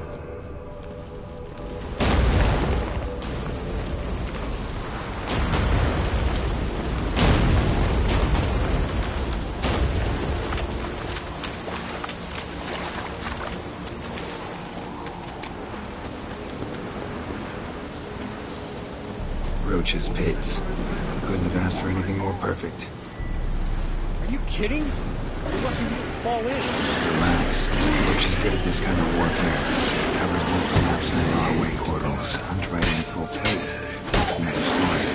Roach's pits. Couldn't have asked for anything more perfect. Are you kidding? You're lucky we didn't fall in. Relax. Roach is good at this kind of warfare. Towers won't collapse in our way portals. Hunt right in full plate. That's another story.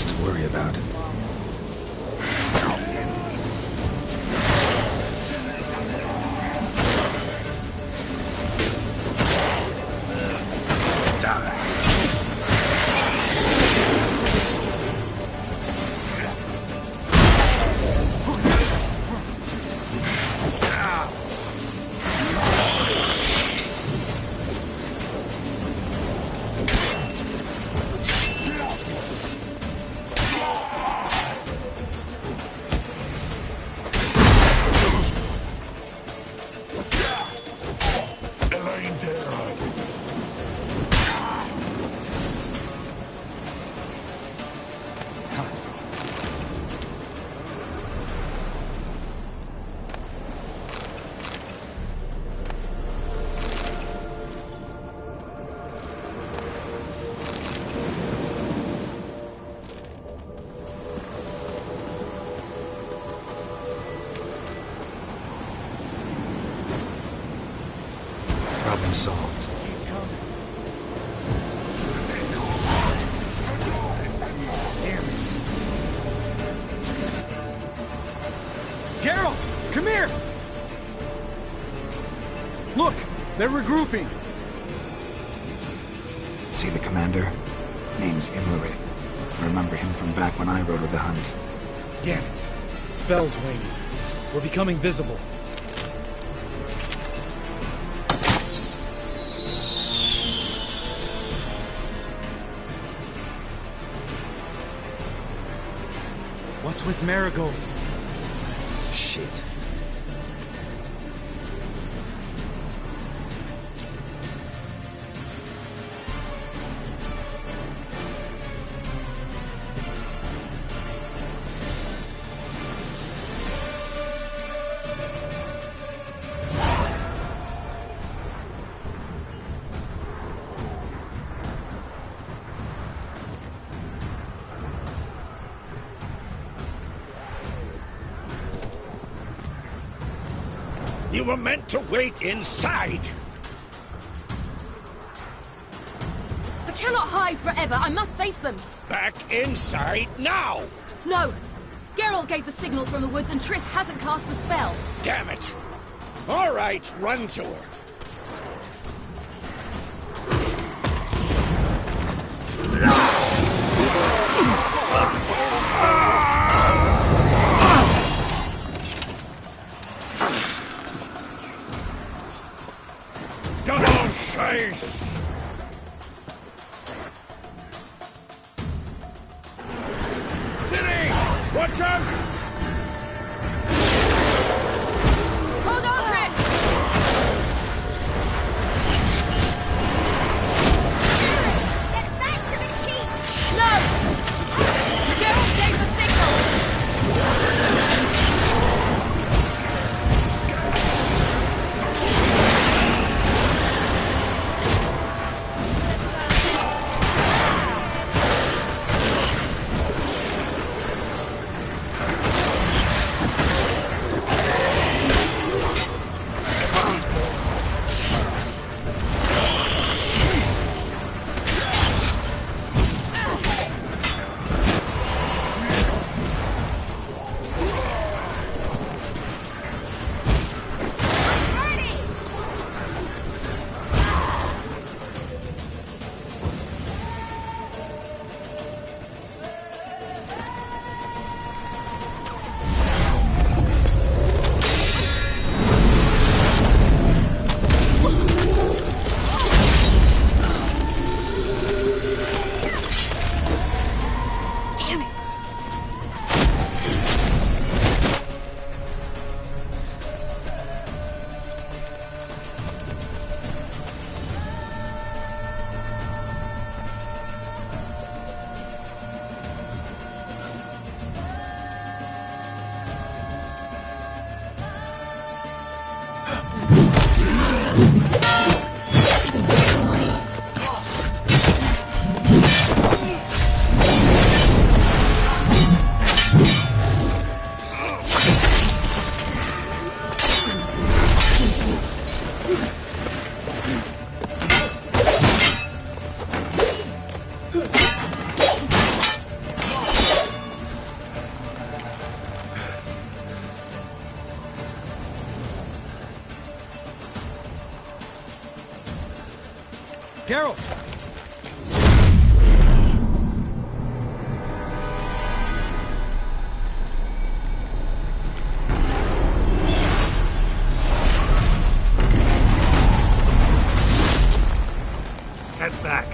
To worry about. Problem solved. Damn it. Geralt! Come here! Look! They're regrouping! See the commander? Name's Imlerith. I remember him from back when I rode with the Hunt. Damn it. Spell's waning. We're becoming visible. What's with Marigold? Shit. You were meant to wait inside! I cannot hide forever. I must face them. Back inside now! No! Geralt gave the signal from the woods and Triss hasn't cast the spell. Damn it! All right, run to her. Double chase! City! Watch out! Hold on, Triss! Get back to the keep! No! Geralt gave the signal! Geralt! Head back.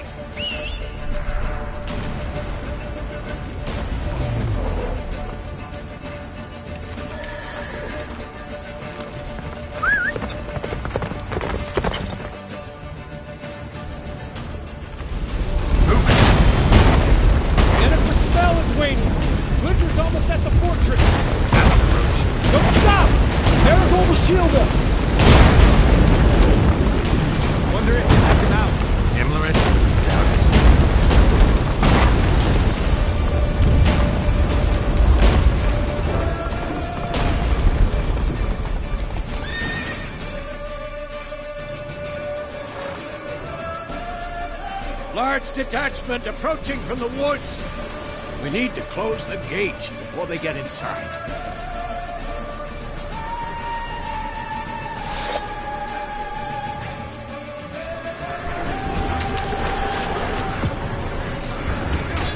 Shield us! Wonder if you took him out. Himmler it? Doubt it. Large detachment approaching from the woods. We need to close the gate before they get inside.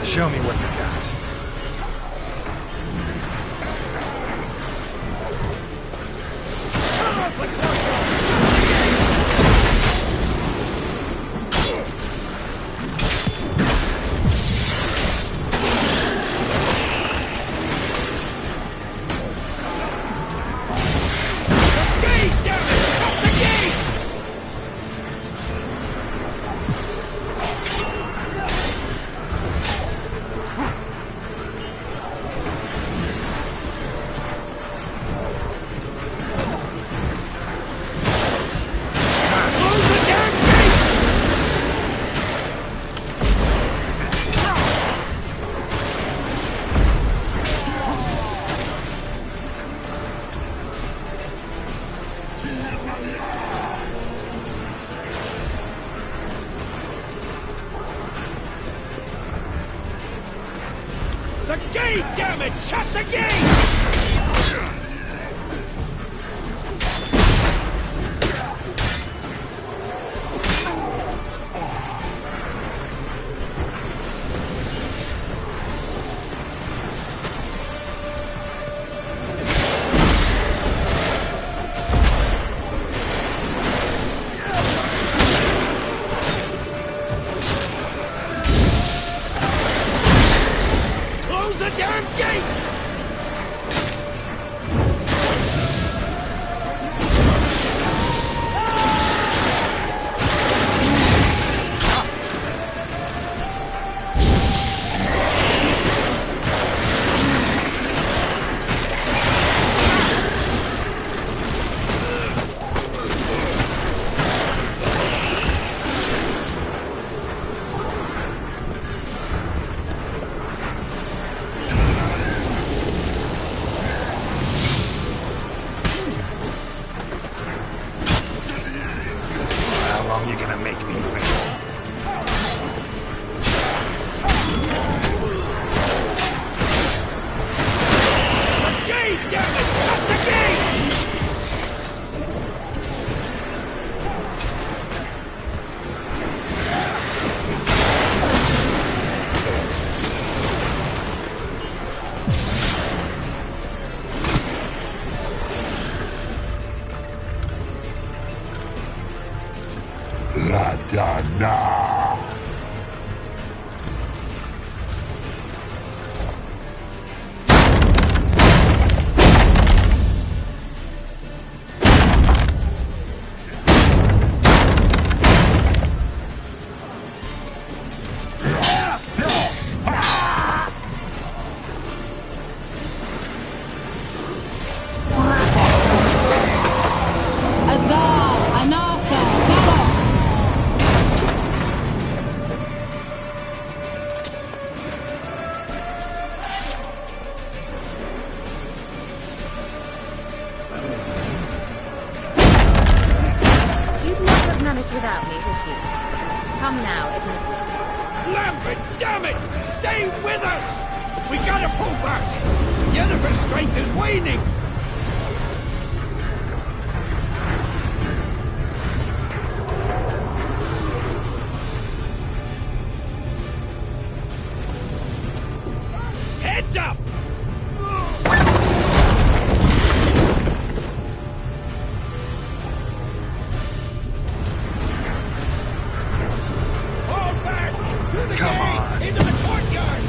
Show me what you got. The gate, damn it! Shut the gate! Close the damn gate! How long you gonna make me wait? The gate, damn it! Shut the gate! La Dana! You'd not have managed without me, would you? Come now, admit it. Lambert, damn it! Stay with us! We gotta pull back! Yennefer's strength is waning! Heads up! Fall back! Through the gate! Into the courtyard!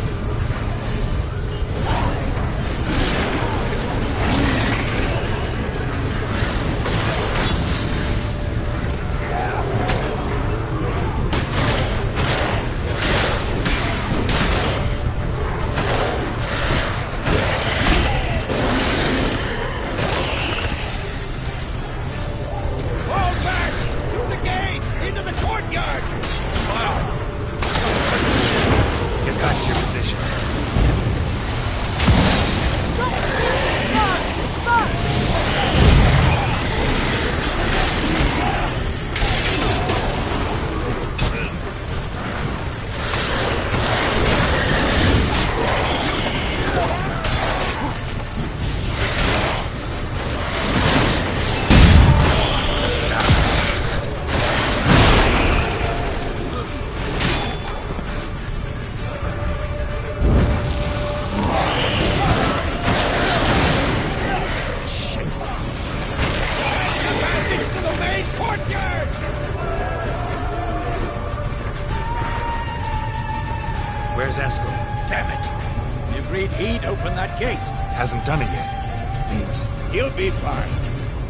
Where's Eskel? Damn it! We agreed he'd open that gate. Hasn't done it yet. Means he'll be fine.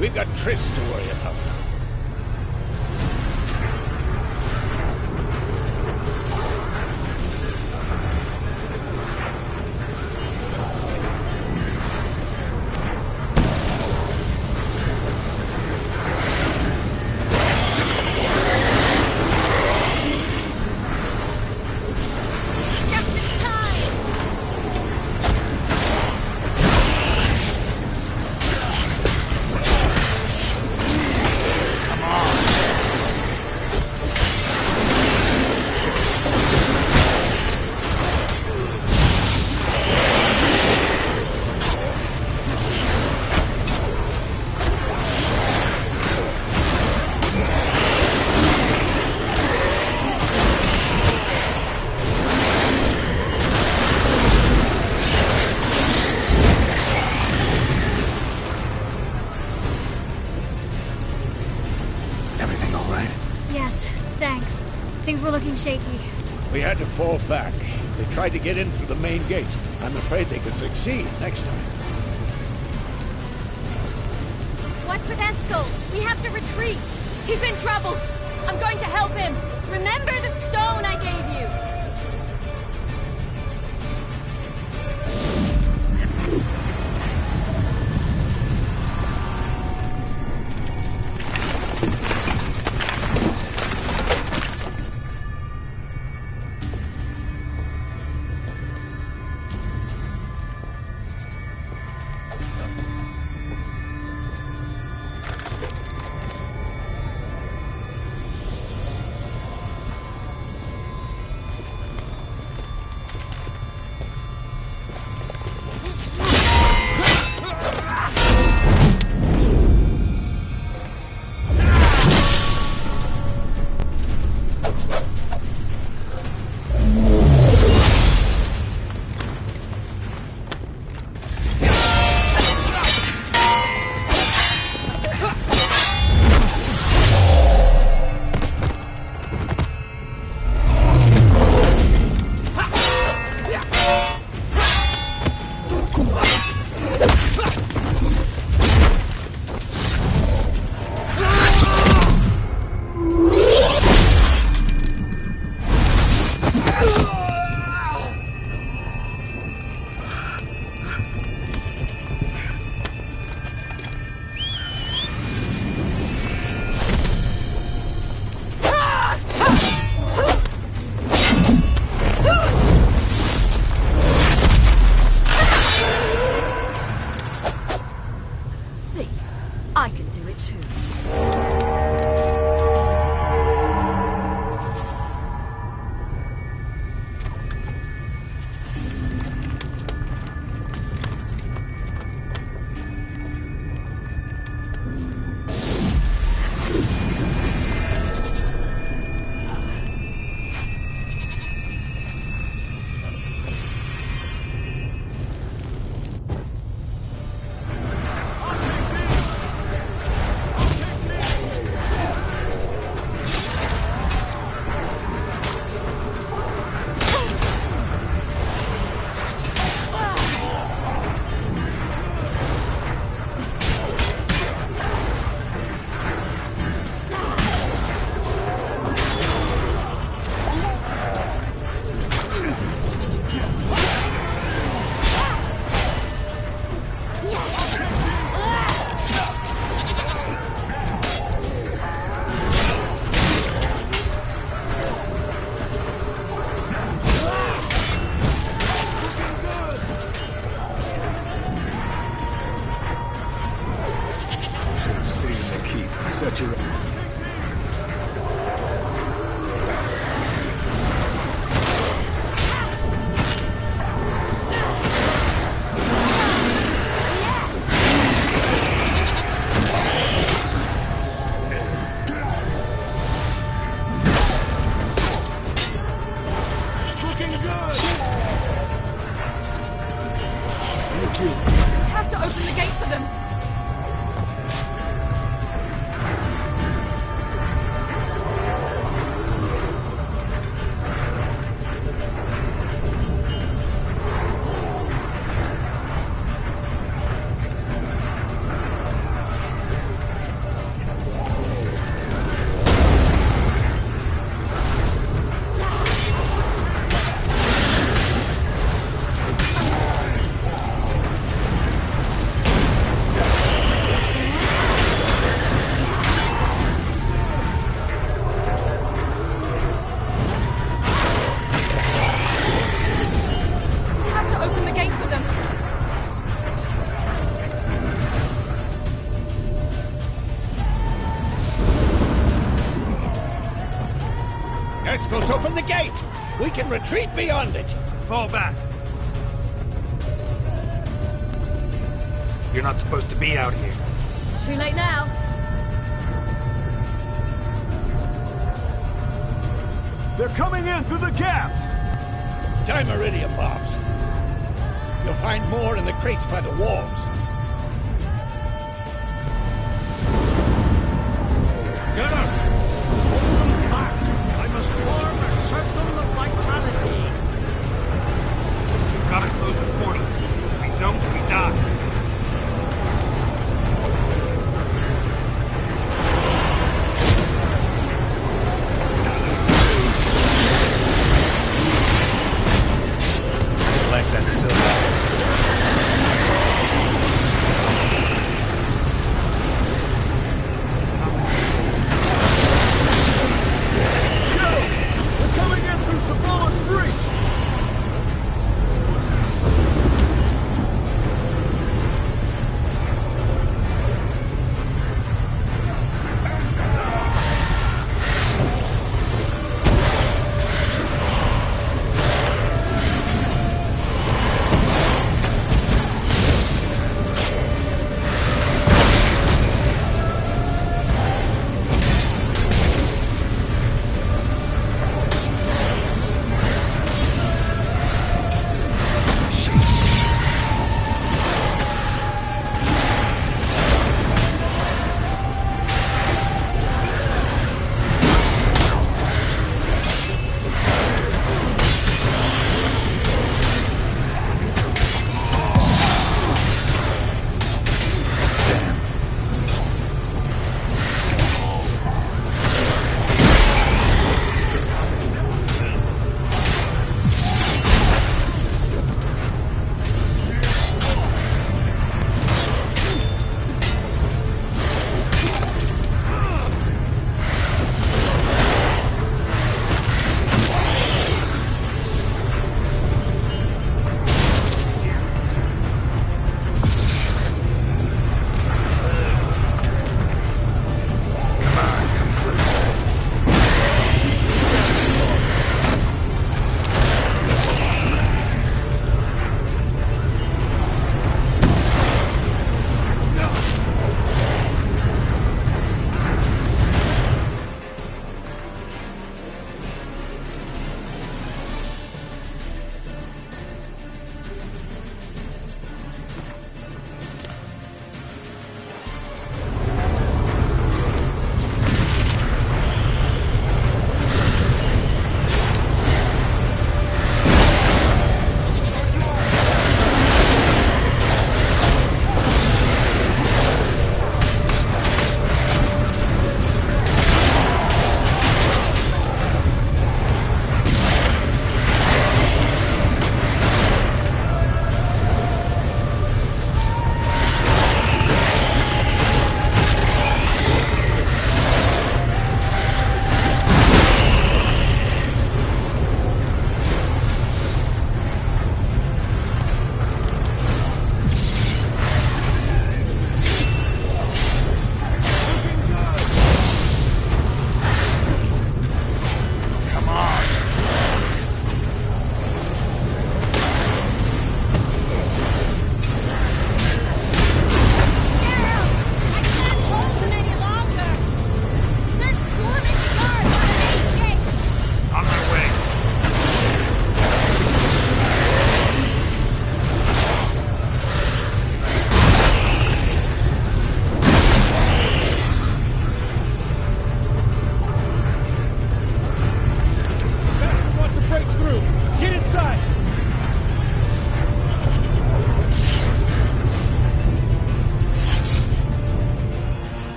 We've got Triss to worry about now. Things were looking shaky. We had to fall back. They tried to get in through the main gate. I'm afraid they could succeed next time. What's with Eskel? We have to retreat. He's in trouble. I'm going to help him. Remember the stone I gave you. your... Escos, open the gate! We can retreat beyond it! Fall back. You're not supposed to be out here. Too late now. They're coming in through the gaps! Dimeridium bombs. You'll find more in the crates by the walls. Get us! Hold them back! I must form a circle of vitality. Gotta close the portals. If we don't, we die. Like that silver. They're coming in through Sabala's breach!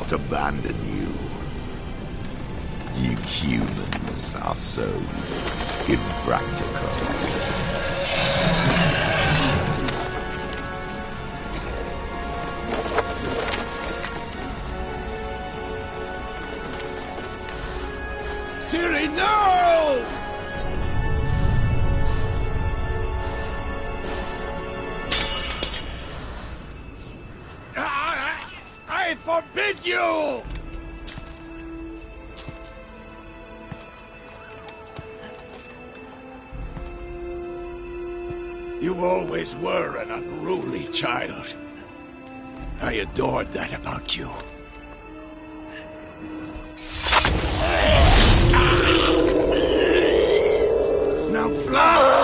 not abandon you. You humans are so impractical. Ciri, no! I forbid you! You always were an unruly child. I adored that about you. Now fly!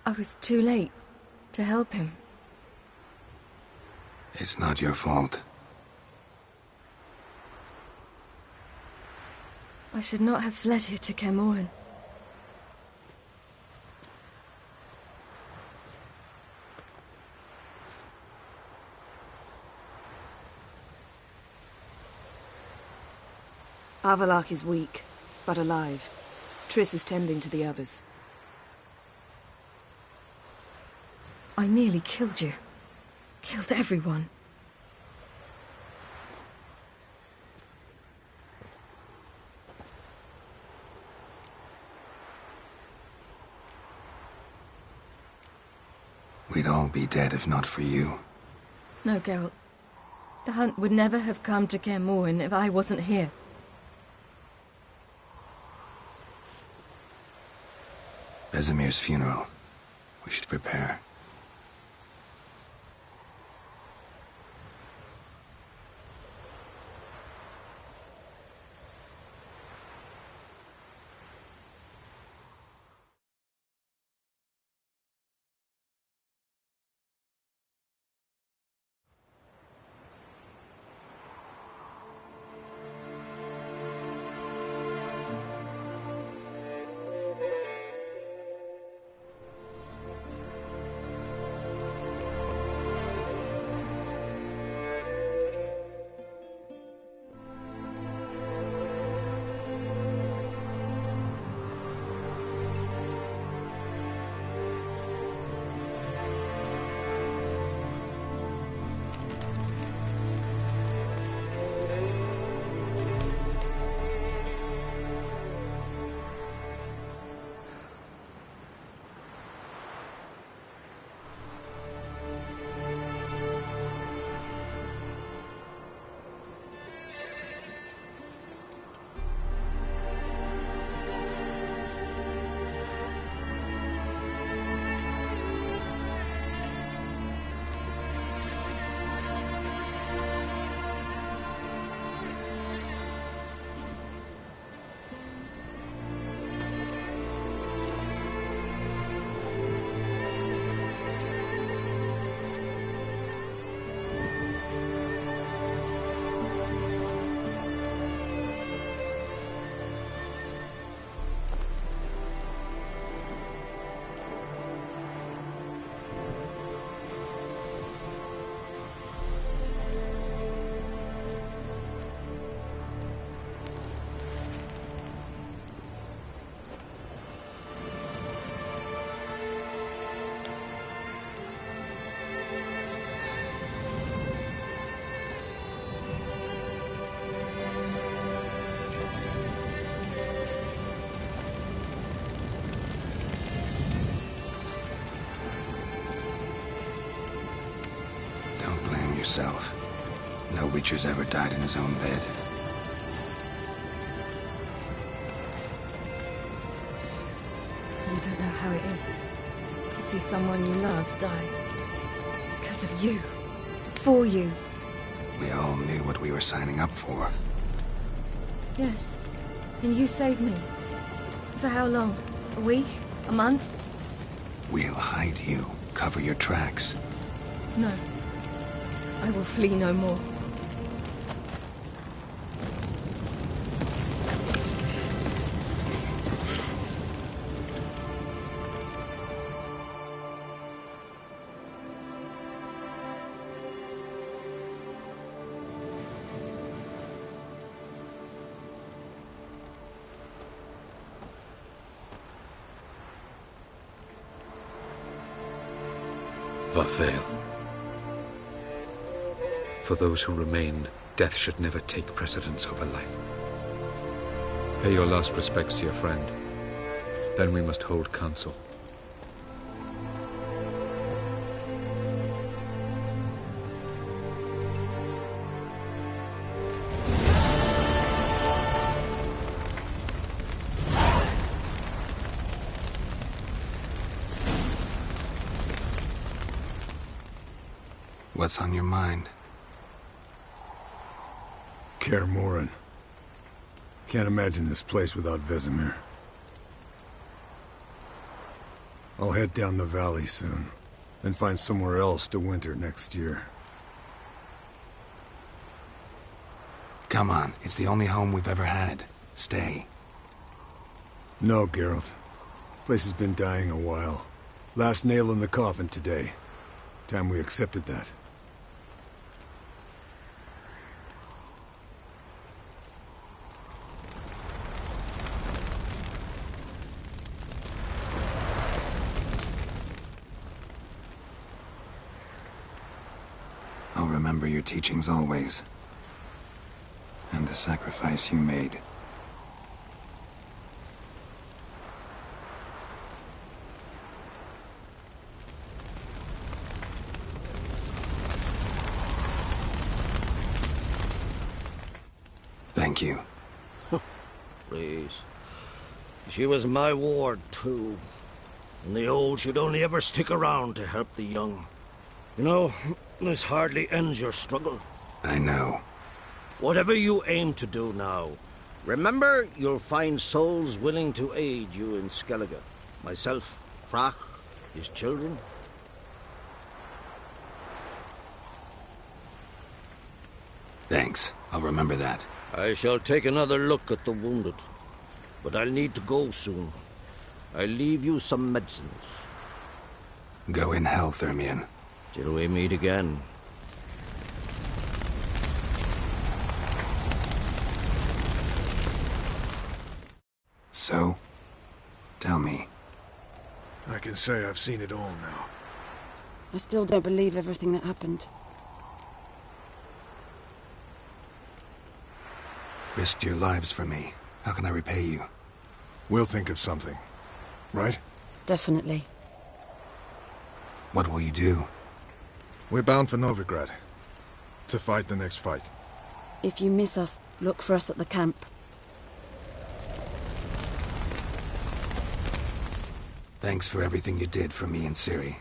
I was too late. To help him. It's not your fault. I should not have fled here to Kaer Morhen. Avallac'h is weak, but alive. Triss is tending to the others. I nearly killed you. Killed everyone. We'd all be dead if not for you. No, Geralt. The hunt would never have come to Kaer Morhen if I wasn't here. Vesemir's funeral. We should prepare. Yourself. No Witcher's ever died in his own bed. You don't know how it is to see someone you love die. Because of you. For you. We all knew what we were signing up for. Yes. And you saved me. For how long? A week? A month? We'll hide you. Cover your tracks. No. I will flee no more. Vafael. For those who remain, death should never take precedence over life. Pay your last respects to your friend. Then we must hold council. What's on your mind? Kaer Morhen. Can't imagine this place without Vesemir. I'll head down the valley soon. Then find somewhere else to winter next year. Come on, it's the only home we've ever had. Stay. No, Geralt. Place has been dying a while. Last nail in the coffin today. Time we accepted that. I'll remember your teachings always. And the sacrifice you made. Thank you. Please. She was my ward, too. And the old should only ever stick around to help the young. You know, this hardly ends your struggle. I know. Whatever you aim to do now, remember you'll find souls willing to aid you in Skellige. Myself, Crach, his children. Thanks. I'll remember that. I shall take another look at the wounded. But I'll need to go soon. I'll leave you some medicines. Go in health, Ermion. Till we meet again. So? Tell me. I can say I've seen it all now. I still don't believe everything that happened. Risked your lives for me. How can I repay you? We'll think of something. Right? Definitely. What will you do? We're bound for Novigrad. To fight the next fight. If you miss us, look for us at the camp. Thanks for everything you did for me and Ciri.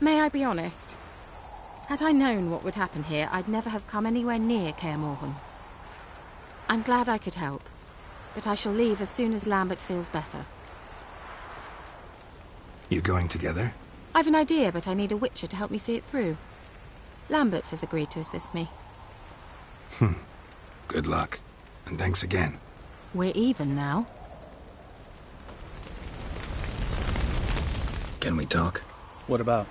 May I be honest? Had I known what would happen here, I'd never have come anywhere near Kaer Morhen. I'm glad I could help, but I shall leave as soon as Lambert feels better. You going together? I've an idea, but I need a Witcher to help me see it through. Lambert has agreed to assist me. Good luck. And thanks again. We're even now. Can we talk? What about?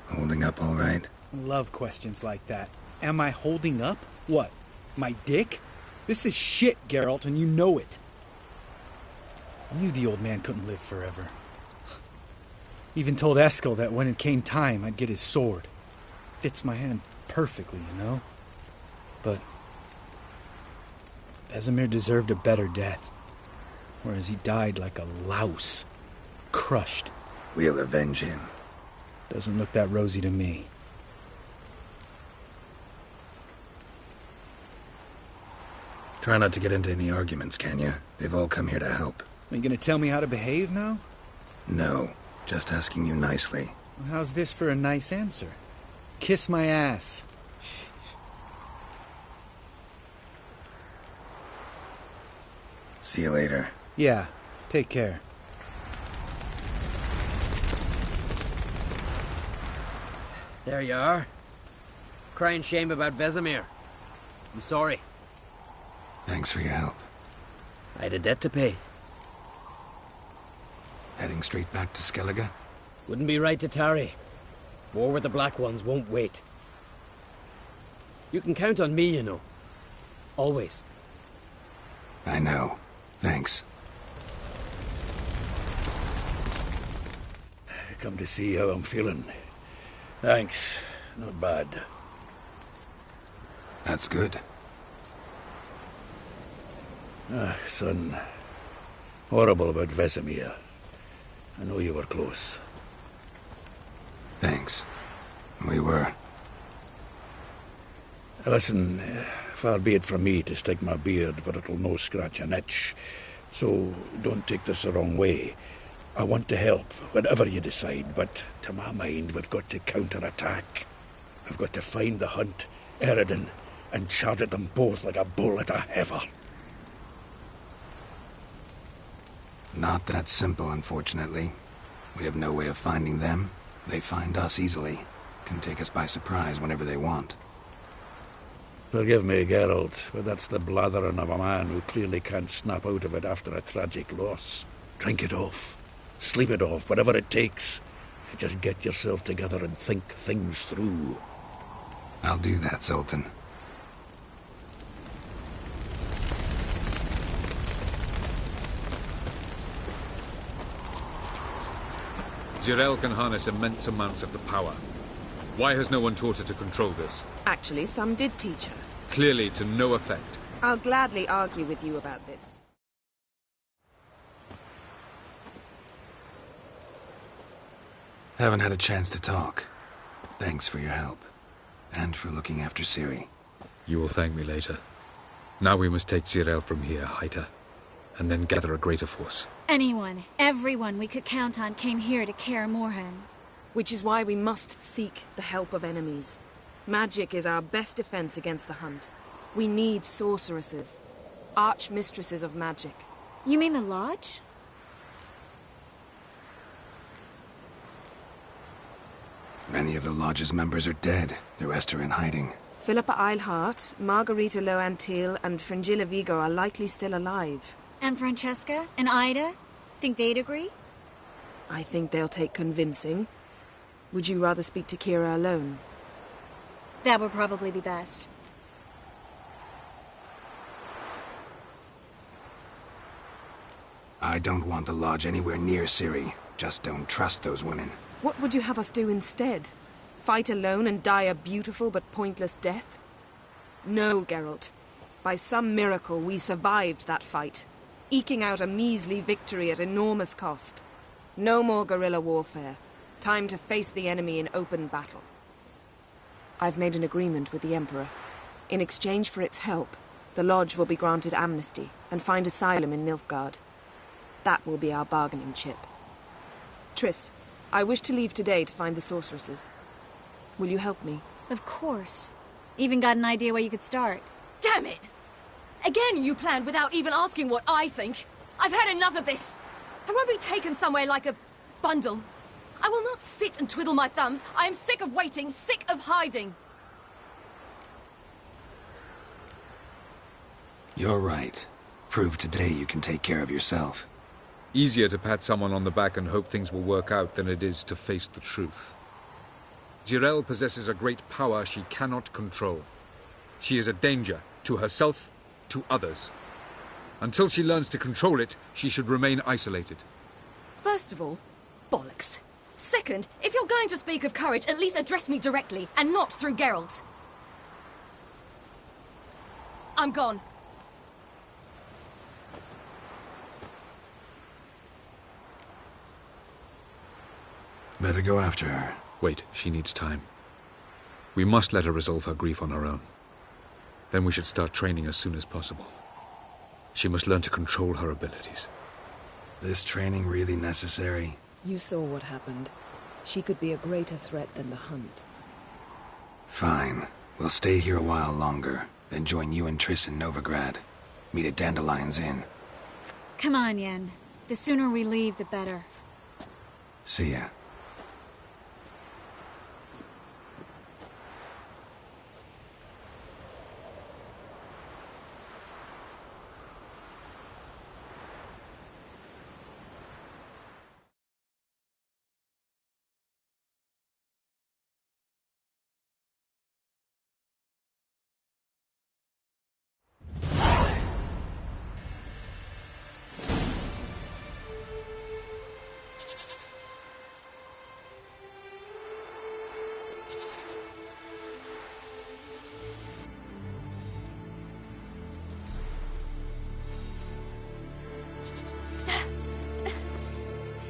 Holding up all right? Love questions like that. Am I holding up? What? My dick? This is shit, Geralt, and you know it. I knew the old man couldn't live forever. Even told Eskel that when it came time, I'd get his sword. Fits my hand perfectly, you know? But Vesemir deserved a better death. Whereas he died like a louse. Crushed. We'll avenge him. Doesn't look that rosy to me. Try not to get into any arguments, can you? They've all come here to help. Are you gonna tell me how to behave now? No, just asking you nicely. Well, how's this for a nice answer? Kiss my ass. See you later. Yeah, take care. There you are. Crying shame about Vesemir. I'm sorry. Thanks for your help. I had a debt to pay. Heading straight back to Skellige? Wouldn't be right to tarry. War with the Black Ones won't wait. You can count on me, you know. Always. I know. Thanks. Come to see how I'm feeling. Thanks. Not bad. That's good. Son. Horrible about Vesemir. I know you were close. Thanks. We were. Listen, far be it from me to stick my beard, but it'll no scratch an itch. So don't take this the wrong way. I want to help, whatever you decide, but to my mind, we've got to counterattack. We've got to find the Hunt, Eredin, and charge at them both like a bull at a heifer. Not that simple, unfortunately. We have no way of finding them. They find us easily. Can take us by surprise whenever they want. Forgive me, Geralt, but that's the blathering of a man who clearly can't snap out of it after a tragic loss. Drink it off. Sleep it off, whatever it takes. Just get yourself together and think things through. I'll do that, Zoltan. Zirael can harness immense amounts of the power. Why has no one taught her to control this? Actually, some did teach her. Clearly to no effect. I'll gladly argue with you about this. Haven't had a chance to talk. Thanks for your help. And for looking after Ciri. You will thank me later. Now we must take Zirael from here, hide her, and then gather a greater force. Anyone, everyone we could count on came here to Kaer Morhen. Which is why we must seek the help of enemies. Magic is our best defense against the Hunt. We need sorceresses. Archmistresses of magic. You mean the Lodge? Many of the Lodge's members are dead. The rest are in hiding. Philippa Eilhart, Margarita Loantil, and Fringilla Vigo are likely still alive. And Francesca? And Ida? Think they'd agree? I think they'll take convincing. Would you rather speak to Kira alone? That would probably be best. I don't want the Lodge anywhere near Ciri. Just don't trust those women. What would you have us do instead? Fight alone and die a beautiful but pointless death? No, Geralt. By some miracle, we survived that fight, eking out a measly victory at enormous cost. No more guerrilla warfare. Time to face the enemy in open battle. I've made an agreement with the Emperor. In exchange for its help, the Lodge will be granted amnesty and find asylum in Nilfgaard. That will be our bargaining chip. Triss, I wish to leave today to find the sorceresses. Will you help me? Of course. Even got an idea where you could start. Damn it! Again you planned without even asking what I think. I've had enough of this. I won't be taken somewhere like a bundle. I will not sit and twiddle my thumbs. I am sick of waiting, sick of hiding. You're right. Prove today you can take care of yourself. Easier to pat someone on the back and hope things will work out than it is to face the truth. Zirael possesses a great power she cannot control. She is a danger to herself, to others. Until she learns to control it, she should remain isolated. First of all, bollocks. Second, if you're going to speak of courage, at least address me directly, and not through Geralt. I'm gone. Better go after her. Wait, she needs time. We must let her resolve her grief on her own. Then we should start training as soon as possible. She must learn to control her abilities. This training really necessary? You saw what happened. She could be a greater threat than the Hunt. Fine. We'll stay here a while longer, then join you and Triss in Novigrad. Meet at Dandelion's Inn. Come on, Yen. The sooner we leave, the better. See ya.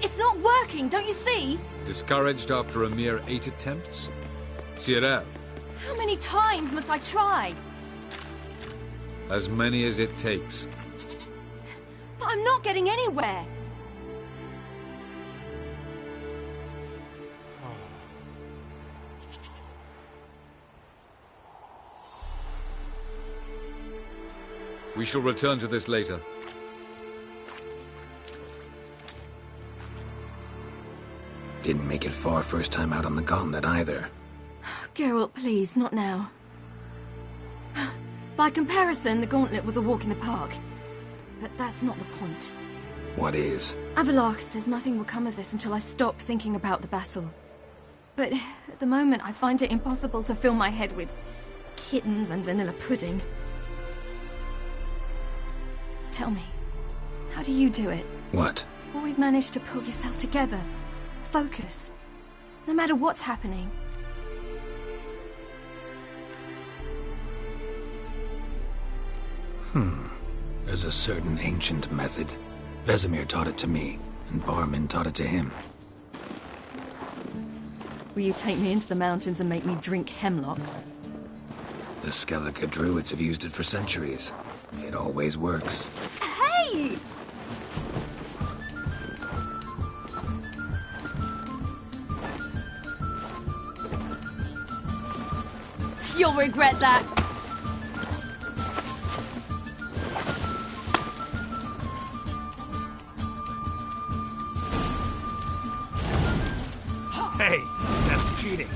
It's not working, don't you see? Discouraged after a mere 8 attempts? Zirael, How many times must I try? as many as it takes. But I'm not getting anywhere. We shall return to this later. Didn't make it far first time out on the gauntlet either. Geralt, please, not now. By comparison, the gauntlet was a walk in the park. But that's not the point. What is? Avallac'h says nothing will come of this until I stop thinking about the battle. But at the moment, I find it impossible to fill my head with kittens and vanilla pudding. Tell me, how do you do it? What? Always manage to pull yourself together. Focus. No matter what's happening. There's a certain ancient method. Vesemir taught it to me, and Barman taught it to him. Will you take me into the mountains and make me drink hemlock? The Skellige druids have used it for centuries. It always works. Hey! You'll regret that. Hey, that's cheating.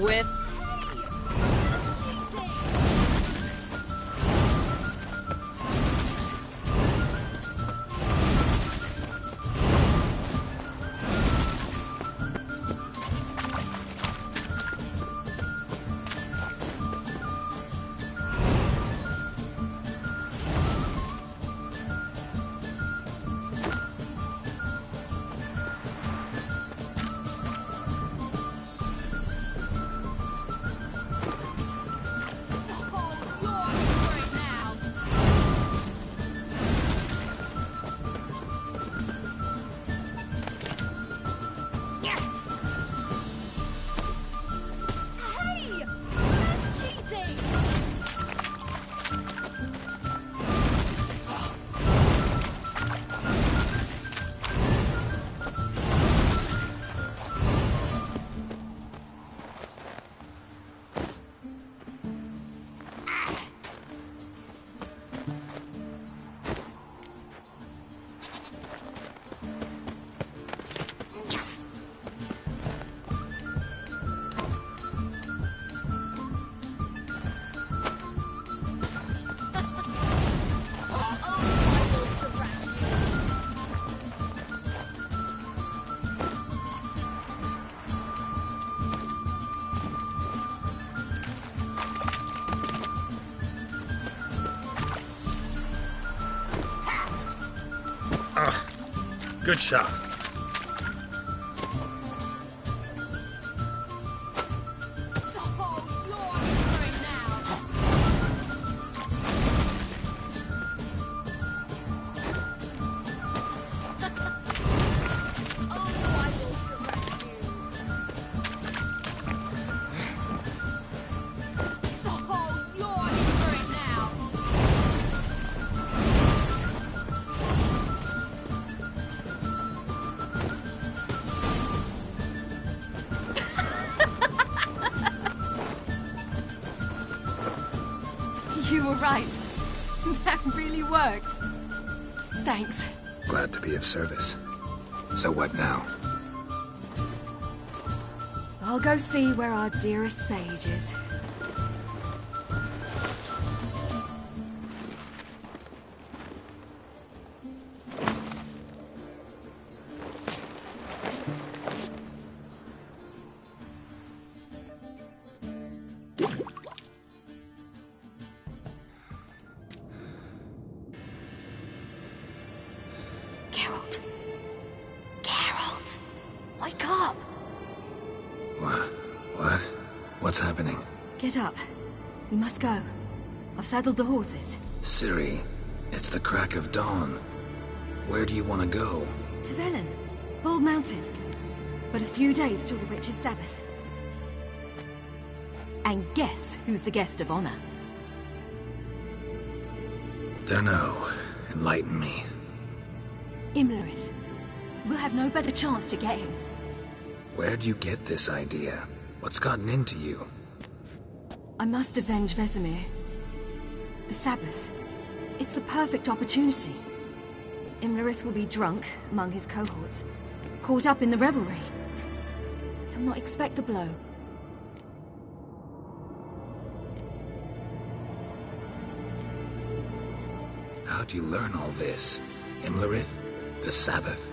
Whip. Good shot. You were right. That really works. Thanks. Glad to be of service. So what now? I'll go see where our dearest sage is. Geralt. Geralt! Wake up! What? What's happening? Get up. We must go. I've saddled the horses. Ciri, it's the crack of dawn. Where do you want to go? To Velen. Bald Mountain. But a few days till the Witch's Sabbath. And guess who's the guest of honor? Dunno. Enlighten me. Imlerith. We'll have no better chance to get him. Where'd you get this idea? What's gotten into you? I must avenge Vesemir. The Sabbath. It's the perfect opportunity. Imlerith will be drunk among his cohorts, Caught up in the revelry. He'll not expect the blow. How'd you learn all this? Imlerith? The Sabbath?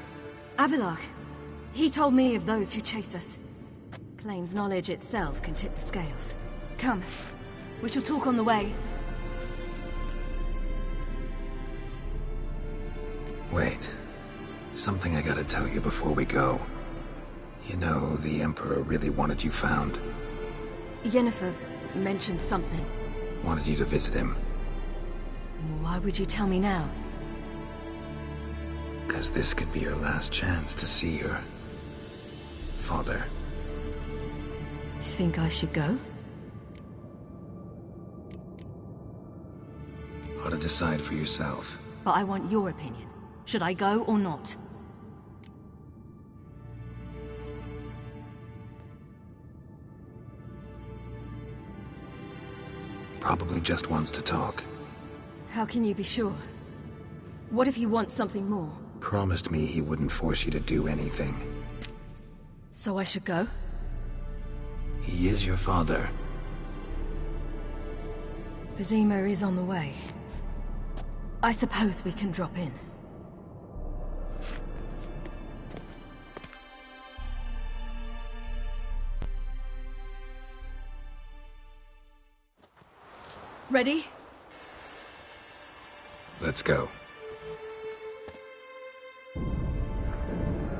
Avilark. He told me of those who chase us. Claims knowledge itself can tip the scales. Come. We shall talk on the way. Wait. Something I gotta tell you before we go. You know, the Emperor really wanted you found. Yennefer mentioned something. Wanted you to visit him. Why would you tell me now? 'Cause this could be your last chance to see your father. Think I should go? Ought to decide for yourself. But I want your opinion. Should I go or not? Probably just wants to talk. How can you be sure? What if he wants something more? Promised me he wouldn't force you to do anything. So I should go? He is your father. Vizima is on the way. I suppose we can drop in. Ready? Let's go.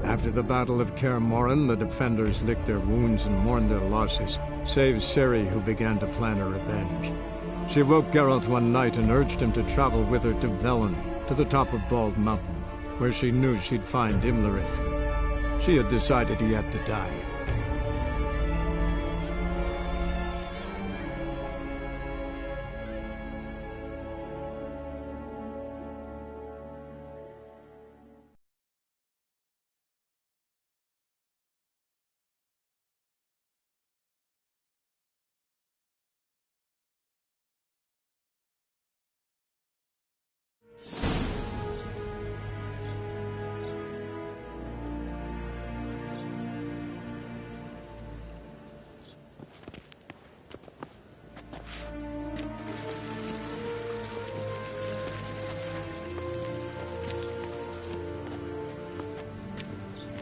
After the Battle of Kaer Morhen, the defenders licked their wounds and mourned their losses, save Ciri, who began to plan her revenge. She woke Geralt one night and urged him to travel with her to Velen, to the top of Bald Mountain, where she knew she'd find Imlerith. She had decided he had to die.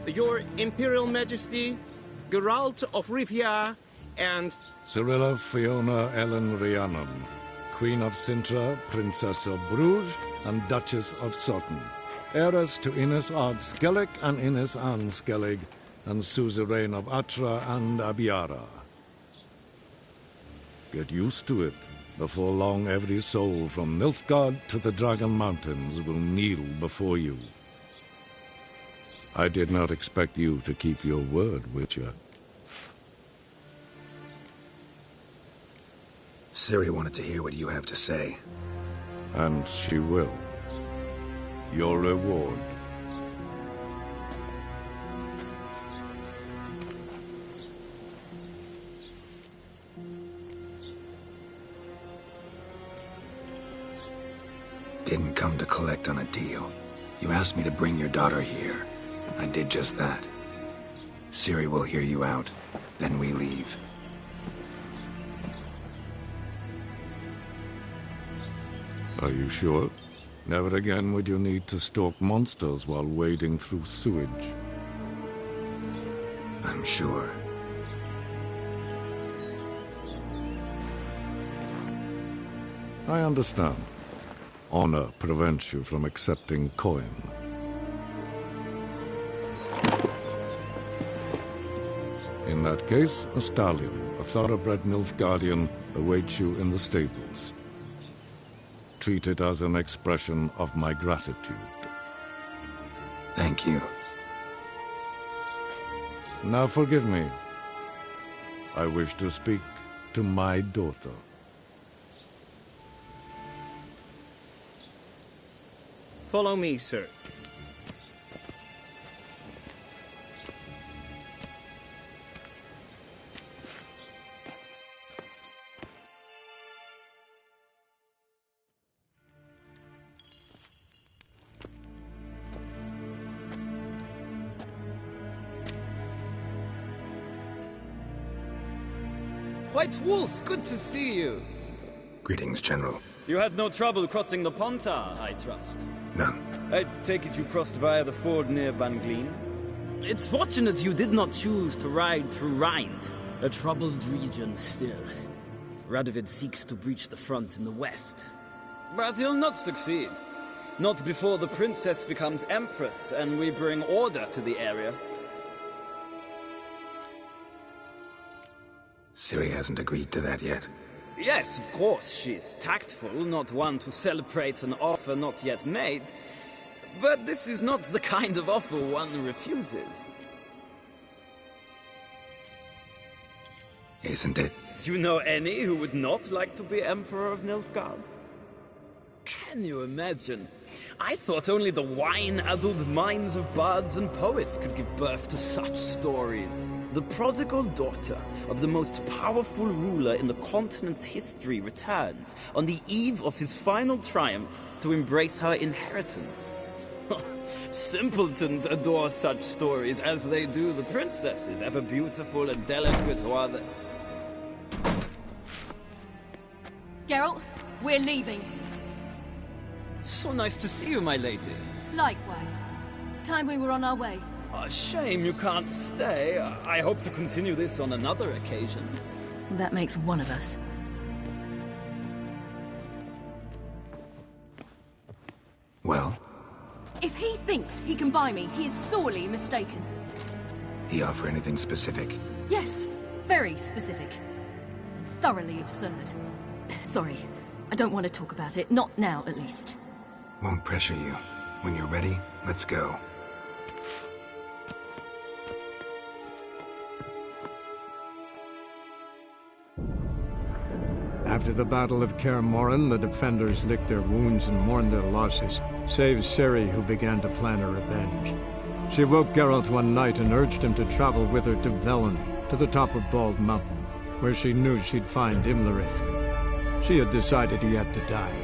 Your Imperial Majesty, Geralt of Rivia, and... Cirilla Fiona Ellen Rhiannon, Queen of Sintra, Princess of Bruges, and Duchess of Sutton. Heiress to Innes Ard Skellig and Innes Anne Skellig, and suzerain of Atra and Abiara. Get used to it. Before long, every soul from Nilfgaard to the Dragon Mountains will kneel before you. I did not expect you to keep your word, Witcher. Ciri wanted to hear what you have to say. And she will. Your reward. Didn't come to collect on a deal. You asked me to bring your daughter here. I did just that. Ciri will hear you out. Then we leave. Are you sure? Never again would you need to stalk monsters while wading through sewage. I'm sure. I understand. Honor prevents you from accepting coin. In that case, a stallion, a thoroughbred Nilfgaardian, awaits you in the stables. Treat it as an expression of my gratitude. Thank you. Now forgive me. I wish to speak to my daughter. Follow me, sir. White Wolf, good to see you. Greetings, General. You had no trouble crossing the Pontar, I trust. None. I take it you crossed via the ford near Banglin? It's fortunate you did not choose to ride through Rind, a troubled region still. Radovid seeks to breach the front in the west. But he'll not succeed. Not before the princess becomes empress and we bring order to the area. Ciri hasn't agreed to that yet. Yes, of course, she's tactful, not one to celebrate an offer not yet made. But this is not the kind of offer one refuses. Isn't it? Do you know any who would not like to be Emperor of Nilfgaard? Can you imagine? I thought only the wine-addled minds of bards and poets could give birth to such stories. The prodigal daughter of the most powerful ruler in the continent's history returns on the eve of his final triumph to embrace her inheritance. Simpletons adore such stories as they do the princesses, ever beautiful and delicate who are the... Geralt, we're leaving. So nice to see you, my lady. Likewise. Time we were on our way. A shame you can't stay. I hope to continue this on another occasion. That makes one of us. Well? If he thinks he can buy me, he is sorely mistaken. He offer anything specific? Yes, very specific. And thoroughly absurd. Sorry, I don't want to talk about it. Not now, at least. Won't pressure you. When you're ready, let's go. After the Battle of Kaer Morhen, the defenders licked their wounds and mourned their losses, save Ciri, who began to plan her revenge. She woke Geralt one night and urged him to travel with her to Velen, to the top of Bald Mountain, where she knew she'd find Imlerith. She had decided he had to die.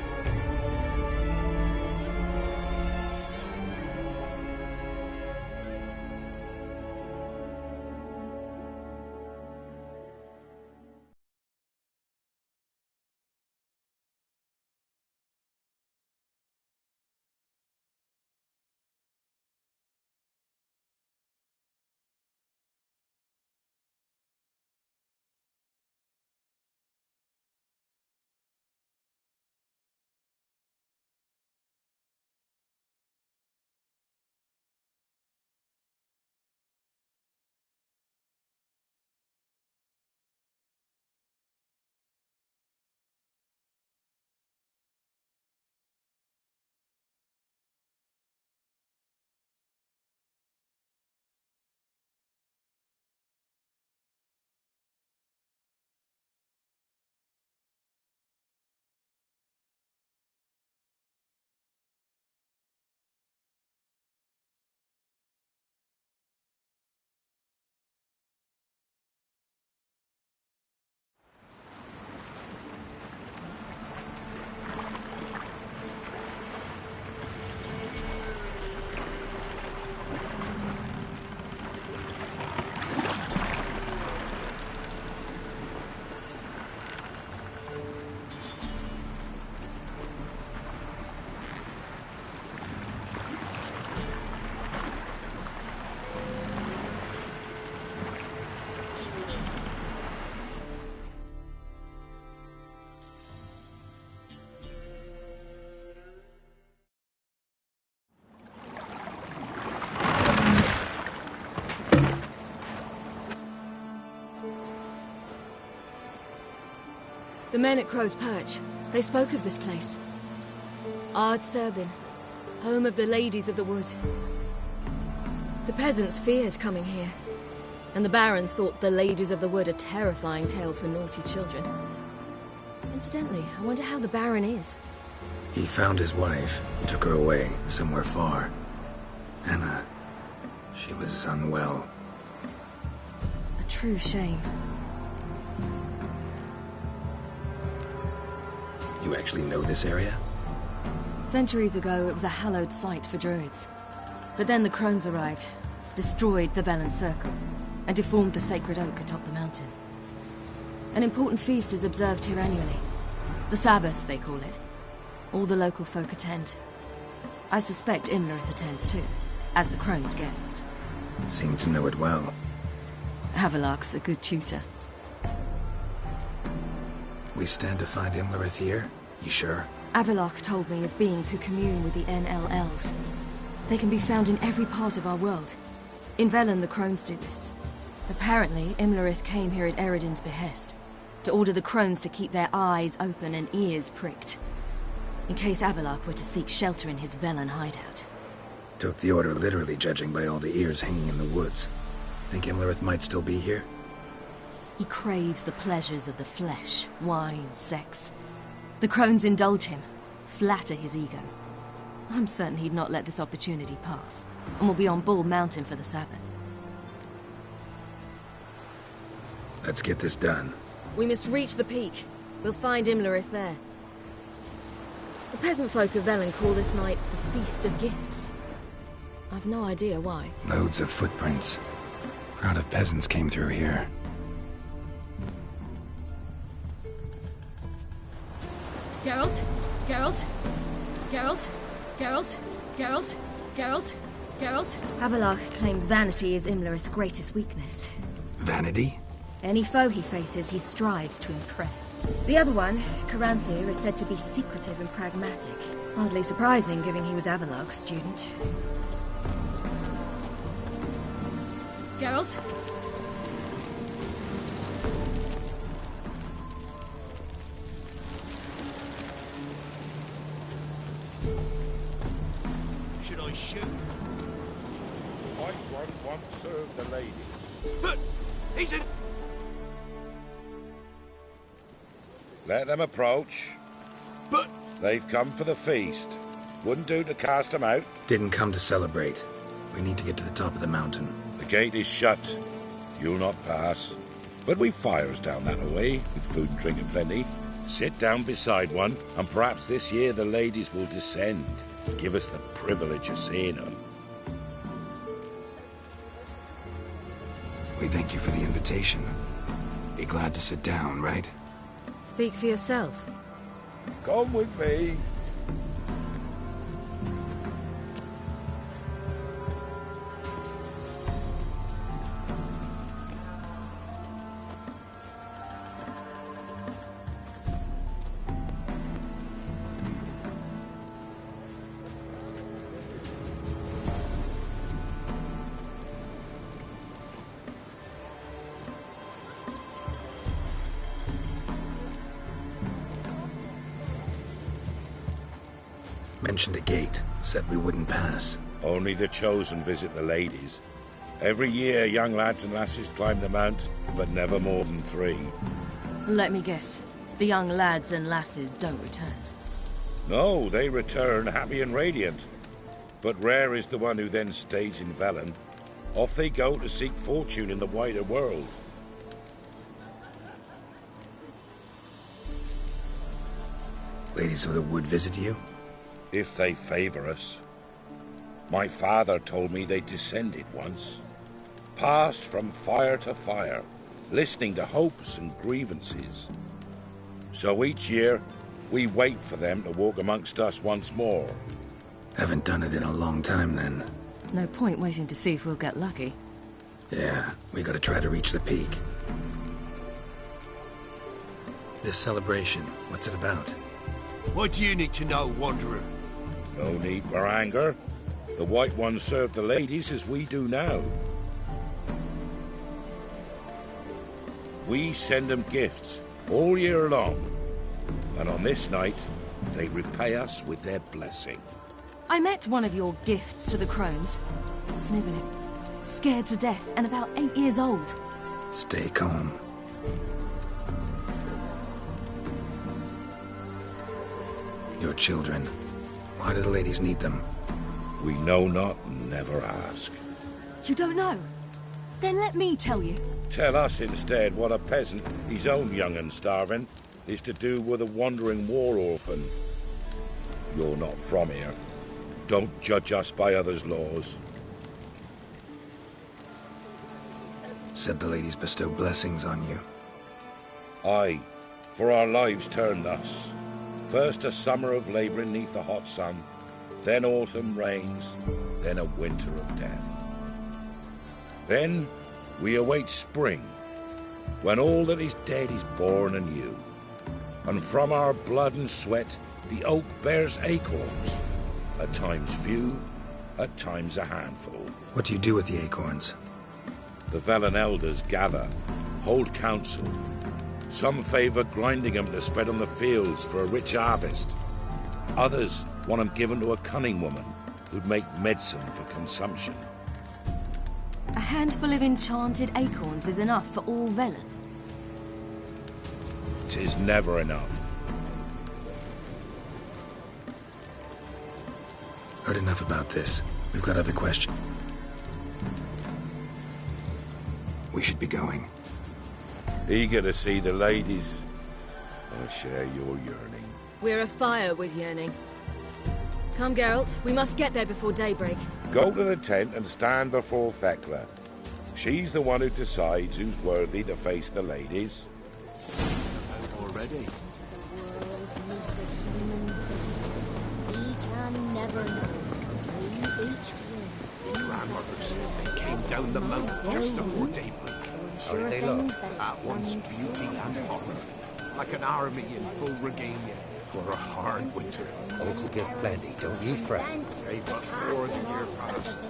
The men at Crow's Perch, they spoke of this place. Ard Serbin, home of the Ladies of the Wood. The peasants feared coming here, and the Baron thought the Ladies of the Wood a terrifying tale for naughty children. Incidentally, I wonder how the Baron is. He found his wife, took her away, somewhere far. Anna, she was unwell. A true shame. You actually know this area? Centuries ago, it was a hallowed site for druids. But then the crones arrived, destroyed the Velen Circle, and deformed the sacred oak atop the mountain. An important feast is observed here annually. The Sabbath, they call it. All the local folk attend. I suspect Imlerith attends too, as the Crone's guest. Seem to know it well. Havelock's a good tutor. We stand to find Imlerith here? You sure? Avallac'h told me of beings who commune with the NL Elves. They can be found in every part of our world. In Velen, the Crones do this. Apparently, Imlerith came here at Eredin's behest, to order the Crones to keep their eyes open and ears pricked, in case Avallac'h were to seek shelter in his Velen hideout. Took the order literally, judging by all the ears hanging in the woods. Think Imlerith might still be here? He craves the pleasures of the flesh, wine, sex. The Crones indulge him, flatter his ego. I'm certain he'd not let this opportunity pass, and will be on Bull Mountain for the Sabbath. Let's get this done. We must reach the peak. We'll find Imlerith there. The peasant folk of Velen call this night the Feast of Gifts. I've no idea why. Loads of footprints. Crowd of peasants came through here. Geralt? Geralt? Geralt? Geralt? Geralt? Geralt? Geralt? Avallac'h claims vanity is Imlerith's greatest weakness. Vanity? Any foe he faces, he strives to impress. The other one, Caranthir, is said to be secretive and pragmatic. Hardly surprising, given he was Avallac'h's student. Geralt? Should I shoot? I won't want to serve the ladies. But he's in... Let them approach. But... They've come for the feast. Wouldn't do to cast them out. Didn't come to celebrate. We need to get to the top of the mountain. The gate is shut. You'll not pass. But we've fires down that way, with food and drink aplenty. Sit down beside one, and perhaps this year the ladies will descend. Give us the privilege of seeing them. We thank you for the invitation. Be glad to sit down, right? Speak for yourself. Come with me. Mentioned a gate. Said we wouldn't pass. Only the chosen visit the ladies. Every year, young lads and lasses climb the mount, but never more than 3. Let me guess. The young lads and lasses don't return. No, they return happy and radiant. But rare is the one who then stays in Velen. Off they go to seek fortune in the wider world. Ladies of the Wood visit you? If they favor us. My father told me they descended once. Passed from fire to fire, listening to hopes and grievances. So each year, we wait for them to walk amongst us once more. Haven't done it in a long time, then. No point waiting to see if we'll get lucky. Yeah, we gotta try to reach the peak. This celebration, what's it about? What do you need to know, Wanderer? No need for anger. The White Ones serve the ladies as we do now. We send them gifts all year long. And on this night, they repay us with their blessing. I met one of your gifts to the Crones. Sniveling, scared to death, and about 8 years old. Stay calm. Your children. Why do the ladies need them? We know not and never ask. You don't know? Then let me tell you. Tell us instead what a peasant, his own young and starving, is to do with a wandering war orphan. You're not from here. Don't judge us by others' laws. Said the ladies bestow blessings on you. Aye, for our lives turn thus. First a summer of labouring neath the hot sun, then autumn rains, then a winter of death. Then we await spring, when all that is dead is born anew. And from our blood and sweat the oak bears acorns, at times few, at times a handful. What do you do with the acorns? The Velen elders gather, hold council. Some favour grinding them to spread on the fields for a rich harvest. Others want them given to a cunning woman who'd make medicine for consumption. A handful of enchanted acorns is enough for all Velen. 'Tis never enough. Heard enough about this. We've got other questions. We should be going. Eager to see the ladies. I share your yearning. We're afire with yearning. Come, Geralt. We must get there before daybreak. Go to the tent and stand before Thekla. She's the one who decides who's worthy to face the ladies. Already? We can never know. We each win. My grandmother said they came down the mountain just before daybreak. How did they look? At once beauty and horror. Like an army in full regalia for a hard winter. Uncle give plenty, don't ye fret. They but 4 the year past.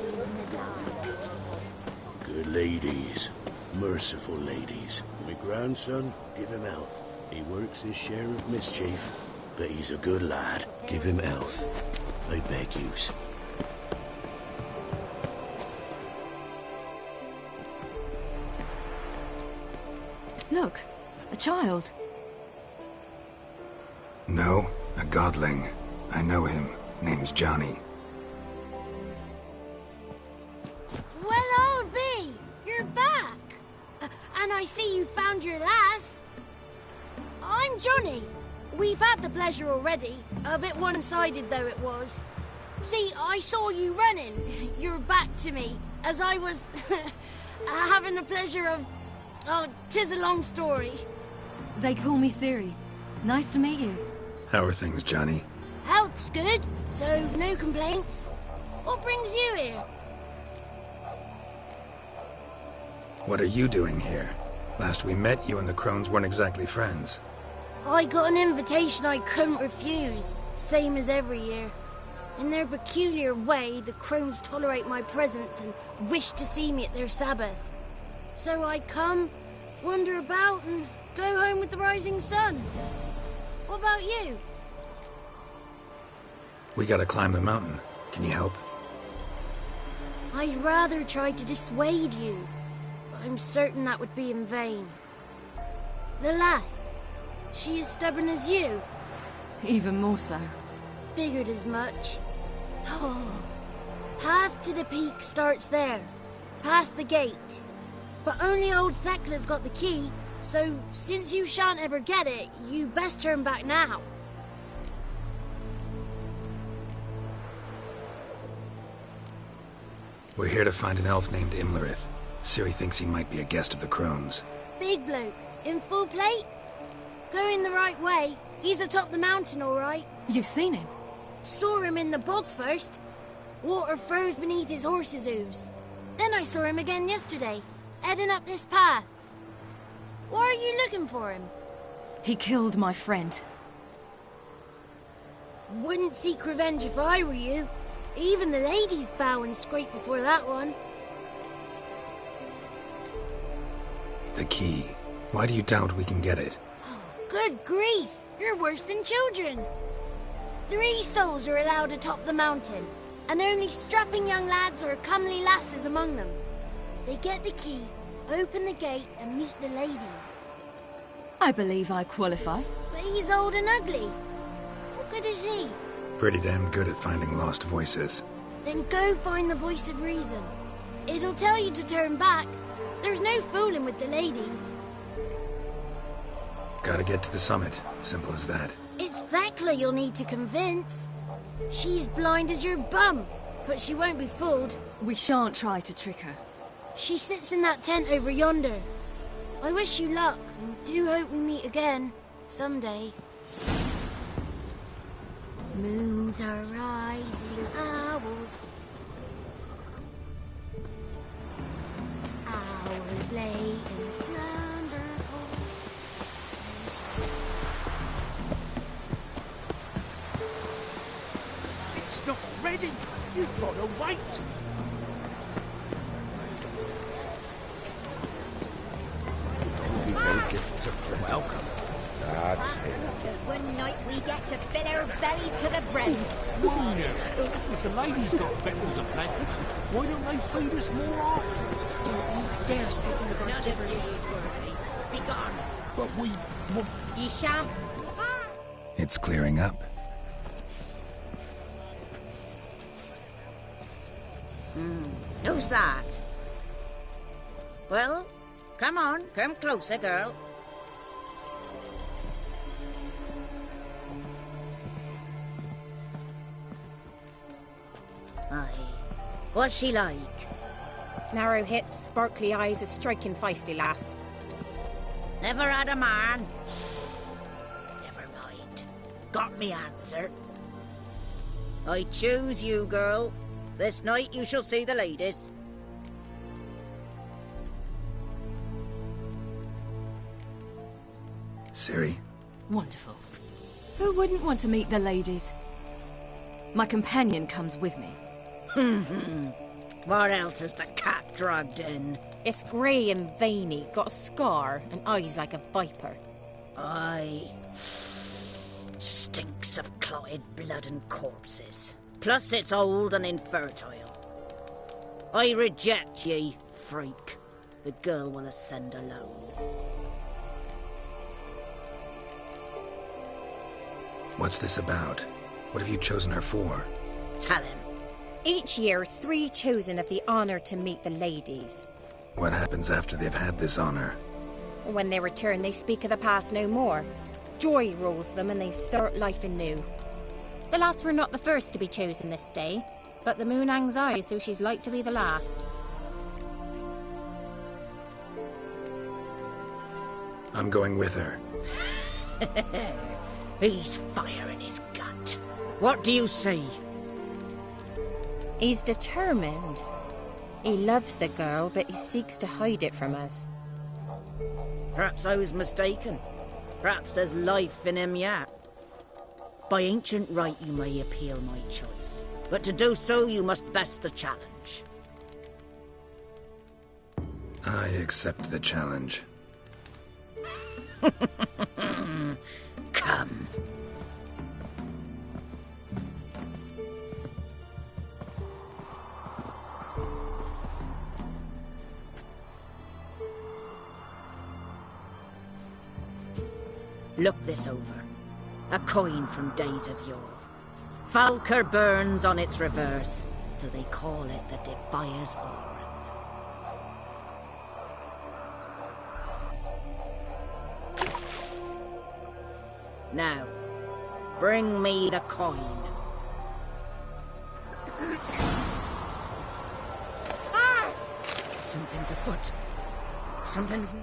Good ladies. Merciful ladies. My grandson, give him health. He works his share of mischief, but he's a good lad. Give him health. I beg yous. Look, a child. No, a godling. I know him. Name's Johnny. Well, old B, you're back. And I see you found your lass. I'm Johnny. We've had the pleasure already. A bit one-sided though it was. See, I saw you running. Your back to me, as I was having the pleasure of... Oh, 'tis a long story. They call me Ciri. Nice to meet you. How are things, Johnny? Health's good, so no complaints. What brings you here? What are you doing here? Last we met, you and the Crones weren't exactly friends. I got an invitation I couldn't refuse, same as every year. In their peculiar way, the Crones tolerate my presence and wish to see me at their Sabbath. So I come, wander about, and go home with the rising sun. What about you? We gotta climb the mountain. Can you help? I'd rather try to dissuade you, but I'm certain that would be in vain. The lass, she as stubborn as you? Even more so. Figured as much. Oh, path to the peak starts there, past the gate. But only old Thekla's got the key, so since you shan't ever get it, you best turn back now. We're here to find an elf named Imlerith. Ciri thinks he might be a guest of the Crones. Big bloke, in full plate? Going the right way. He's atop the mountain, all right. You've seen him? Saw him in the bog first. Water froze beneath his horse's hooves. Then I saw him again yesterday, heading up this path. Why are you looking for him? He killed my friend. Wouldn't seek revenge if I were you. Even the ladies bow and scrape before that one. The key. Why do you doubt we can get it? Good grief! You're worse than children. 3 souls are allowed atop the mountain, and only strapping young lads or comely lasses among them. They get the key, open the gate, and meet the ladies. I believe I qualify. But he's old and ugly. What good is he? Pretty damn good at finding lost voices. Then go find the voice of reason. It'll tell you to turn back. There's no fooling with the ladies. Gotta get to the summit. Simple as that. It's Thekla you'll need to convince. She's blind as your bum, but she won't be fooled. We shan't try to trick her. She sits in that tent over yonder. I wish you luck. And do hope we meet again, someday. Moons are rising, hours lay in slumber. It's not ready. You've got to wait. No gifts of welcome. That's it. One night we get to fill our bellies to the brim. Whoa now. If the ladies got victuals of plenty, why don't they feed us more often? Don't you dare speak of our givers. Be gone. But we... Ye shan't. It's clearing up. Who's that? Well, come on, come closer, girl. Aye. What's she like? Narrow hips, sparkly eyes, a striking feisty lass. Never had a man. Never mind. Got me answer. I choose you, girl. This night you shall see the ladies. Ciri? Wonderful. Who wouldn't want to meet the ladies? My companion comes with me. What else has the cat dragged in? It's grey and veiny, got a scar, and eyes like a viper. Aye. Stinks of clotted blood and corpses. Plus it's old and infertile. I reject ye, freak. The girl will ascend alone. What's this about? What have you chosen her for? Tell him. Each year, 3 chosen have the honour to meet the ladies. What happens after they've had this honor? When they return, they speak of the past no more. Joy rules them and they start life anew. The lads were not the first to be chosen this day, but the moon hangs high, so she's like to be the last. I'm going with her. He's fire in his gut. What do you say? He's determined. He loves the girl, but he seeks to hide it from us. Perhaps I was mistaken. Perhaps there's life in him yet. By ancient right you may appeal my choice, but to do so you must best the challenge. I accept the challenge. Come. Look this over. A coin from days of yore. Falker burns on its reverse, so they call it the Defier's Oar. Now, bring me the coin. Something's afoot. Something's...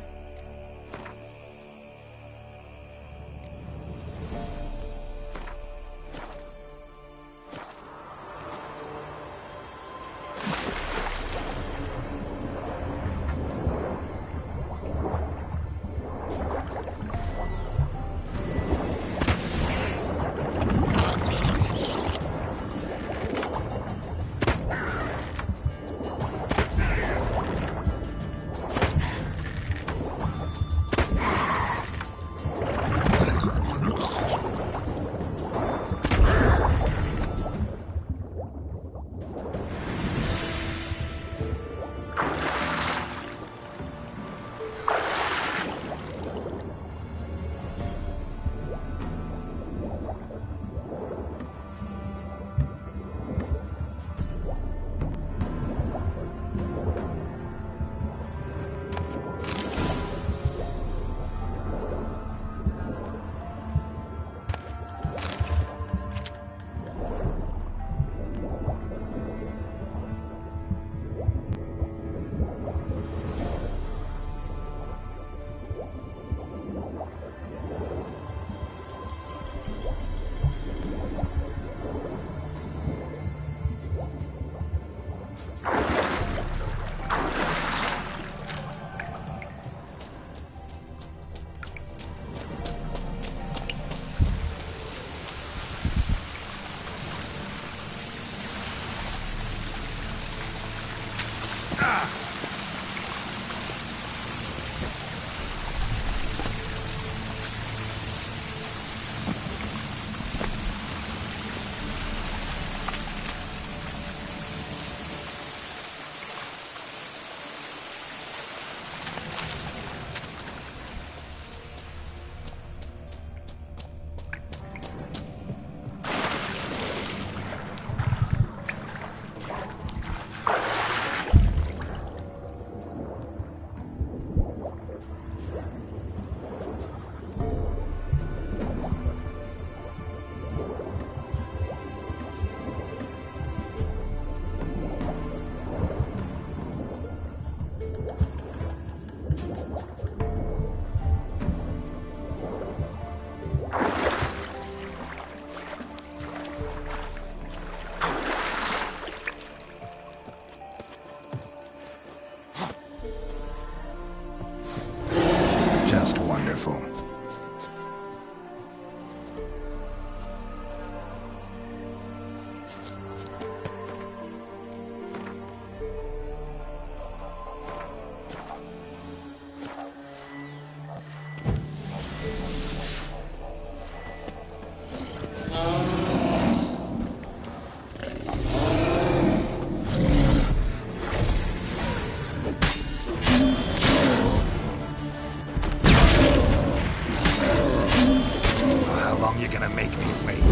long you gonna make me wait?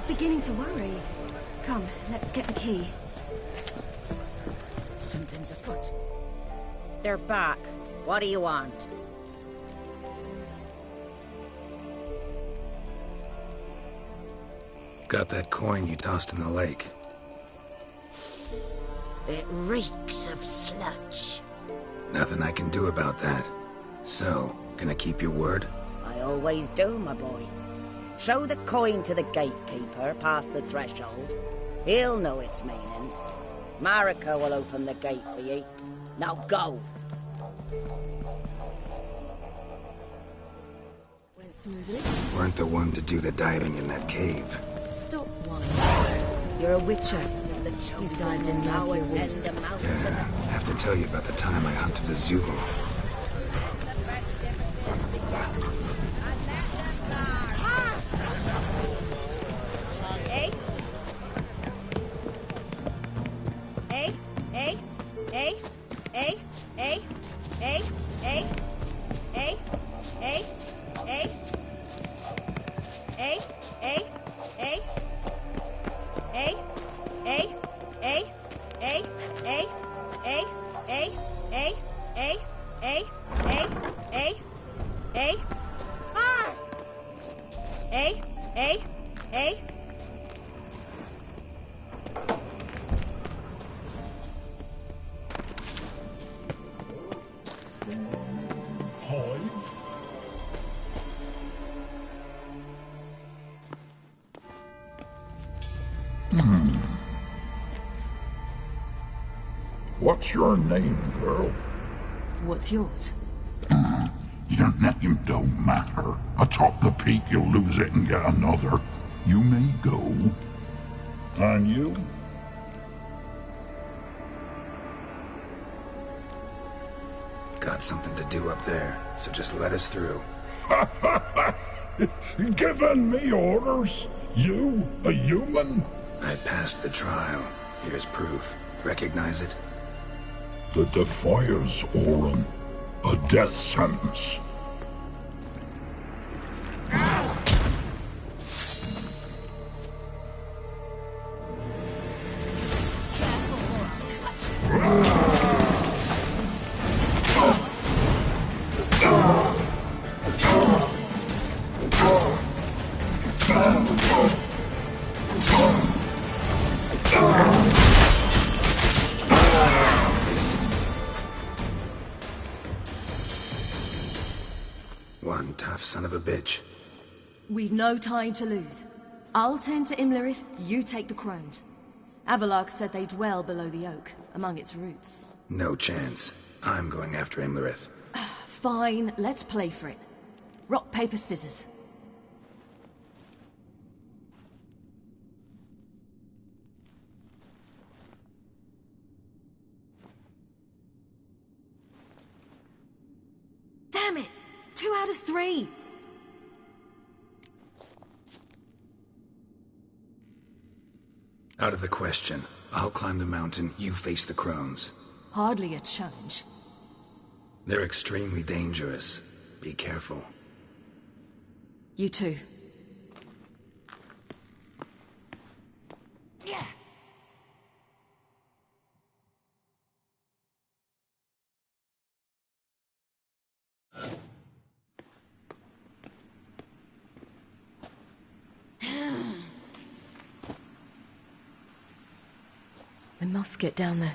Beginning to worry. Come, let's get the key. Something's afoot. They're back. What do you want? Got that coin you tossed in the lake. It reeks of sludge. Nothing I can do about that. So, gonna keep your word? I always do, my boy. Show the coin to the gatekeeper past the threshold. He'll know its meaning. Marika will open the gate for ye. Now go! Went smoothly. Weren't the one to do the diving in that cave. Stop whining. You're a witcher. You've dived in murkier waters. Yeah, I have to tell you about the time I hunted a Zulu. What's your name, girl? What's yours? Your name don't matter. Atop the peak, you'll lose it and get another. You may go. And you? Got something to do up there, so just let us through. Giving me orders? You, a human? I passed the trial. Here's proof. Recognize it? The Defiers, Orin. A death sentence. One tough son of a bitch. We've no time to lose. I'll tend to Imlerith, you take the crones. Avalark said they dwell below the oak, among its roots. No chance. I'm going after Imlerith. Fine, let's play for it. Rock, paper, scissors. Damn it! 2 out of 3! Out of the question. I'll climb the mountain, you face the crones. Hardly a challenge. They're extremely dangerous. Be careful. You too. Yeah. I must get down there.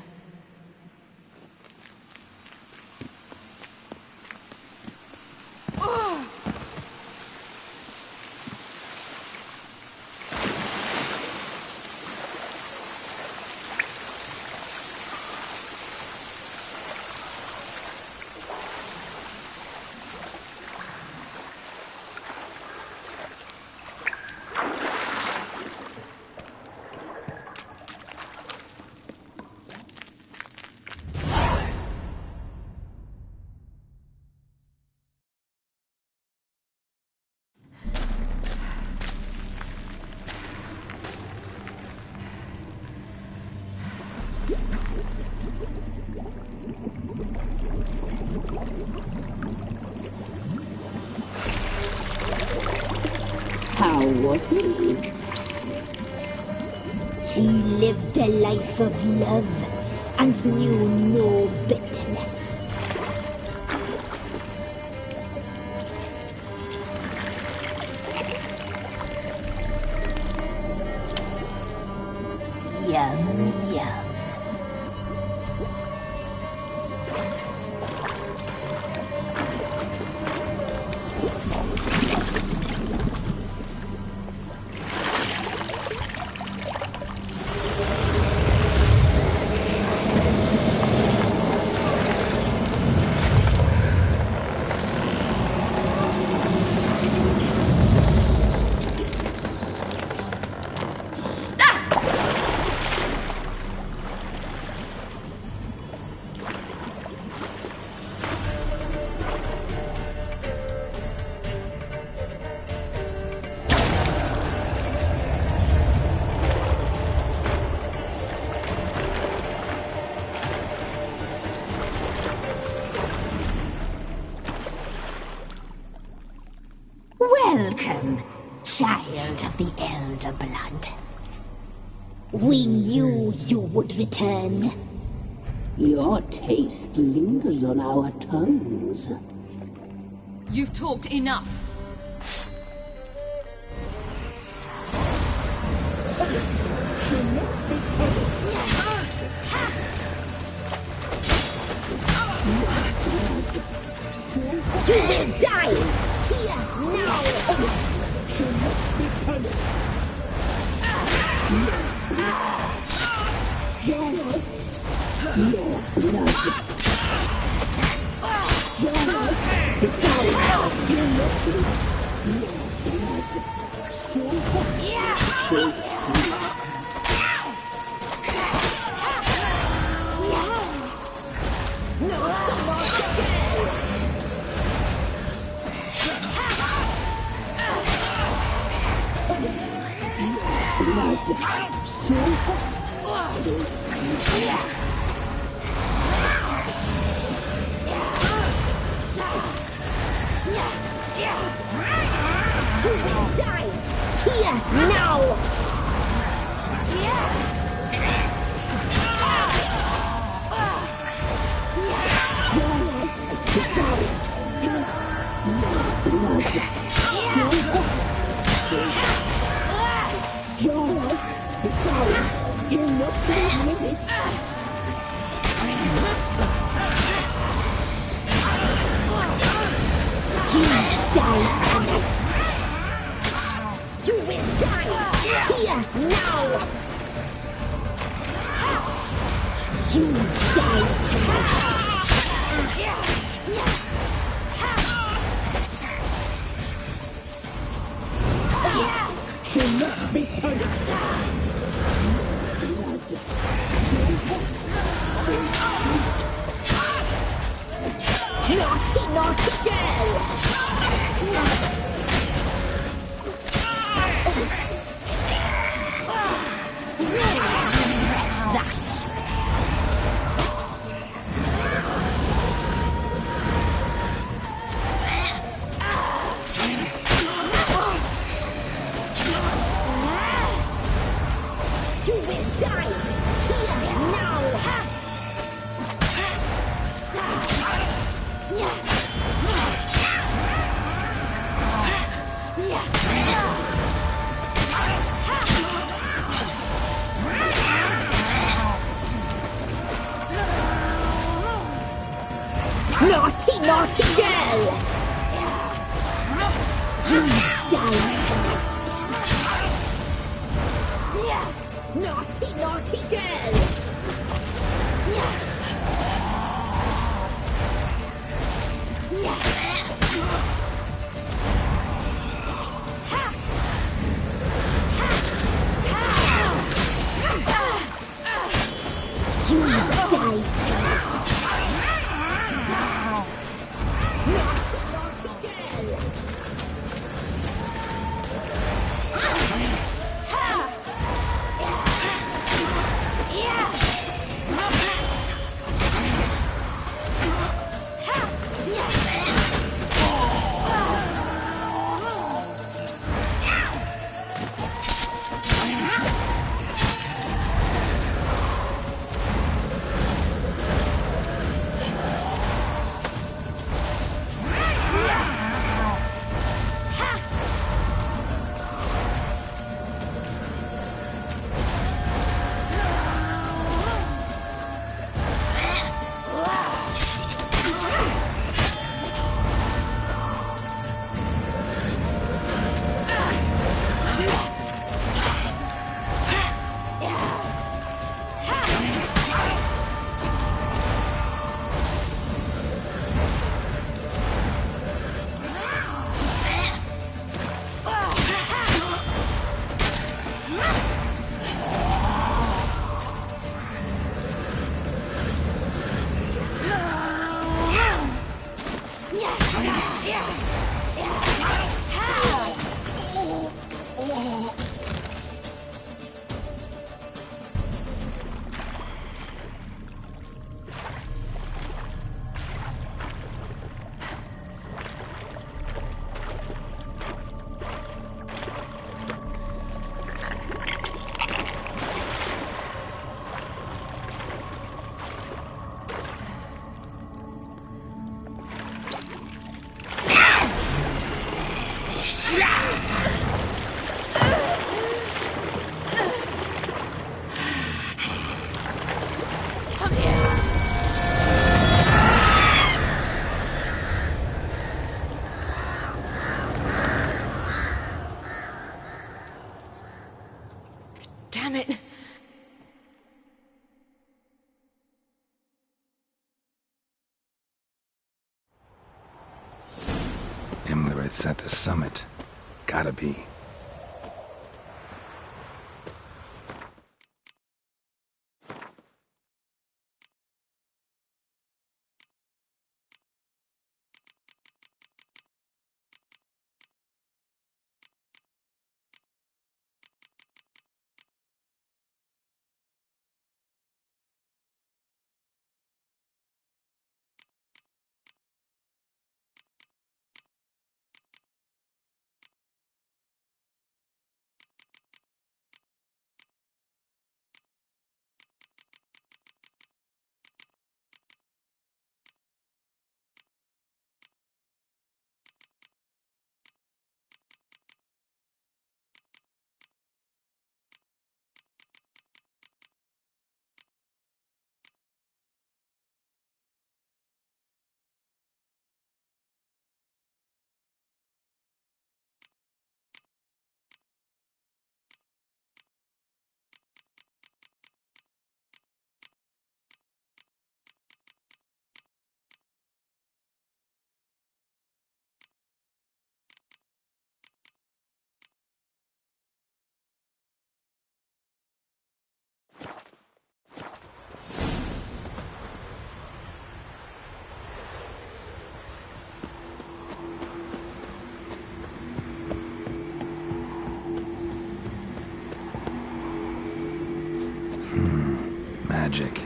How was he? He lived a life of love and knew no bitterness. Yum, yum. Welcome, child of the Elder Blood. We knew you would return. Your taste lingers on our tongues. You've talked enough. You will die here now! Your blood. die tonight. You will die here now. You die tonight. You must be punished. Naughty, naughty girl! You will die here now! Naughty, naughty girl! You die tonight! Naughty, naughty girl! You die tonight! Damn it! Imlerith's at the summit. Gotta be. magic.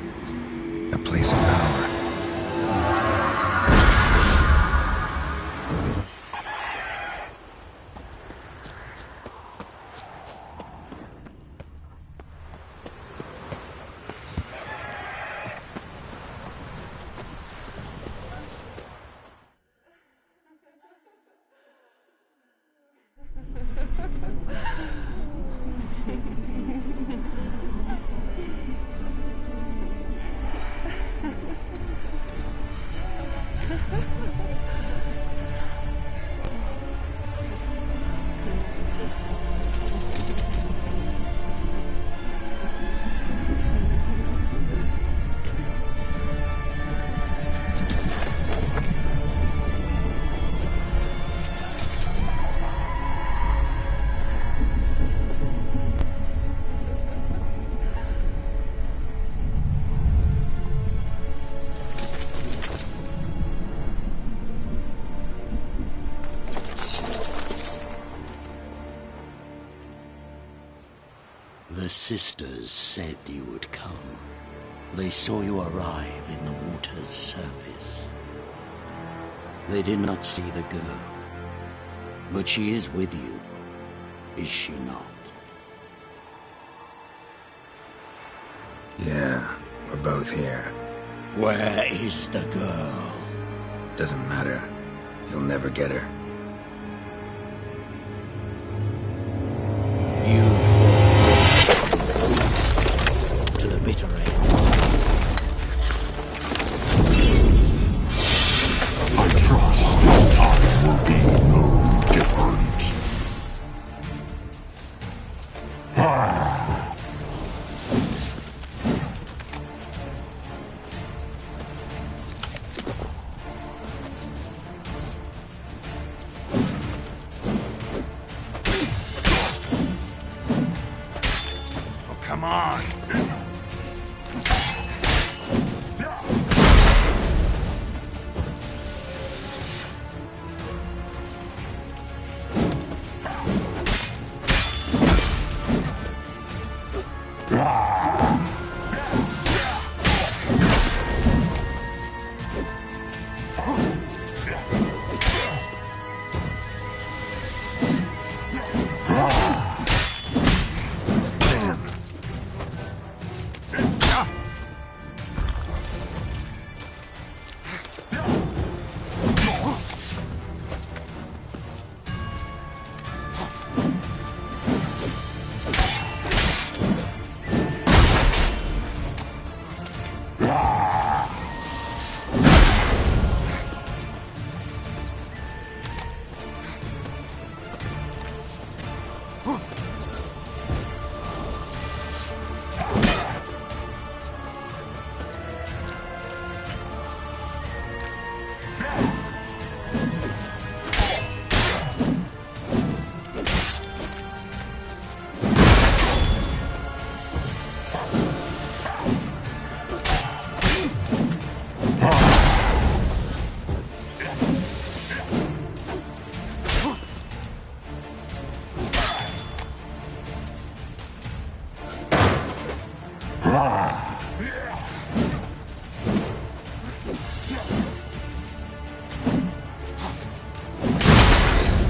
A place of power. The sisters said you would come. They saw you arrive in the water's surface. They did not see the girl. But she is with you, is she not? Yeah, we're both here. Where is the girl? Doesn't matter. You'll never get her. You fall to the bitter end. I trust this time will be no different. Come on!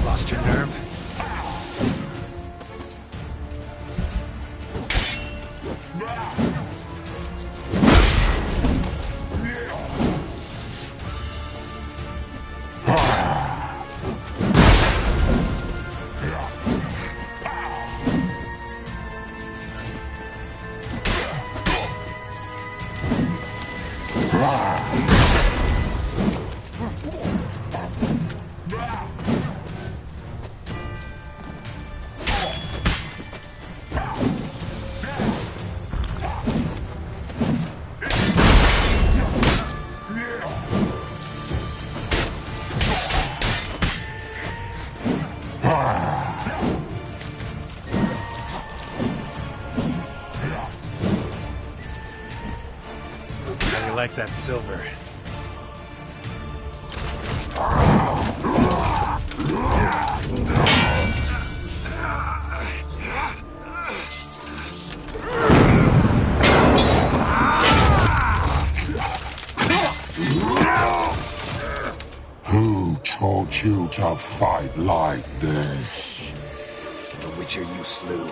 Lost your nerve? How do you like that silver? to fight like this. The Witcher you slew.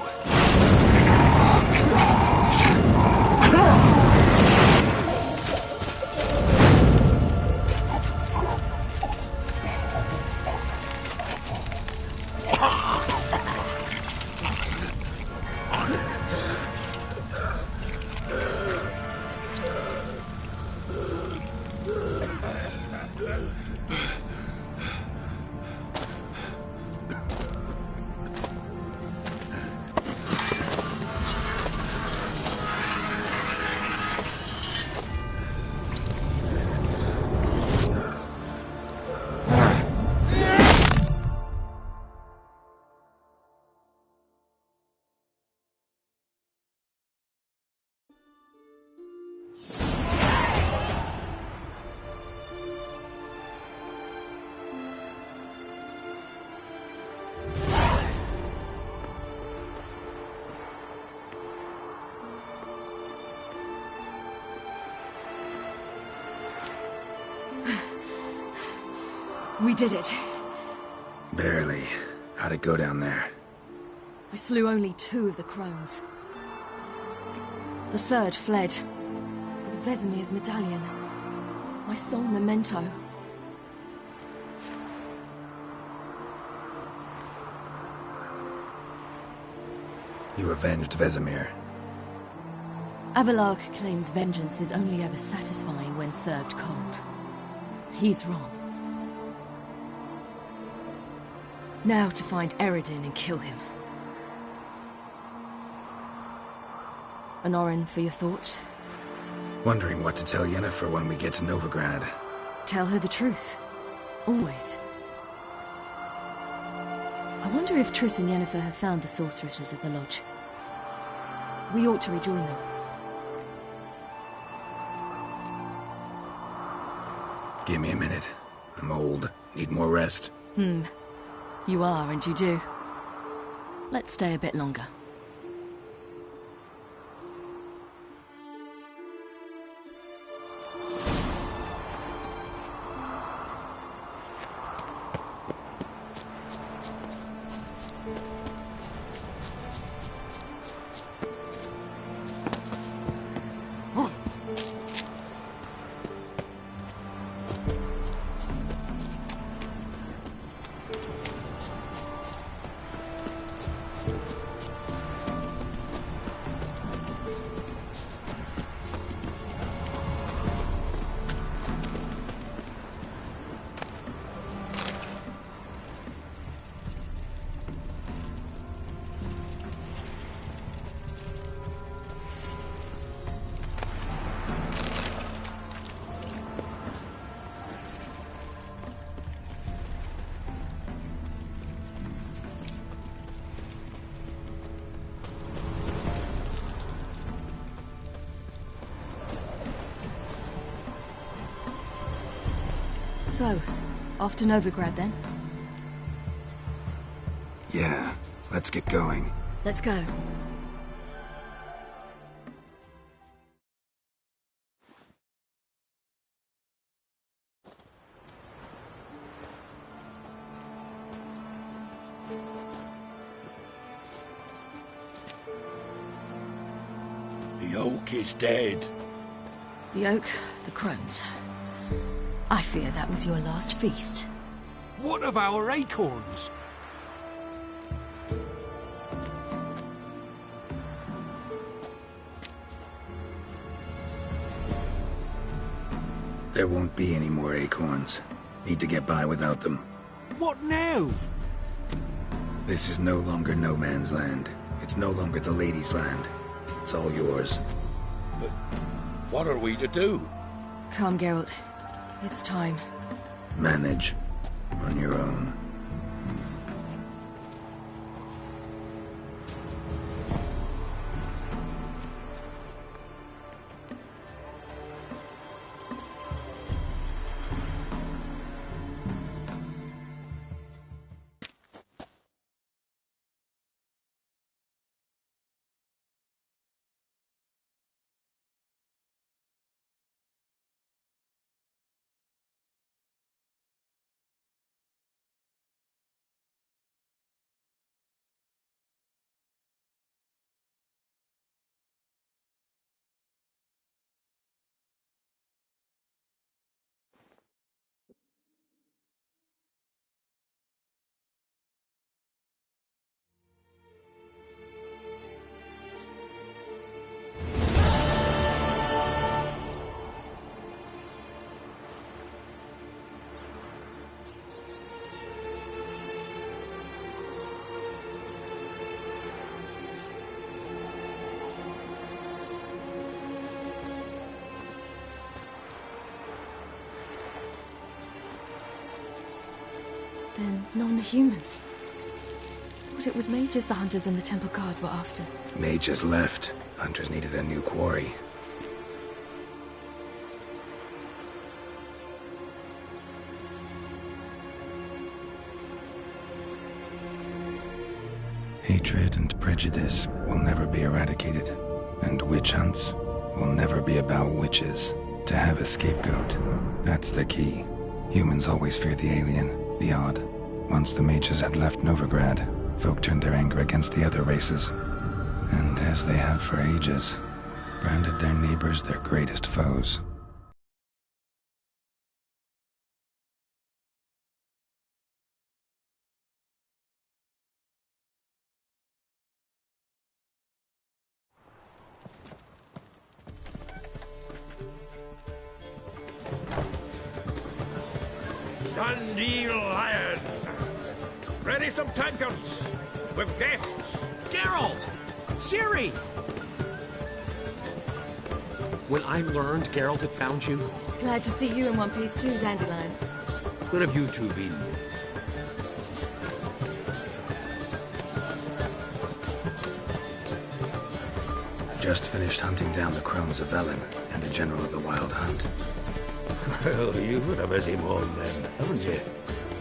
We did it. Barely. How'd it go down there? I slew only 2 of the crones. The third fled with Vesemir's medallion. My sole memento. You avenged Vesemir. Avallac'h claims vengeance is only ever satisfying when served cold. He's wrong. Now to find Eredin and kill him. Honorin, for your thoughts? Wondering what to tell Yennefer when we get to Novigrad. Tell her the truth. Always. I wonder if Triss and Yennefer have found the sorceresses at the lodge. We ought to rejoin them. Give me a minute. I'm old. Need more rest. You are, and you do. Let's stay a bit longer. So, off to Novigrad then? Yeah, let's get going. Let's go. The oak is dead. The oak, the crones. I fear that was your last feast. What of our acorns? There won't be any more acorns. Need to get by without them. What now? This is no longer no man's land. It's no longer the lady's land. It's all yours. But what are we to do? Come, Geralt. It's time. Manage on your own. Non-humans. Thought it was mages the hunters and the Temple Guard were after. Mages left. Hunters needed a new quarry. Hatred and prejudice will never be eradicated, and witch hunts will never be about witches. To have a scapegoat, that's the key. Humans always fear the alien, the odd. Once the mages had left Novigrad, folk turned their anger against the other races, and as they have for ages, branded their neighbors their greatest foes. Dandelion! Ready some tankards! With guests! Geralt! Ciri! When I learned Geralt had found you... Glad to see you in one piece too, Dandelion. Where have you two been? Just finished hunting down the crones of Velen and a general of the Wild Hunt. Well, you've had a busy morning then, haven't you?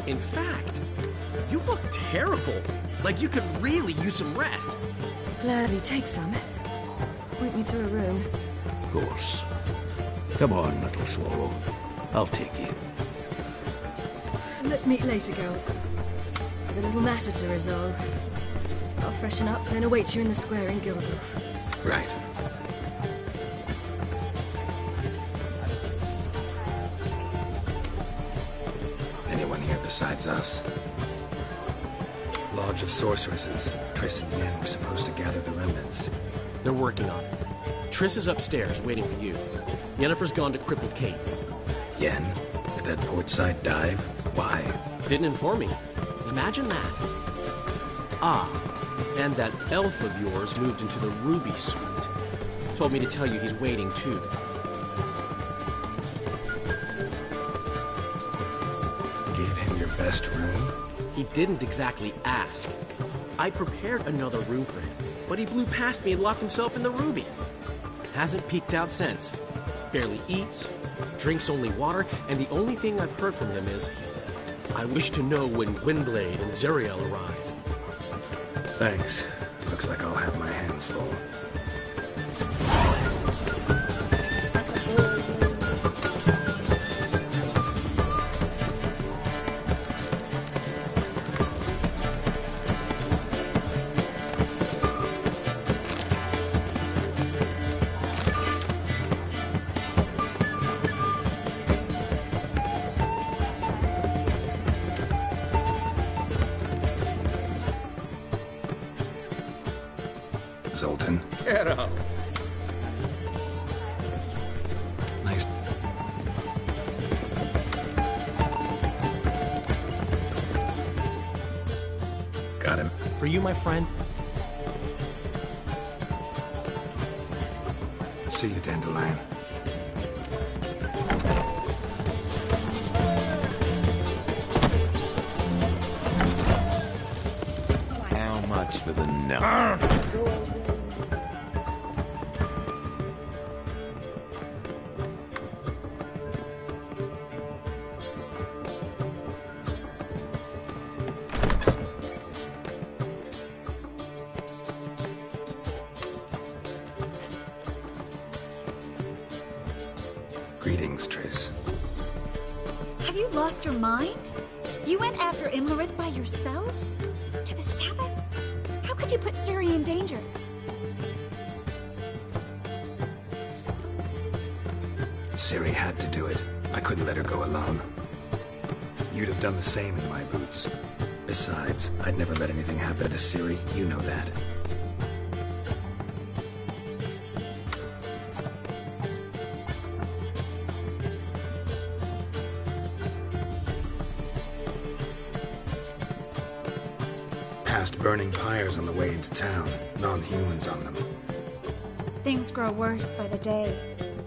In fact, you look terrible. Like you could really use some rest. Gladly take some. Point me to a room. Of course. Come on, little swallow. I'll take you. Let's meet later, Geralt. I've a little matter to resolve. I'll freshen up, then await you in the square in Gildorf. Right. Anyone here besides us? Lodge of Sorceresses. Triss and Yen were supposed to gather the remnants. They're working on it. Triss is upstairs, waiting for you. Yennefer's gone to Crippled Kate's. Yen? At that portside dive? Why? Didn't inform me. Imagine that. Ah, and that elf of yours moved into the Ruby Suite. Told me to tell you he's waiting, too. Gave him your best room? He didn't exactly ask. I prepared another room for him, but he blew past me and locked himself in the Ruby. Hasn't peeked out since. Barely eats, drinks only water, and the only thing I've heard from him is, I wish to know when Windblade and Zariel arrive. Thanks. Looks like I'll have my hands full. Zoltan. Geralt! Nice. Got him. For you, my friend. See you, Dandelion. How much for the nut? Greetings, Triss. Have you lost your mind? You went after Imlerith by yourselves? To the Sabbath? How could you put Ciri in danger? Ciri had to do it. I couldn't let her go alone. You'd have done the same in my boots. Besides, I'd never let anything happen to Ciri. You know that. Past burning pyres on the way into town. Non-humans on them. Things grow worse by the day.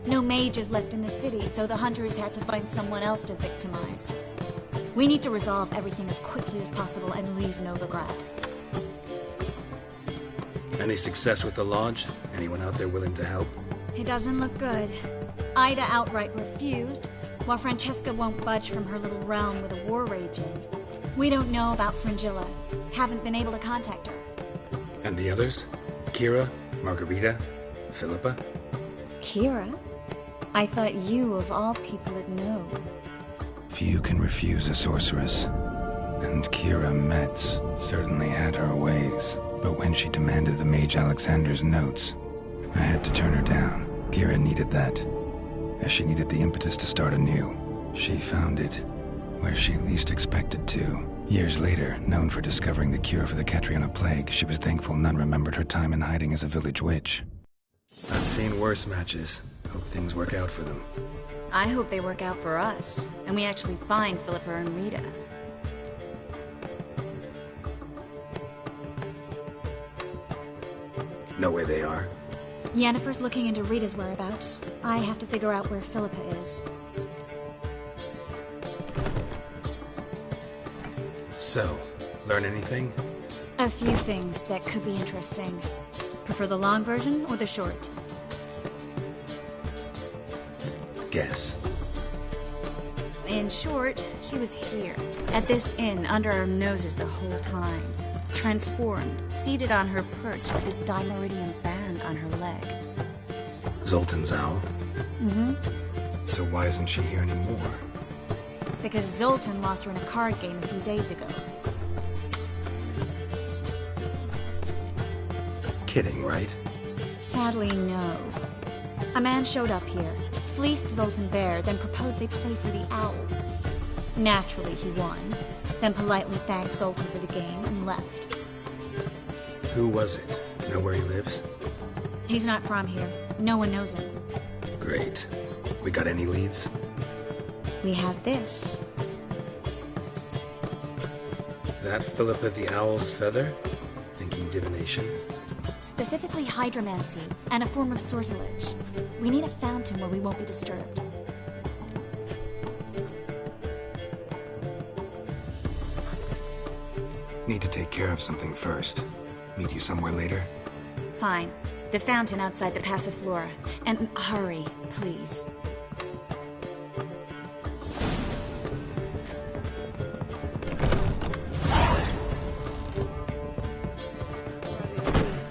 No mages left in the city, so the hunters had to find someone else to victimize. We need to resolve everything as quickly as possible and leave Novigrad. Any success with the Lodge? Anyone out there willing to help? It doesn't look good. Ida outright refused, while Francesca won't budge from her little realm with a war raging. We don't know about Fringilla. Haven't been able to contact her. And the others? Kira? Margarita? Philippa? Kira? I thought you, of all people, would know. Few can refuse a sorceress. And Kira Metz certainly had her ways. But when she demanded the Mage Alexander's notes, I had to turn her down. Kira needed that, as she needed the impetus to start anew. She found it where she least expected to. Years later, known for discovering the cure for the Catriona plague, she was thankful none remembered her time in hiding as a village witch. I've seen worse matches. Hope things work out for them. I hope they work out for us, and we actually find Philippa and Rita. Know where they are? Yennefer's looking into Rita's whereabouts. I have to figure out where Philippa is. So, learn anything? A few things that could be interesting. Prefer the long version or the short? Guess. In short, she was here, at this inn, under our noses the whole time. Transformed, seated on her perch with a Dimeridian band on her leg. Zoltan's owl? Mm-hmm. So why isn't she here anymore? Because Zoltan lost her in a card game a few days ago. Kidding, right? Sadly, no. A man showed up here, fleeced Zoltan bare, then proposed they play for the owl. Naturally, he won, then politely thanked Zoltan for the game and left. Who was it? Know where he lives? He's not from here. No one knows him. Great. We got any leads? We have this. That Philippa the Owl's feather? Thinking divination? Specifically hydromancy, and a form of sortilege. We need a fountain where we won't be disturbed. Need to take care of something first. Meet you somewhere later? Fine. The fountain outside the Passiflora. And hurry, please.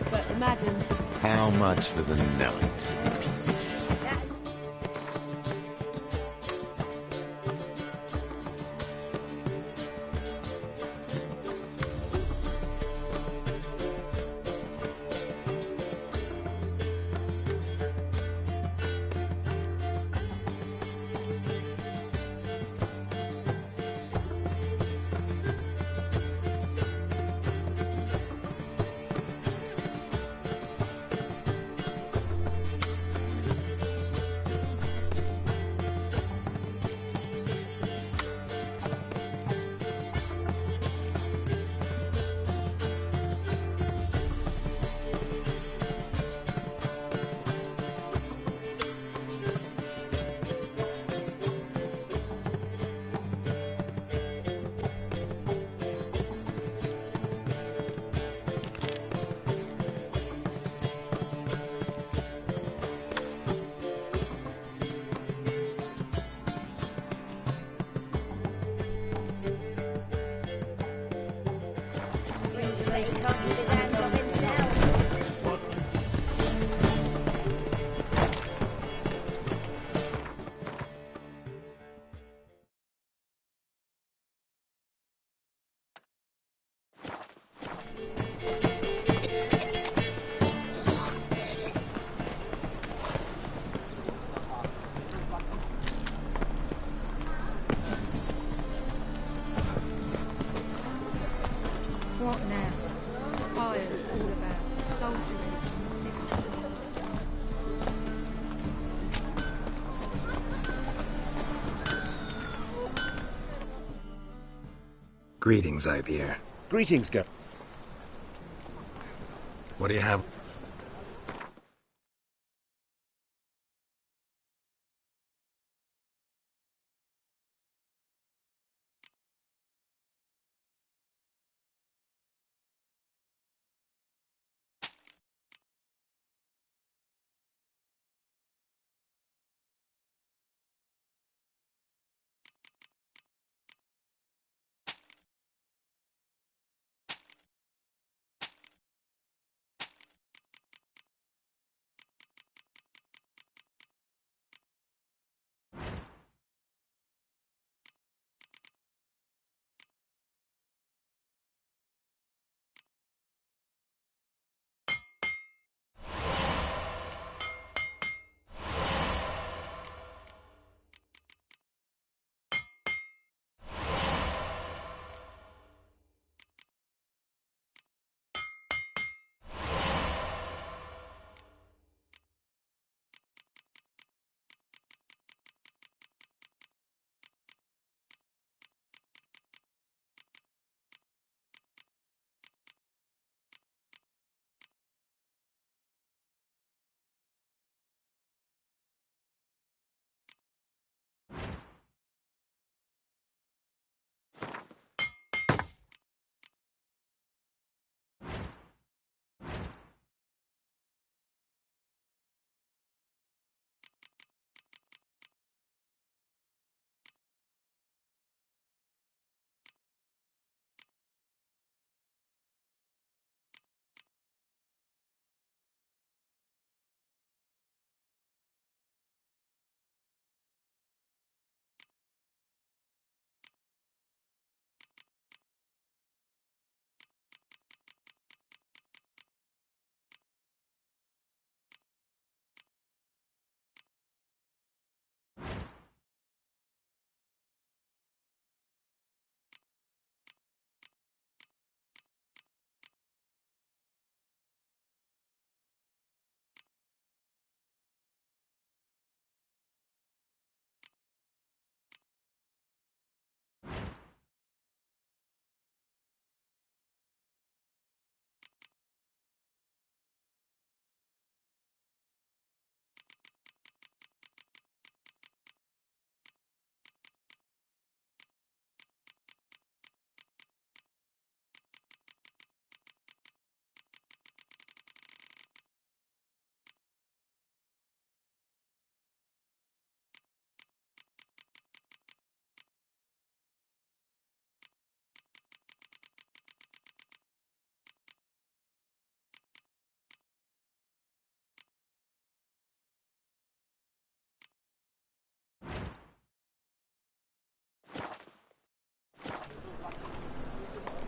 But madam... How much for the night? What now? Fire's all about soldiering. Greetings, Ibeer. Greetings, Go. What do you have?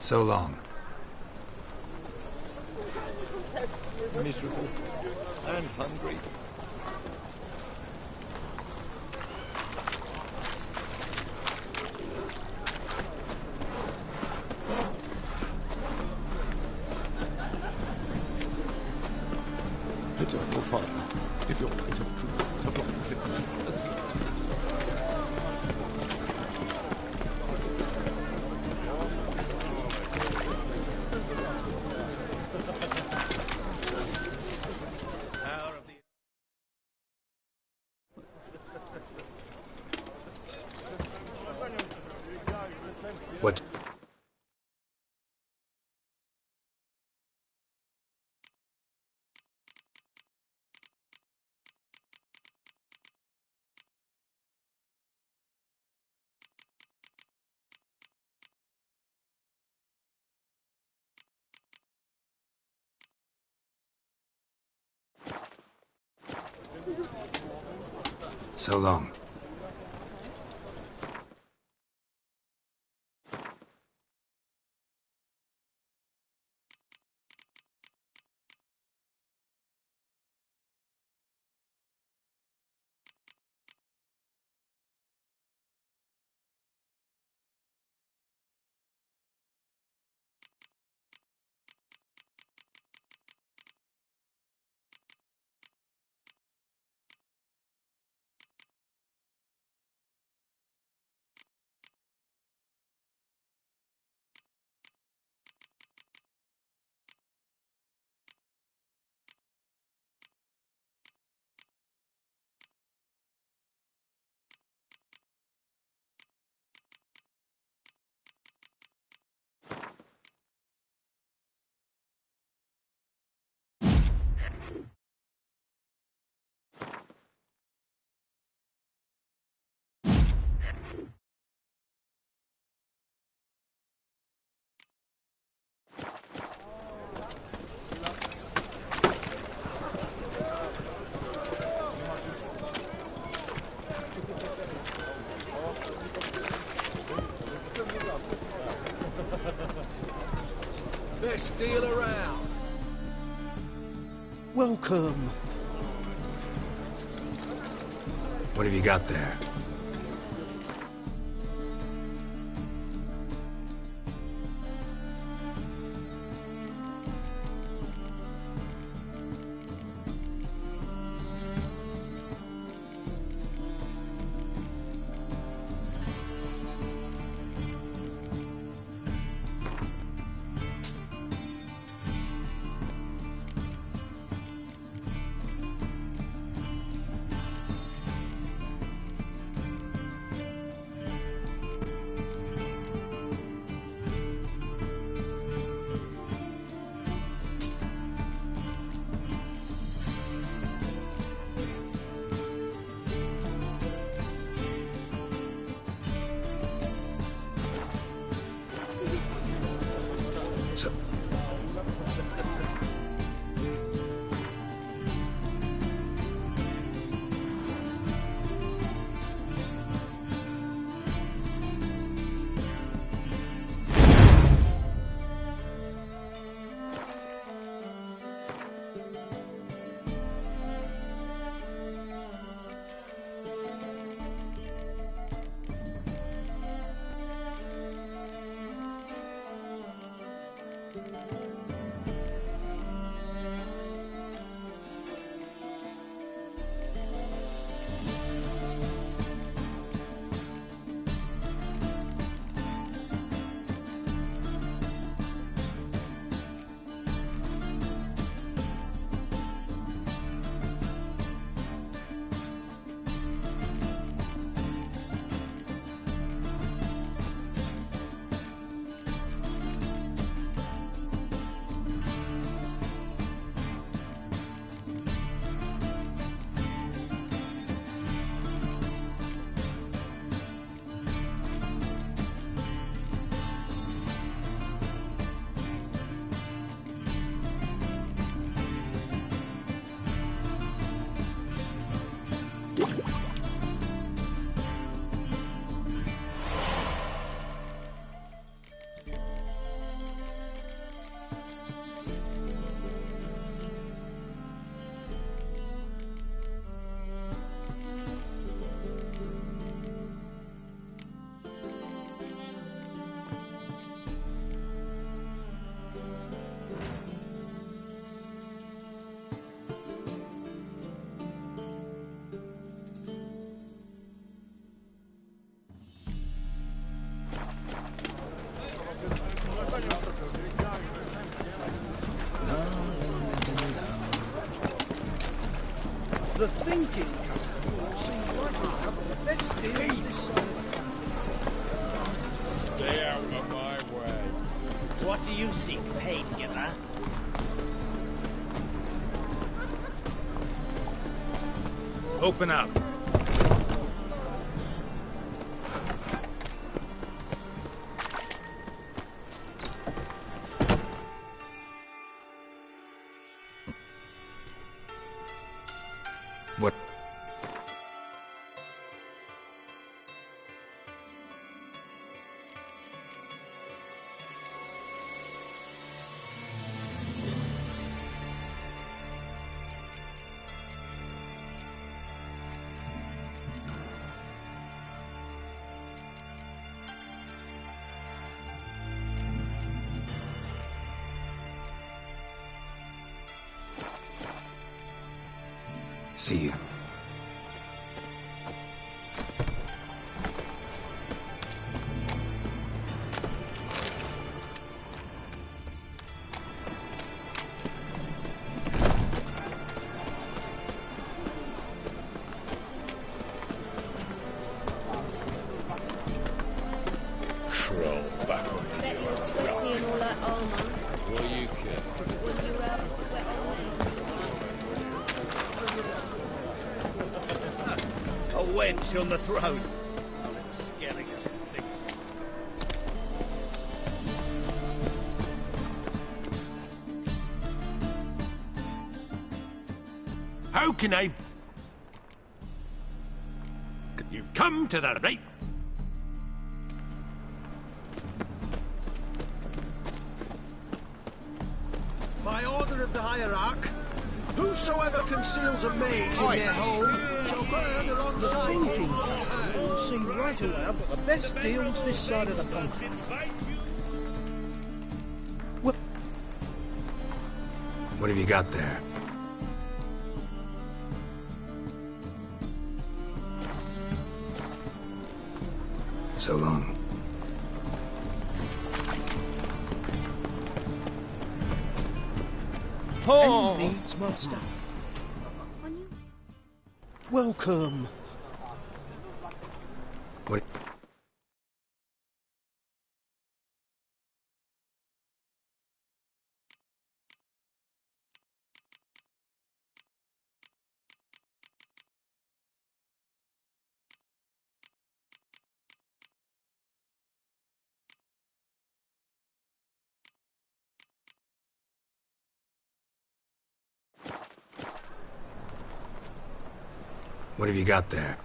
So long. Miserable and hungry. Eternal Father, if your light of truth to blind him as leads to the What? So long. Best deal around. Welcome. What have you got there? The thinking customer will see right around the best deals this side of the Stay out of my way. What do you seek, pain giver? Open up. What? See you. Crawl backward. Bet you're sweaty in all that armor. What do you care? When you rub sweat on me. A wench on the throne. A little scary as you think. How can I... You've come to the right... By order of the hierarch, whosoever conceals a mage in their home shall burn alongside him. The thinking customer will see right away I've got the best deals this side of the pond. What have you got there? So long. Oh. Any needs, master? Welcome. What? What have you got there?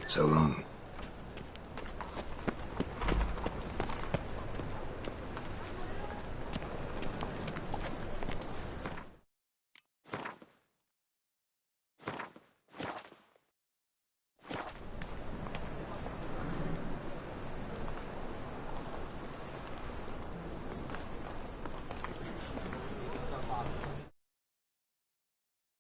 So long.